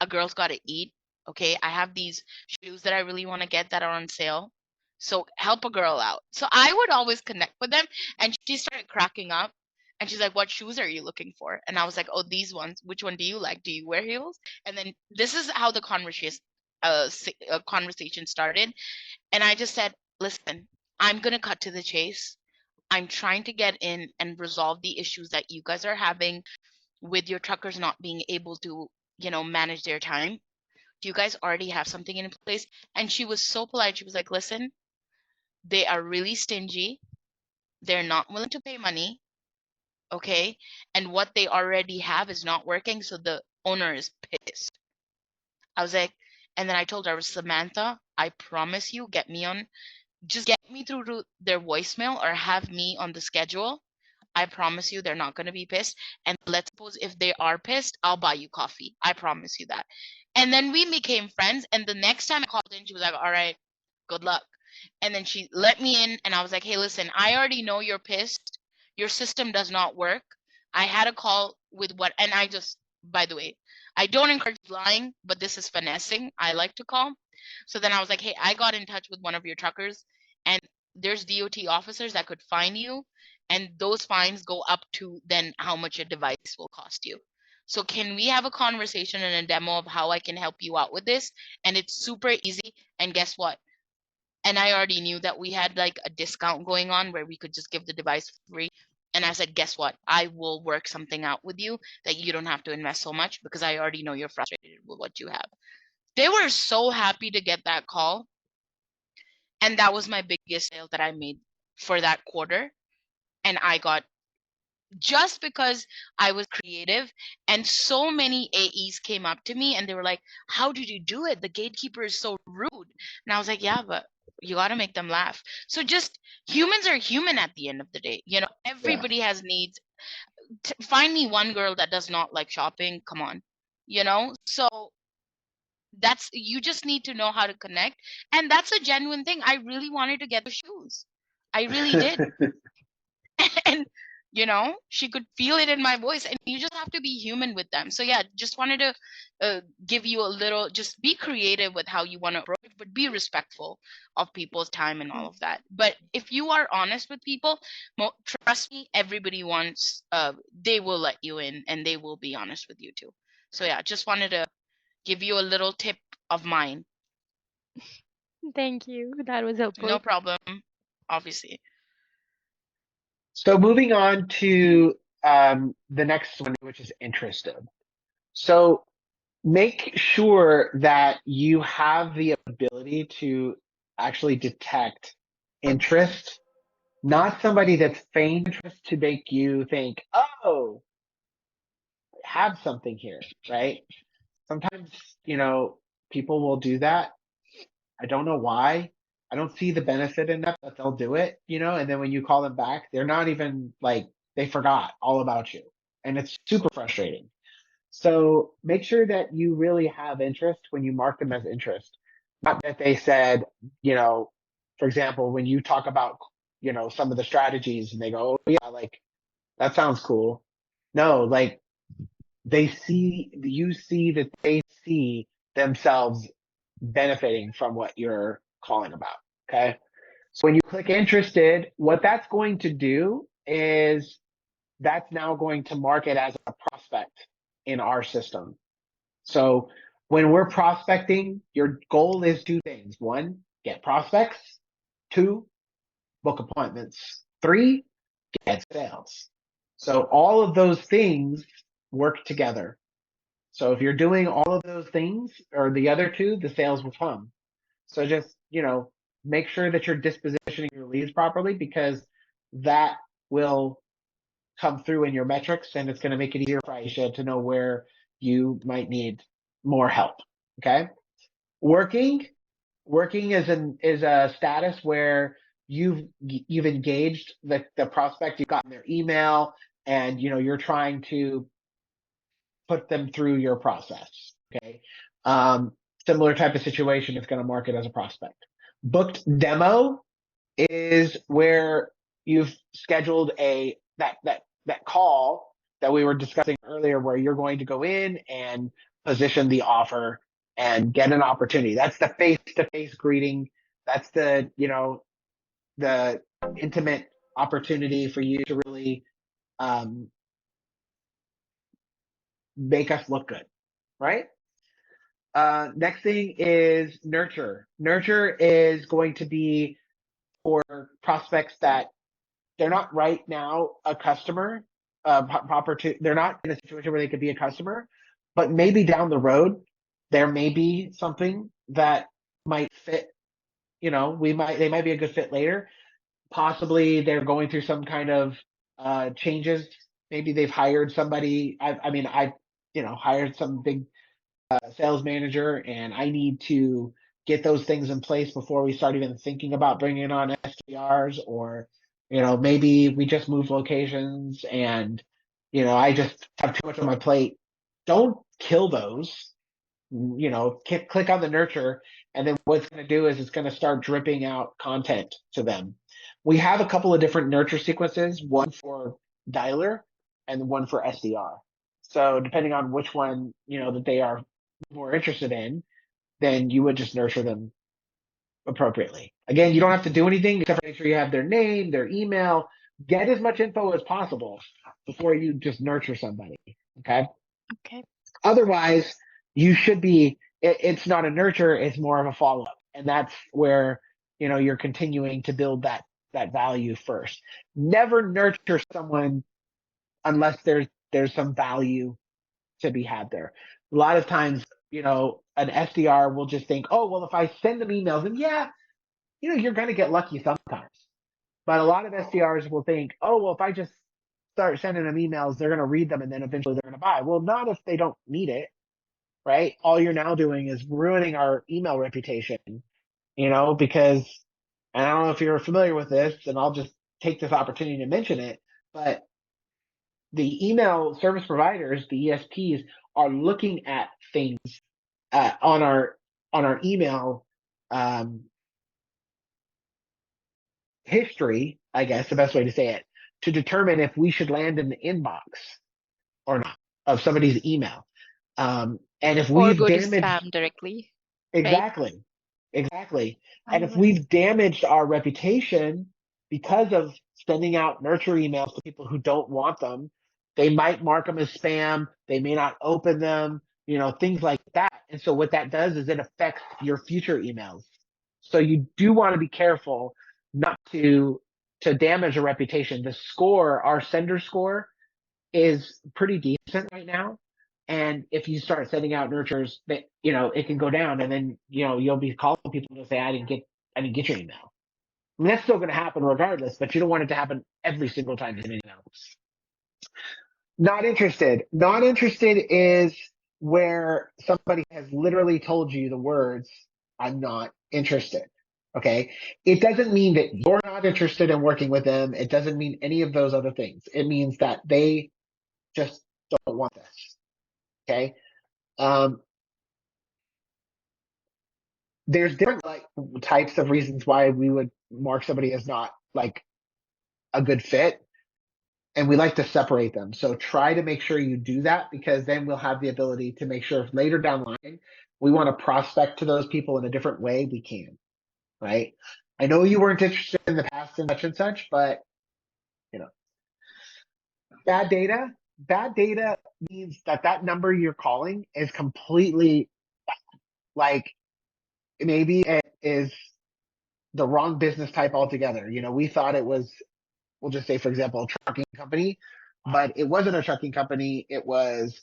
[SPEAKER 9] A girl's got to eat. Okay. I have these shoes that I really want to get that are on sale. So help a girl out." So I would always connect with them. And she started cracking up. And she's like, "What shoes are you looking for?" And I was like, "Oh, these ones. Which one do you like? Do you wear heels?" And then this is how the conversation started. And I just said, "Listen, I'm going to cut to the chase. I'm trying to get in and resolve the issues that you guys are having with your truckers not being able to, manage their time. Do you guys already have something in place?" And she was so polite. She was like, "Listen, they are really stingy. They're not willing to pay money. Okay. And what they already have is not working. So the owner is pissed." I was like, and then I told her, "Samantha, I promise you, just get me through to their voicemail or have me on the schedule. I promise you they're not going to be pissed. And let's suppose if they are pissed, I'll buy you coffee. I promise you that." And then we became friends. And the next time I called in, she was like, all right, good luck. And then she let me in, and I was like, hey, listen, I already know you're pissed. Your system does not work. I had a call with and I just, by the way, I don't encourage lying, but this is finessing. I like to call. So then I was like, hey, I got in touch with one of your truckers, and there's DOT officers that could fine you. And those fines go up to then how much a device will cost you. So can we have a conversation and a demo of how I can help you out with this? And it's super easy. And guess what? And I already knew that we had like a discount going on where we could just give the device free. And I said, guess what? I will work something out with you that you don't have to invest so much, because I already know you're frustrated with what you have. They were so happy to get that call. And that was my biggest sale that I made for that quarter. And I got, just because I was creative, and so many AEs came up to me and they were like, how did you do it? The gatekeeper is so rude. And I was like, yeah, but you got to make them laugh. So just, humans are human at the end of the day. You know, everybody has needs. Find me one girl that does not like shopping. Come on. You know, so that's, you just need to know how to connect. And that's a genuine thing. I really wanted to get the shoes. I really did. And you know, she could feel it in my voice, and you just have to be human with them. So yeah, just wanted to give you a little, just be creative with how you want to approach, but be respectful of people's time and all of that. But if you are honest with people, trust me, everybody wants, they will let you in, and they will be honest with you too. So yeah, just wanted to give you a little tip of mine.
[SPEAKER 2] Thank you. That was helpful.
[SPEAKER 9] No problem, obviously.
[SPEAKER 6] So moving on to the next one, which is interested. So make sure that you have the ability to actually detect interest, not somebody that's feigned interest to make you think, oh, I have something here, right? Sometimes, you know, people will do that. I don't know why. I don't see the benefit in that, but they'll do it, you know, and then when you call them back, they're not even like, they forgot all about you. And it's super frustrating. So make sure that you really have interest when you mark them as interest. Not that they said, you know, for example, when you talk about, you know, some of the strategies and they go, oh yeah, like that sounds cool. No, like you see that they see themselves benefiting from what you're calling about. Okay. So when you click interested, what that's going to do is that's now going to mark it as a prospect in our system. So when we're prospecting, your goal is two things. One, get prospects. Two, book appointments. Three, get sales. So all of those things work together. So if you're doing all of those things or the other two, the sales will come. So just, you know, make sure that you're dispositioning your leads properly, because that will come through in your metrics, and it's going to make it easier for Aisha to know where you might need more help. Okay. Working is a status where you've engaged the prospect, you've gotten their email, and you know you're trying to put them through your process. Okay. Similar type of situation, it's going to mark it as a prospect. Booked demo is where you've scheduled that call that we were discussing earlier, where you're going to go in and position the offer and get an opportunity. That's the face-to-face greeting. That's the, you know, the intimate opportunity for you to really make us look good, right? Next thing is nurture. Nurture is going to be for prospects that they're not right now a customer, they're not in a situation where they could be a customer, but maybe down the road, there may be something that might fit, you know, they might be a good fit later. Possibly they're going through some kind of changes. Maybe they've hired somebody. I you know, hired some big sales manager, and I need to get those things in place before we start even thinking about bringing on SDRs. Or, you know, maybe we just moved locations and, you know, I just have too much on my plate. Don't kill those. click on the nurture, and then what it's going to do is it's going to start dripping out content to them. We have a couple of different nurture sequences, one for dialer and one for SDR. So depending on which one, that they are more interested in, then you would just nurture them appropriately. Again, you don't have to do anything except for make sure you have their name, their email, get as much info as possible before you just nurture somebody. Okay.
[SPEAKER 2] Okay.
[SPEAKER 6] Otherwise, you should be, it's not a nurture, it's more of a follow up. And that's where, you're continuing to build that value first. Never nurture someone unless there's some value to be had there. A lot of times, an SDR will just think, oh, well, if I send them emails, and yeah, you're going to get lucky sometimes. But a lot of SDRs will think, oh, well, if I just start sending them emails, they're going to read them and then eventually they're going to buy. Well, not if they don't need it, right? All you're now doing is ruining our email reputation, because, and I don't know if you're familiar with this, and I'll just take this opportunity to mention it, but the email service providers, the ESPs, are looking at things on our email history, I guess the best way to say it, to determine if we should land in the inbox or not of somebody's email. And if
[SPEAKER 2] Or
[SPEAKER 6] we've
[SPEAKER 2] go to
[SPEAKER 6] damaged,
[SPEAKER 2] spam directly, right?
[SPEAKER 6] exactly. And
[SPEAKER 2] All
[SPEAKER 6] if
[SPEAKER 2] right.
[SPEAKER 6] we've damaged our reputation because of sending out nurture emails to people who don't want them, they might mark them as spam. They may not open them, things like that. And so what that does is it affects your future emails. So you do want to be careful not to damage a reputation. The score, our sender score, is pretty decent right now. And if you start sending out nurtures, that it can go down, and then you'll be calling people to say I didn't get your email. I mean, that's still going to happen regardless, but you don't want it to happen every single time you send an email. Not interested. Not interested is where somebody has literally told you the words, I'm not interested. Okay. It doesn't mean that you're not interested in working with them. It doesn't mean any of those other things. It means that they just don't want this. Okay. There's different types of reasons why we would mark somebody as not like a good fit, and we like to separate them. So try to make sure you do that, because then we'll have the ability to make sure if later down the line we want to prospect to those people in a different way, we can. Right? I know you weren't interested in the past and such, but bad data. Bad data means that number you're calling is completely like, maybe it is the wrong business type altogether. We thought it was, we'll just say, for example, a trucking company, but it wasn't a trucking company. It was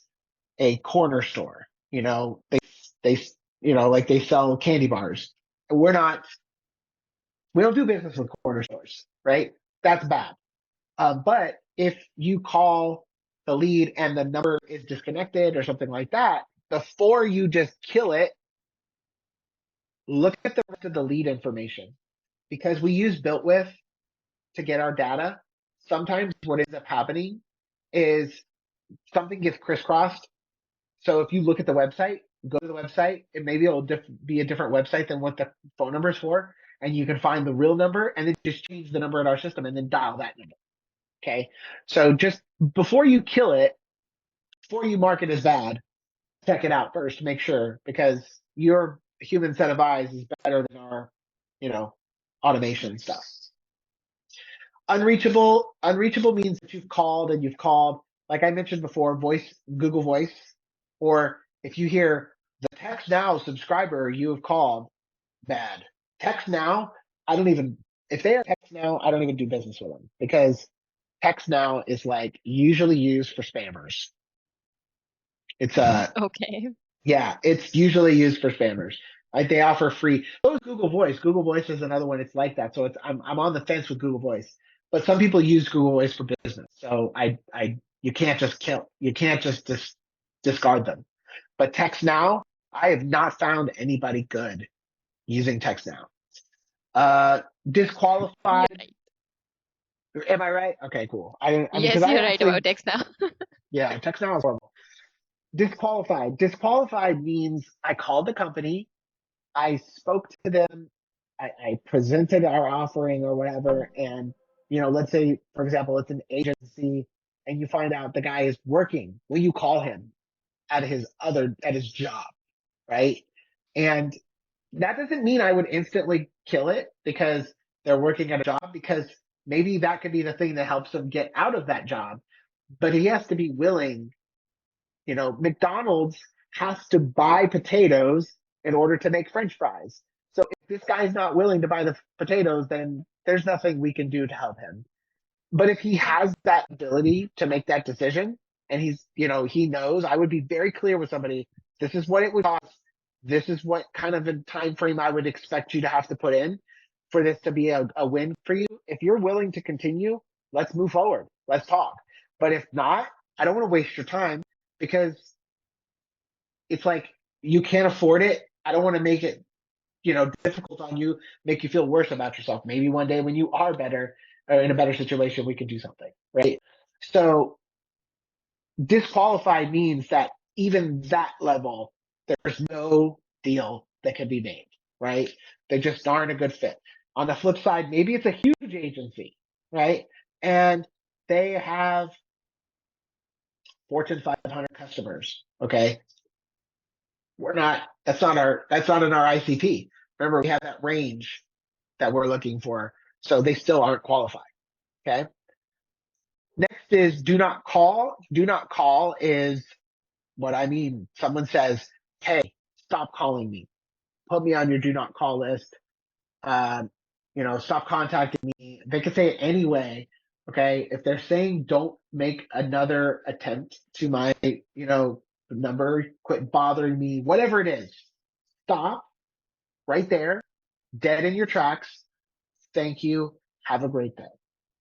[SPEAKER 6] a corner store. They like they sell candy bars. We don't do business with corner stores, right? That's bad. But if you call the lead and the number is disconnected or something like that, before you just kill it, look at the rest of the lead information, because we use built with to get our data. Sometimes what ends up happening is something gets crisscrossed. So if you look at the website, go to the website, and maybe it'll be a different website than what the phone number is for, and you can find the real number and then just change the number in our system and then dial that number. Okay. So just before you kill it, before you mark it as bad, check it out first to make sure, because your human set of eyes is better than our, automation stuff. Unreachable means that you've called, like I mentioned before, Google Voice, or if you hear the text now subscriber you have called, bad. Text now, if they are text now, I don't even do business with them, because text now is like usually used for spammers. It's
[SPEAKER 2] Okay.
[SPEAKER 6] yeah, it's usually used for spammers. Like they offer free. So is Google Voice. Google Voice is another one. It's like that. So I'm on the fence with Google Voice, but some people use Google Voice for business. So you can't just discard them. But Text Now, I have not found anybody good using Text Now. Disqualified.
[SPEAKER 2] You're right.
[SPEAKER 6] Am I right? Okay, cool. I mean,
[SPEAKER 2] Yes,
[SPEAKER 6] because I
[SPEAKER 2] you're right
[SPEAKER 6] actually,
[SPEAKER 2] about text now.
[SPEAKER 6] yeah, Text Now is horrible. Disqualified. Disqualified means I called the company, I spoke to them, I presented our offering or whatever, and let's say, for example, it's an agency, and you find out the guy is working when you call him at his job, right? And that doesn't mean I would instantly kill it because they're working at a job, because maybe that could be the thing that helps them get out of that job. But he has to be willing. McDonald's has to buy potatoes in order to make French fries. So if this guy's not willing to buy the potatoes, then there's nothing we can do to help him. But if he has that ability to make that decision, and he knows, I would be very clear with somebody, this is what it would cost. This is what kind of a time frame I would expect you to have to put in for this to be a win for you. If you're willing to continue, let's move forward. Let's talk. But if not, I don't want to waste your time, because it's like, you can't afford it. I don't want to make it, difficult on you, make you feel worse about yourself. Maybe one day when you are better or in a better situation, we can do something, right? So disqualified means that even that level, there's no deal that can be made, right? They just aren't a good fit. On the flip side, maybe it's a huge agency, right? And they have Fortune 500 customers, okay? That's not in our ICP. Remember, we have that range that we're looking for. So they still aren't qualified. Okay. Next is do not call. Do not call is what I mean. Someone says, hey, stop calling me. Put me on your do not call list. Stop contacting me. They can say it anyway. Okay. If they're saying don't make another attempt to my, number, quit bothering me, whatever it is, stop right there, dead in your tracks. Thank you. Have a great day.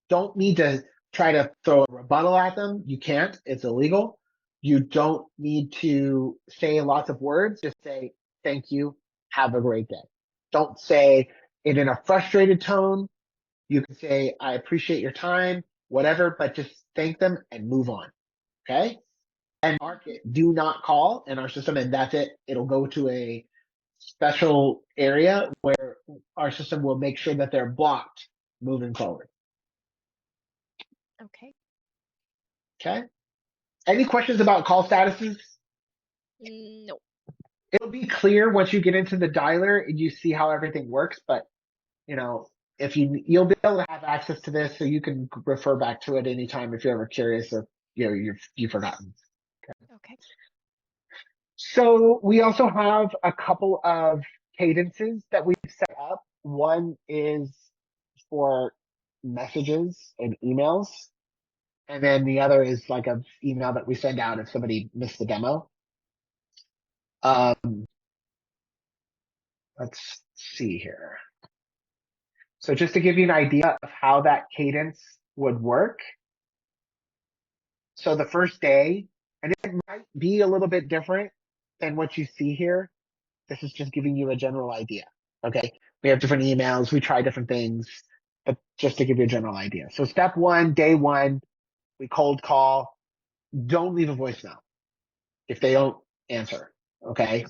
[SPEAKER 6] Don't need to try to throw a rebuttal at them. You can't. It's illegal. You don't need to say lots of words. Just say, thank you. Have a great day. Don't say it in a frustrated tone. You can say, I appreciate your time, whatever, but just thank them and move on. Okay. And mark it, do not call in our system, and that's it. It'll go to a special area where our system will make sure that they're blocked moving forward.
[SPEAKER 2] Okay.
[SPEAKER 6] Okay. Any questions about call statuses?
[SPEAKER 2] No.
[SPEAKER 6] It'll be clear once you get into the dialer and you see how everything works, but if you'll be able to have access to this, so you can refer back to it anytime if you're ever curious or you've forgotten.
[SPEAKER 2] Okay.
[SPEAKER 6] So we also have a couple of cadences that we've set up. One is for messages and emails. And then the other is like an email that we send out if somebody missed the demo. Let's see here. So just to give you an idea of how that cadence would work. So the first day, and it might be a little bit different than what you see here. This is just giving you a general idea. Okay. We have different emails. We try different things, but just to give you a general idea. So step one, day one, we cold call. Don't leave a voicemail if they don't answer. Okay.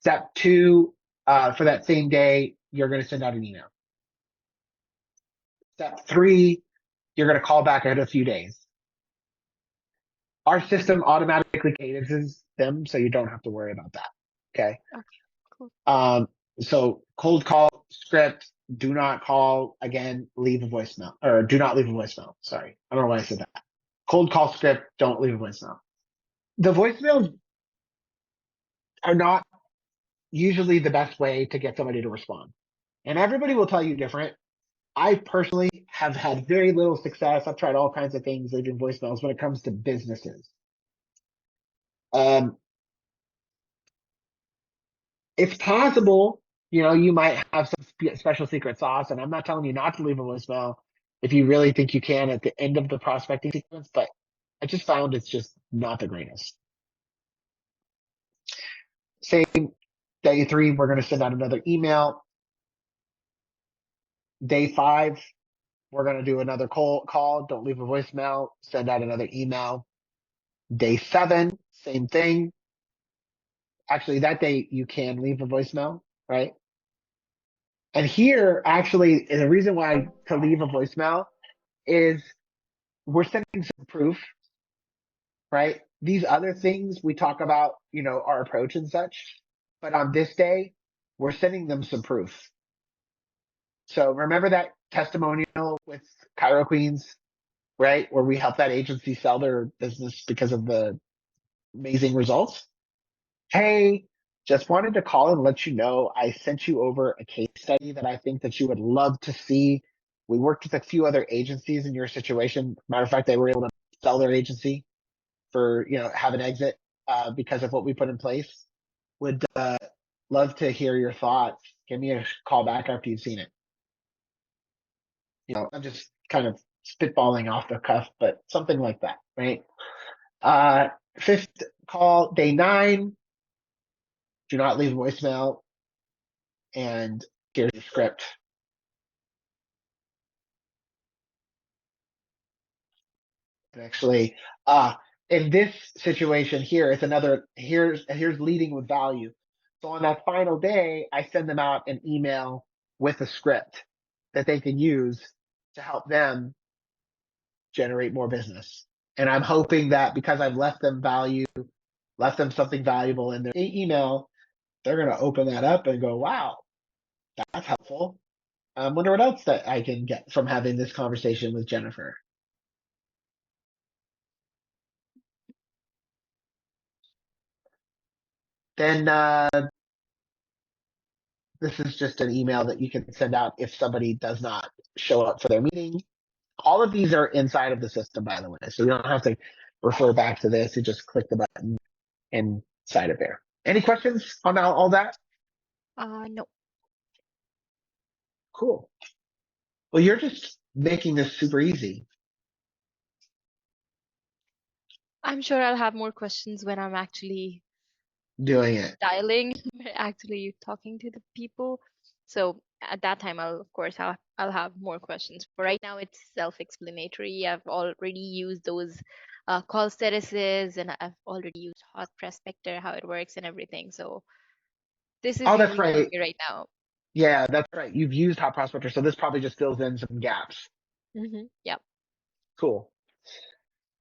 [SPEAKER 6] Step two, for that same day, you're going to send out an email. Step three, you're going to call back in a few days. Our system automatically cadences them, so you don't have to worry about that. Okay.
[SPEAKER 2] Okay. Cool.
[SPEAKER 6] So cold call script, do not call again, leave a voicemail, or do not leave a voicemail. Sorry. I don't know why I said that. Cold call script, don't leave a voicemail. The voicemails are not usually the best way to get somebody to respond. And everybody will tell you different. I personally have had very little success. I've tried all kinds of things leaving voicemails when it comes to businesses. It's possible, you might have some special secret sauce, and I'm not telling you not to leave a voicemail if you really think you can at the end of the prospecting sequence, but I just found it's just not the greatest. Same day three, we're going to send out another email. Day five, we're going to do another call. Don't leave a voicemail. Send out another email. Day seven, same thing. Actually, that day you can leave a voicemail, right? And here, actually, the reason why to leave a voicemail is we're sending some proof, right? These other things we talk about, our approach and such, but on this day, we're sending them some proof. So remember that testimonial with Cairo Queens, right? Where we helped that agency sell their business because of the amazing results. Hey, just wanted to call and let you know I sent you over a case study that I think that you would love to see. We worked with a few other agencies in your situation. Matter of fact, they were able to sell their agency for, have an exit because of what we put in place. Would love to hear your thoughts. Give me a call back after you've seen it. I'm just kind of spitballing off the cuff, but something like that, right? Fifth call, day 9. Do not leave voicemail. And here's the script. And actually, in this situation here, it's another, here's leading with value. So on that final day, I send them out an email with a script that they can use to help them generate more business. And I'm hoping that because I've left them something valuable in their email, they're going to open that up and go, wow, that's helpful. I wonder what else that I can get from having this conversation with Jennifer. Then this is just an email that you can send out if somebody does not show up for their meeting. All of these are inside of the system, by the way, so you don't have to refer back to this. You just click the button inside of there. Any questions on all that?
[SPEAKER 2] No.
[SPEAKER 6] Cool. Well, you're just making this super easy.
[SPEAKER 2] I'm sure I'll have more questions when I'm actually
[SPEAKER 6] doing it.
[SPEAKER 2] dialing, actually talking to the people. So at that time, of course, I'll have more questions. For right now, it's self-explanatory. I've already used those call statuses, and I've already used Hot Prospector, how it works and everything. So this is
[SPEAKER 6] Oh, that's
[SPEAKER 2] easy for
[SPEAKER 6] right.
[SPEAKER 2] me right now.
[SPEAKER 6] Yeah, that's right. You've used Hot Prospector, so this probably just fills in some gaps.
[SPEAKER 2] Yep.
[SPEAKER 6] Cool.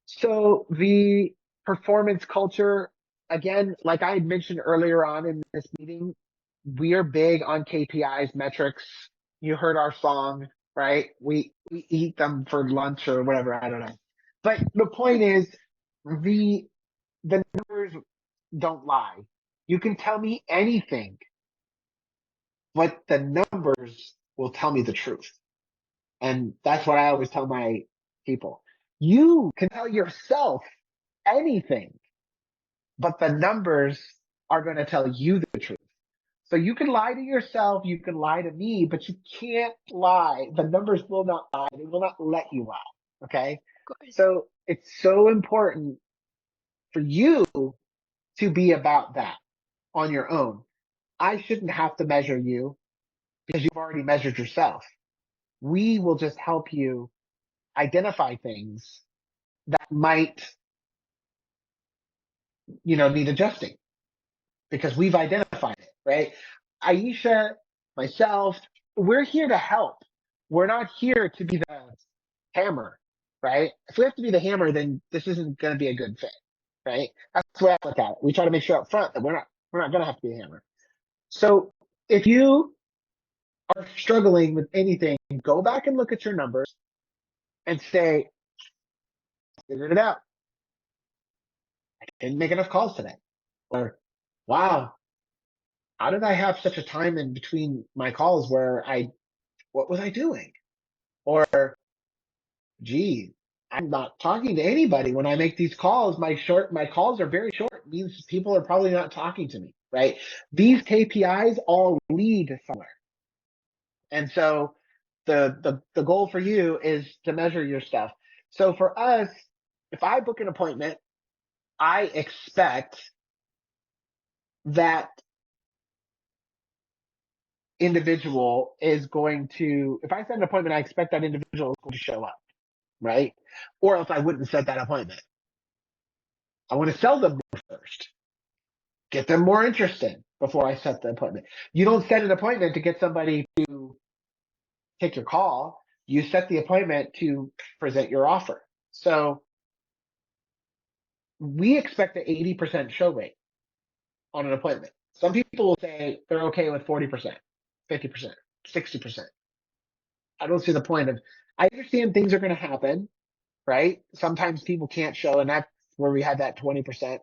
[SPEAKER 6] So the performance culture, again, like I had mentioned earlier on in this meeting, we are big on KPIs, metrics. You heard our song, right? We eat them for lunch or whatever, I don't know. But the point is the numbers don't lie. You can tell me anything, but the numbers will tell me the truth. And that's what I always tell my people. You can tell yourself anything, but the numbers are going to tell you the truth. So you can lie to yourself, you can lie to me, but you can't lie. The numbers will not lie. They will not let you lie. Okay.
[SPEAKER 2] Of course.
[SPEAKER 6] So it's so important for you to be about that on your own. I shouldn't have to measure you because you've already measured yourself. We will just help you identify things that might, need adjusting because we've identified it, right? Aisha, myself, we're here to help. We're not here to be the hammer, right? If we have to be the hammer, then this isn't going to be a good fit, right? That's the way I look at it. We try to make sure up front that we're not going to have to be a hammer. So if you are struggling with anything, go back and look at your numbers and say, figured it out. I didn't make enough calls today. Or, wow, how did I have such a time in between my calls where what was I doing? Or, gee, I'm not talking to anybody when I make these calls. My calls are very short. It means people are probably not talking to me, right? These KPIs all lead somewhere. And so the goal for you is to measure your stuff. So for us, if I book an appointment, I expect that individual is going to, if I set an appointment, I expect that individual is going to show up, right? Or else I wouldn't set that appointment. I want to sell them first. get them more interested before I set the appointment. You don't set an appointment to get somebody to take your call. You set the appointment to present your offer. So we expect an 80% show rate on an appointment. Some people will say they're okay with 40%, 50%, 60%. I don't see the point of, I understand things are going to happen, right? Sometimes people can't show, and that's where we had that 20%,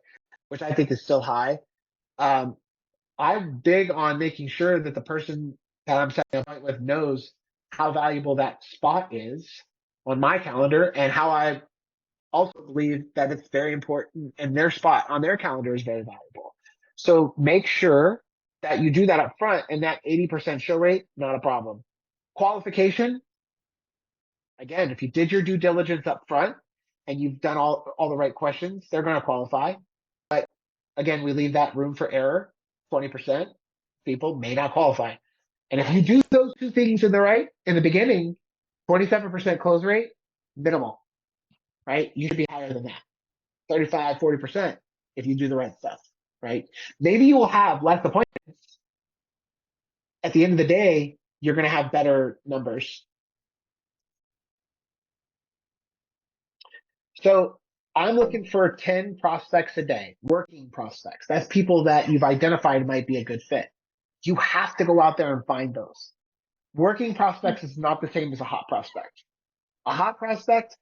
[SPEAKER 6] which I think is still high. I'm big on making sure that the person that I'm setting an appointment with knows how valuable that spot is on my calendar, and how I also believe that it's very important and their spot on their calendar is very valuable. So make sure that you do that up front, and that 80% show rate, not a problem. Qualification, again, if you did your due diligence up front and you've done all the right questions, they're going to qualify. But again, we leave that room for error. 20% people may not qualify. And if you do those two things in the beginning, 27% close rate, minimal, right? You should be higher than that. 35, 40% if you do the right stuff, right? Maybe you will have less appointments. At the end of the day, you're going to have better numbers. So I'm looking for 10 prospects a day, working prospects. That's people that you've identified might be a good fit. You have to go out there and find those. Working prospects is not the same as a hot prospect. A hot prospect,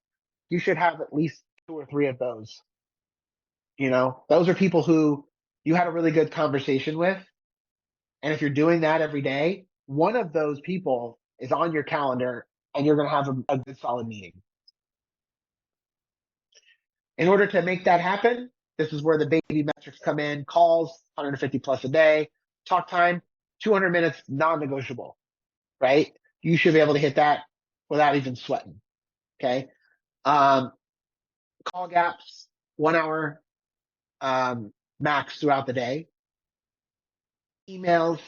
[SPEAKER 6] you should have at least 2 or 3 of those. Those are people who you had a really good conversation with. And if you're doing that every day, one of those people is on your calendar and you're going to have a good solid meeting. In order to make that happen, this is where the baby metrics come in. Calls, 150 plus a day. Talk time, 200 minutes, non-negotiable, right? You should be able to hit that without even sweating, okay? Call gaps, 1 hour max throughout the day. Emails,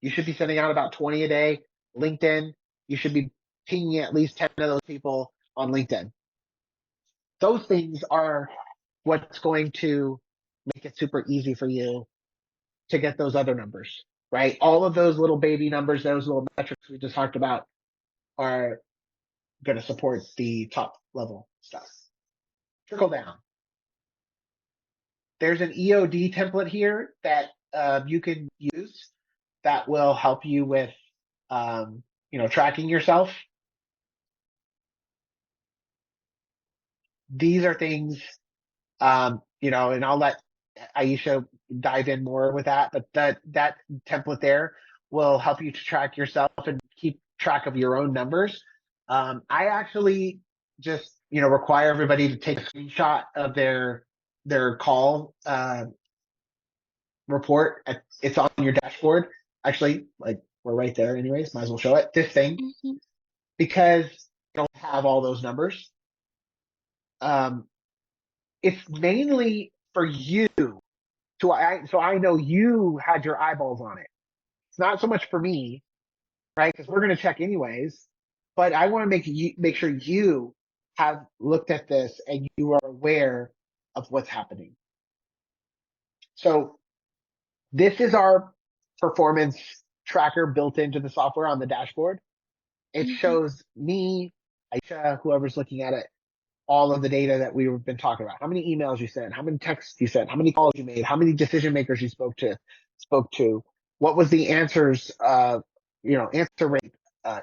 [SPEAKER 6] you should be sending out about 20 a day. LinkedIn, you should be pinging at least 10 of those people on LinkedIn. Those things are what's going to make it super easy for you to get those other numbers, right? All of those little baby numbers, those little metrics we just talked about are going to support the top level stuff. Trickle down. There's an EOD template here that you can use that will help you with, tracking yourself. These are things, and I'll let Aisha dive in more with that, but that template there will help you to track yourself and keep track of your own numbers. I actually just, require everybody to take a screenshot of their call report. It's on your dashboard. Actually, like, we're right there anyways, might as well show it. This thing, because you don't have all those numbers. It's mainly for you. So I know you had your eyeballs on it. It's not so much for me, right? Because we're going to check anyways. But I want to make sure you have looked at this and you are aware of what's happening. So this is our performance tracker built into the software on the dashboard. It shows me, Aisha, whoever's looking at it, all of the data that we've been talking about. How many emails you sent, how many texts you sent, how many calls you made, how many decision makers you spoke to, what was the answers, answer rate,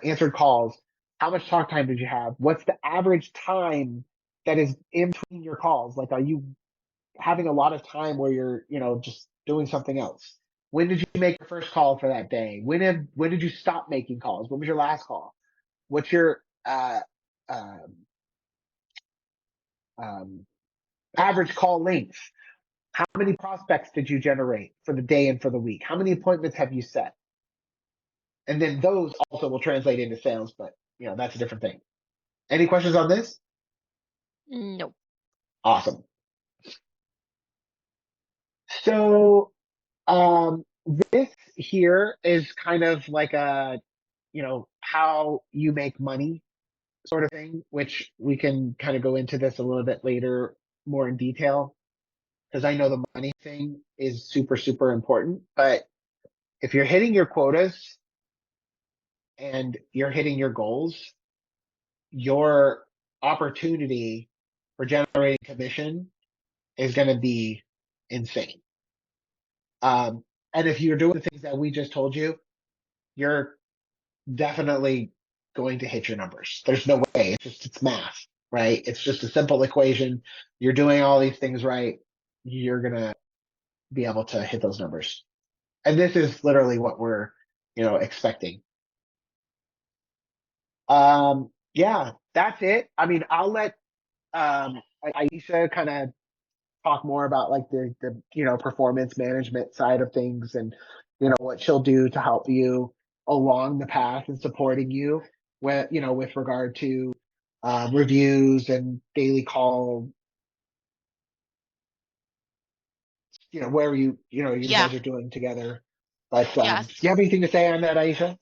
[SPEAKER 6] answered calls, how much talk time did you have, what's the average time that is in between your calls? Like, are you having a lot of time where you're, just doing something else? When did you make your first call for that day? When did you stop making calls? When was your last call? What's your average call length? How many prospects did you generate for the day and for the week? How many appointments have you set? And then those also will translate into sales, but that's a different thing. Any questions on this?
[SPEAKER 2] No.
[SPEAKER 6] Awesome. So this here is kind of like a, how you make money sort of thing, which we can kind of go into this a little bit later, more in detail. because I know the money thing is super, super important. But if you're hitting your quotas and you're hitting your goals, your opportunity for generating commission is going to be insane. And if you're doing the things that we just told you, you're definitely going to hit your numbers. There's no way. It's math, right? It's just a simple equation. You're doing all these things right. You're going to be able to hit those numbers. And this is literally what we're, expecting. Yeah, that's it. I mean, I'll let Aisha kind of talk more about like the performance management side of things and what she'll do to help you along the path and supporting you with regard to reviews and daily call, where you
[SPEAKER 9] Yeah.
[SPEAKER 6] guys are doing together. But
[SPEAKER 9] Yes.
[SPEAKER 6] do you have anything to say on that, Aisha?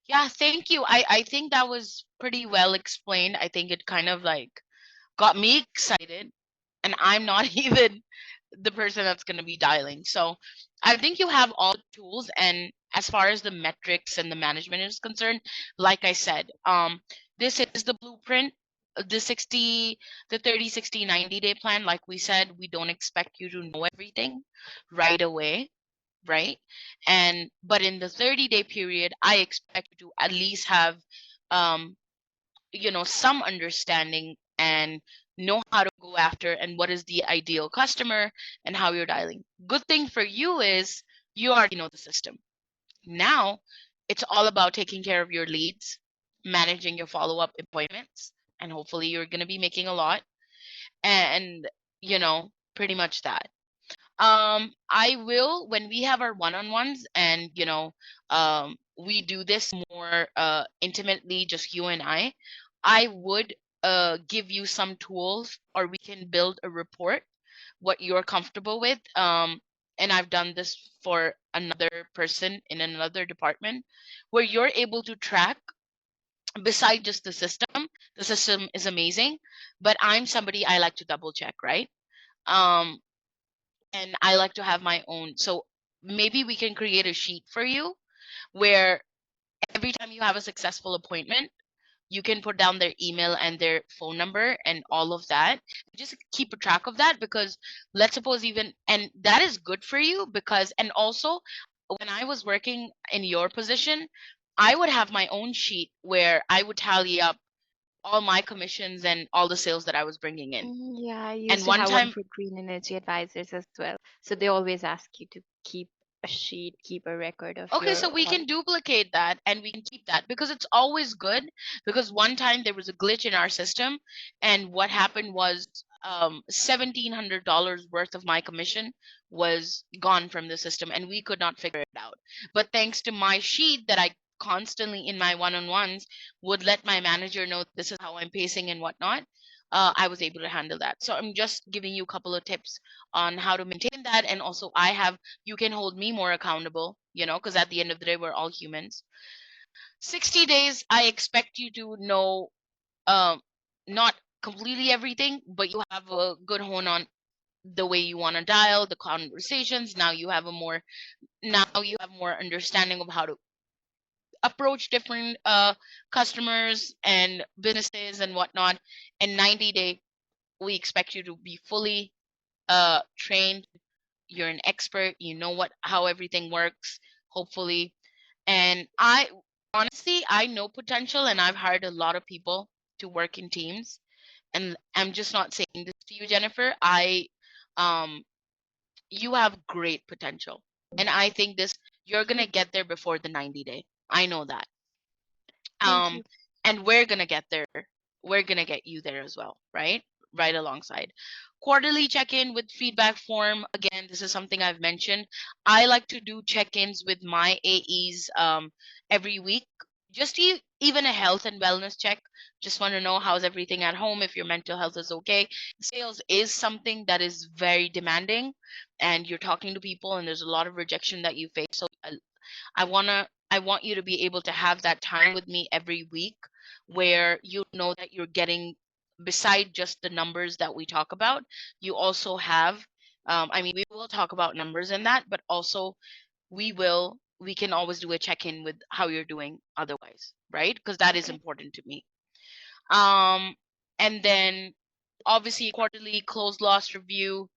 [SPEAKER 9] Yeah, thank you. I think that was pretty well explained. I think it kind of like got me excited, and I'm not even the person that's going to be dialing. So I think you have all the tools. And as far as the metrics and the management is concerned, like I said, this is the blueprint. The 30, 60, 90-day plan. Like we said, we don't expect you to know everything right away, right? But in the 30-day period, I expect you to at least have um, some understanding and know how to go after and what is the ideal customer and how you're dialing. Good thing for you is you already know the system. Now it's all about taking care of your leads, managing your follow-up appointments, and hopefully you're going to be making a lot, and pretty much that. I will, when we have our one-on-ones, and we do this more intimately, just you and I would give you some tools, or we can build a report what you're comfortable with. And I've done this for another person in another department, where you're able to track beside just the system. The system is amazing, but I'm somebody, I like to double check, right? Um, and I like to have my own. So maybe we can create a sheet for you where every time you have a successful appointment, you can put down their email and their phone number and all of that. Just keep a track of that, because let's suppose even, and that is good for you, because, and also when I was working in your position, I would have my own sheet where I would tally up all my commissions and all the sales that I was bringing in.
[SPEAKER 2] Yeah, I
[SPEAKER 9] And
[SPEAKER 2] used to
[SPEAKER 9] one
[SPEAKER 2] have one
[SPEAKER 9] time,
[SPEAKER 2] for green energy advisors as well. So they always ask you to keep a sheet, keep a record of
[SPEAKER 9] okay,
[SPEAKER 2] your
[SPEAKER 9] so we
[SPEAKER 2] all.
[SPEAKER 9] can duplicate that and we can keep that, because it's always good. Because one time there was a glitch in our system, and what happened was $1,700 worth of my commission was gone from the system, and we could not figure it out. But thanks to my sheet that I constantly in my one-on-ones would let my manager know this is how I'm pacing and whatnot, I was able to handle that. So I'm just giving you a couple of tips on how to maintain that. And also, you can hold me more accountable, because at the end of the day, we're all humans. 60 days, I expect you to know, um, not completely everything, but you have a good hone on the way you want to dial the conversations. Now you have more understanding of how to approach different customers and businesses and whatnot. And 90-day, we expect you to be fully trained. You're an expert, you know how everything works, hopefully. And I know potential, and I've hired a lot of people to work in teams. And I'm just not saying this to you, Jennifer. Um you have great potential, and I think you're gonna get there before the 90-day. I know that.
[SPEAKER 2] Thank
[SPEAKER 9] um
[SPEAKER 2] you.
[SPEAKER 9] and we're gonna get there. We're gonna get you there as well, right alongside. Quarterly check-in with feedback form. Again, this is something I've mentioned. I like to do check-ins with my AEs every week, just even a health and wellness check. Just want to know how's everything at home, if your mental health is okay. Sales is something that is very demanding, and you're talking to people, and there's a lot of rejection that you face. So I want you to be able to have that time with me every week, where you know that you're getting, beside just the numbers that we talk about, you also have I mean, we will talk about numbers in that, but also we can always do a check-in with how you're doing otherwise, right? Because that is important to me. And then obviously quarterly close loss review,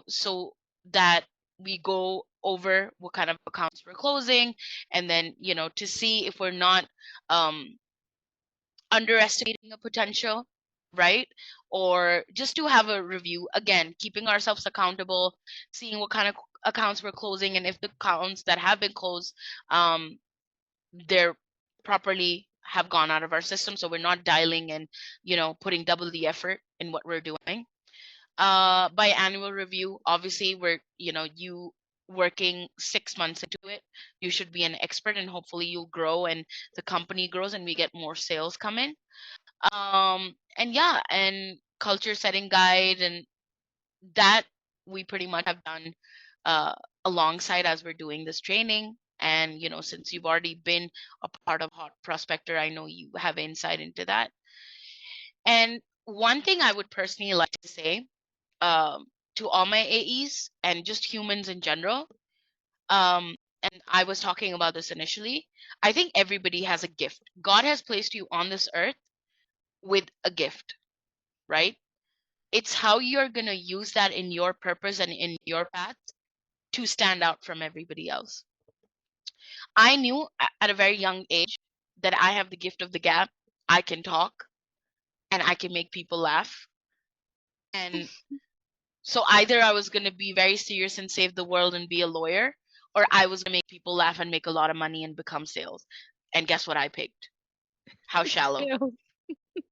[SPEAKER 9] so that we go over what kind of accounts we're closing, and then, to see if we're not underestimating a potential, right? Or just to have a review, again, keeping ourselves accountable, seeing what kind of accounts we're closing, and if the accounts that have been closed, they're properly have gone out of our system, so we're not dialing and putting double the effort in what we're doing. Biannual review, obviously, we're you working 6 months into it, you should be an expert, and hopefully you'll grow and the company grows and we get more sales come in. And yeah, and culture setting guide, and that we pretty much have done uh, alongside as we're doing this training. And since you've already been a part of Hot Prospector, I know you have insight into that. And one thing I would personally like to say, to all my AEs and just humans in general, and I was talking about this initially, I think everybody has a gift. God has placed you on this earth with a gift, right? It's how you're going to use that in your purpose and in your path to stand out from everybody else. I knew at a very young age that I have the gift of the gab. I can talk and I can make people laugh. And so either I was going to be very serious and save the world and be a lawyer, or I was going to make people laugh and make a lot of money and become sales. And guess what I picked? How shallow,
[SPEAKER 2] Sales.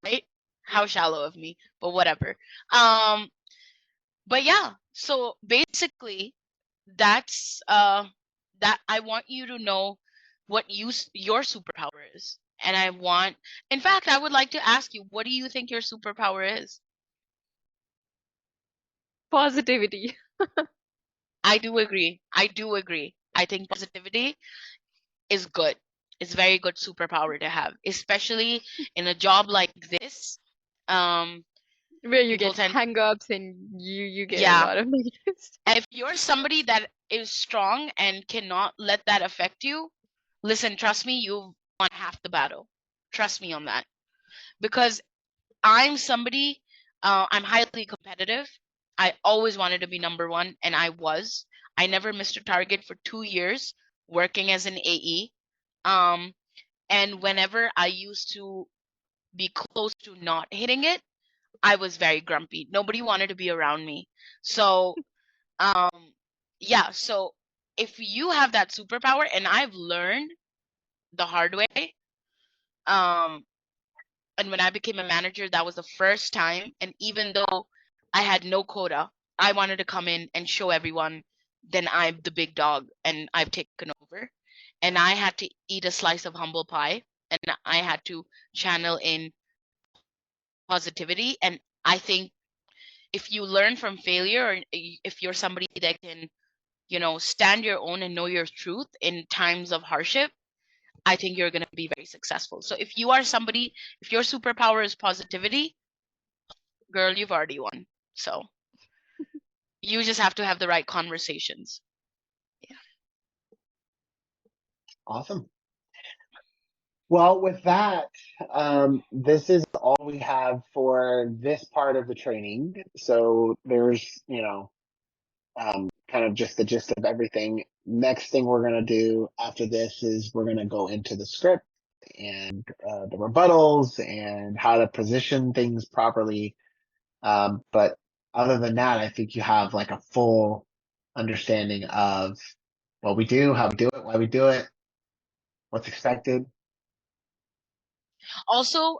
[SPEAKER 9] right? How shallow of me, but whatever. But yeah, so basically that's that I want you to know what your superpower is. And in fact, I would like to ask you, what do you think your superpower is?
[SPEAKER 2] Positivity.
[SPEAKER 9] I do agree. I think positivity is good. It's very good superpower to have, especially in a job like this.
[SPEAKER 2] Where you
[SPEAKER 9] People
[SPEAKER 2] get
[SPEAKER 9] tend,
[SPEAKER 2] hang-ups and you get a
[SPEAKER 9] yeah.
[SPEAKER 2] lot of negatives.
[SPEAKER 9] And if you're somebody that is strong and cannot let that affect you, listen, trust me, you've won half the battle. Trust me on that. Because I'm somebody, I'm highly competitive. I always wanted to be number one, and I was. I never missed a target for 2 years working as an AE. And whenever I used to be close to not hitting it, I was very grumpy. Nobody wanted to be around me. So, yeah, so if you have that superpower, and I've learned the hard way, um, and when I became a manager, that was the first time. And even though I had no quota, I wanted to come in and show everyone, then I'm the big dog and I've taken over. And I had to eat a slice of humble pie, and I had to channel in positivity. And I think if you learn from failure, or if you're somebody that can, stand your own and know your truth in times of hardship, I think you're going to be very successful. So if you are somebody, if your superpower is positivity, girl, you've already won. So you just have to have the right conversations. Yeah.
[SPEAKER 6] Awesome. Well, with that, this is all we have for this part of the training. So there's, kind of just the gist of everything. Next thing we're going to do after this is we're going to go into the script and the rebuttals and how to position things properly. But other than that, I think you have like a full understanding of what we do, how we do it, why we do it, what's expected.
[SPEAKER 9] Also,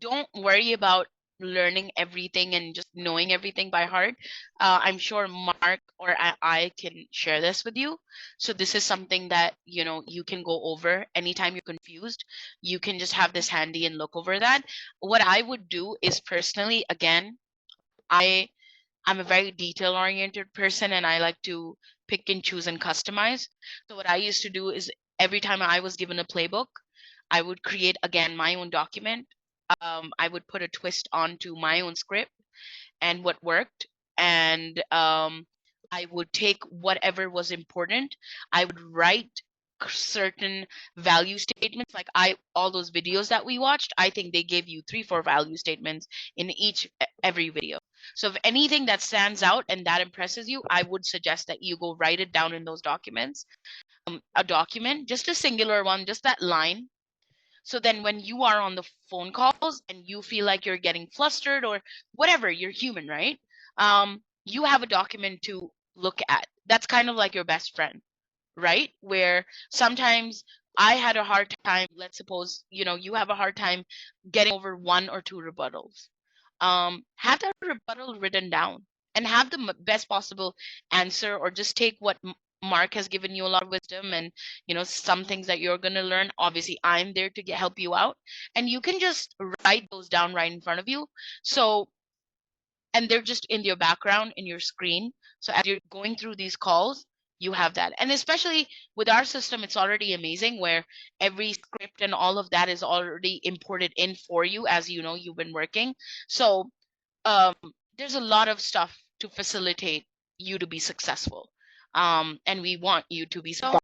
[SPEAKER 9] don't worry about learning everything and just knowing everything by heart. I'm sure Mark or I can share this with you. So this is something that, you can go over anytime you're confused. You can just have this handy and look over that. What I would do is personally, again, I'm a very detail oriented person, and I like to pick and choose and customize. So what I used to do is every time I was given a playbook, I would create again my own document. I would put a twist onto my own script and what worked. and I would take whatever was important. I would write certain value statements. Like all those videos that we watched, I think they gave you 3-4 value statements in every video. So if anything that stands out and that impresses you, I would suggest that you go write it down in those documents. A document, just a singular one, just that line. So then when you are on the phone calls and you feel like you're getting flustered or whatever, you're human, right? You have a document to look at. That's kind of like your best friend, right? Where sometimes I had a hard time, let's suppose, you have a hard time getting over 1 or 2 rebuttals. Have that rebuttal written down and have the best possible answer, or just take what Mark has given you a lot of wisdom and some things that you're going to learn. Obviously, I'm there to help you out, and you can just write those down right in front of you. So, and they're just in your background in your screen. So as you're going through these calls, you have that. And especially with our system, it's already amazing where every script and all of that is already imported in for you, as you know, you've been working. So there's a lot of stuff to facilitate you to be successful. And we want you to be so.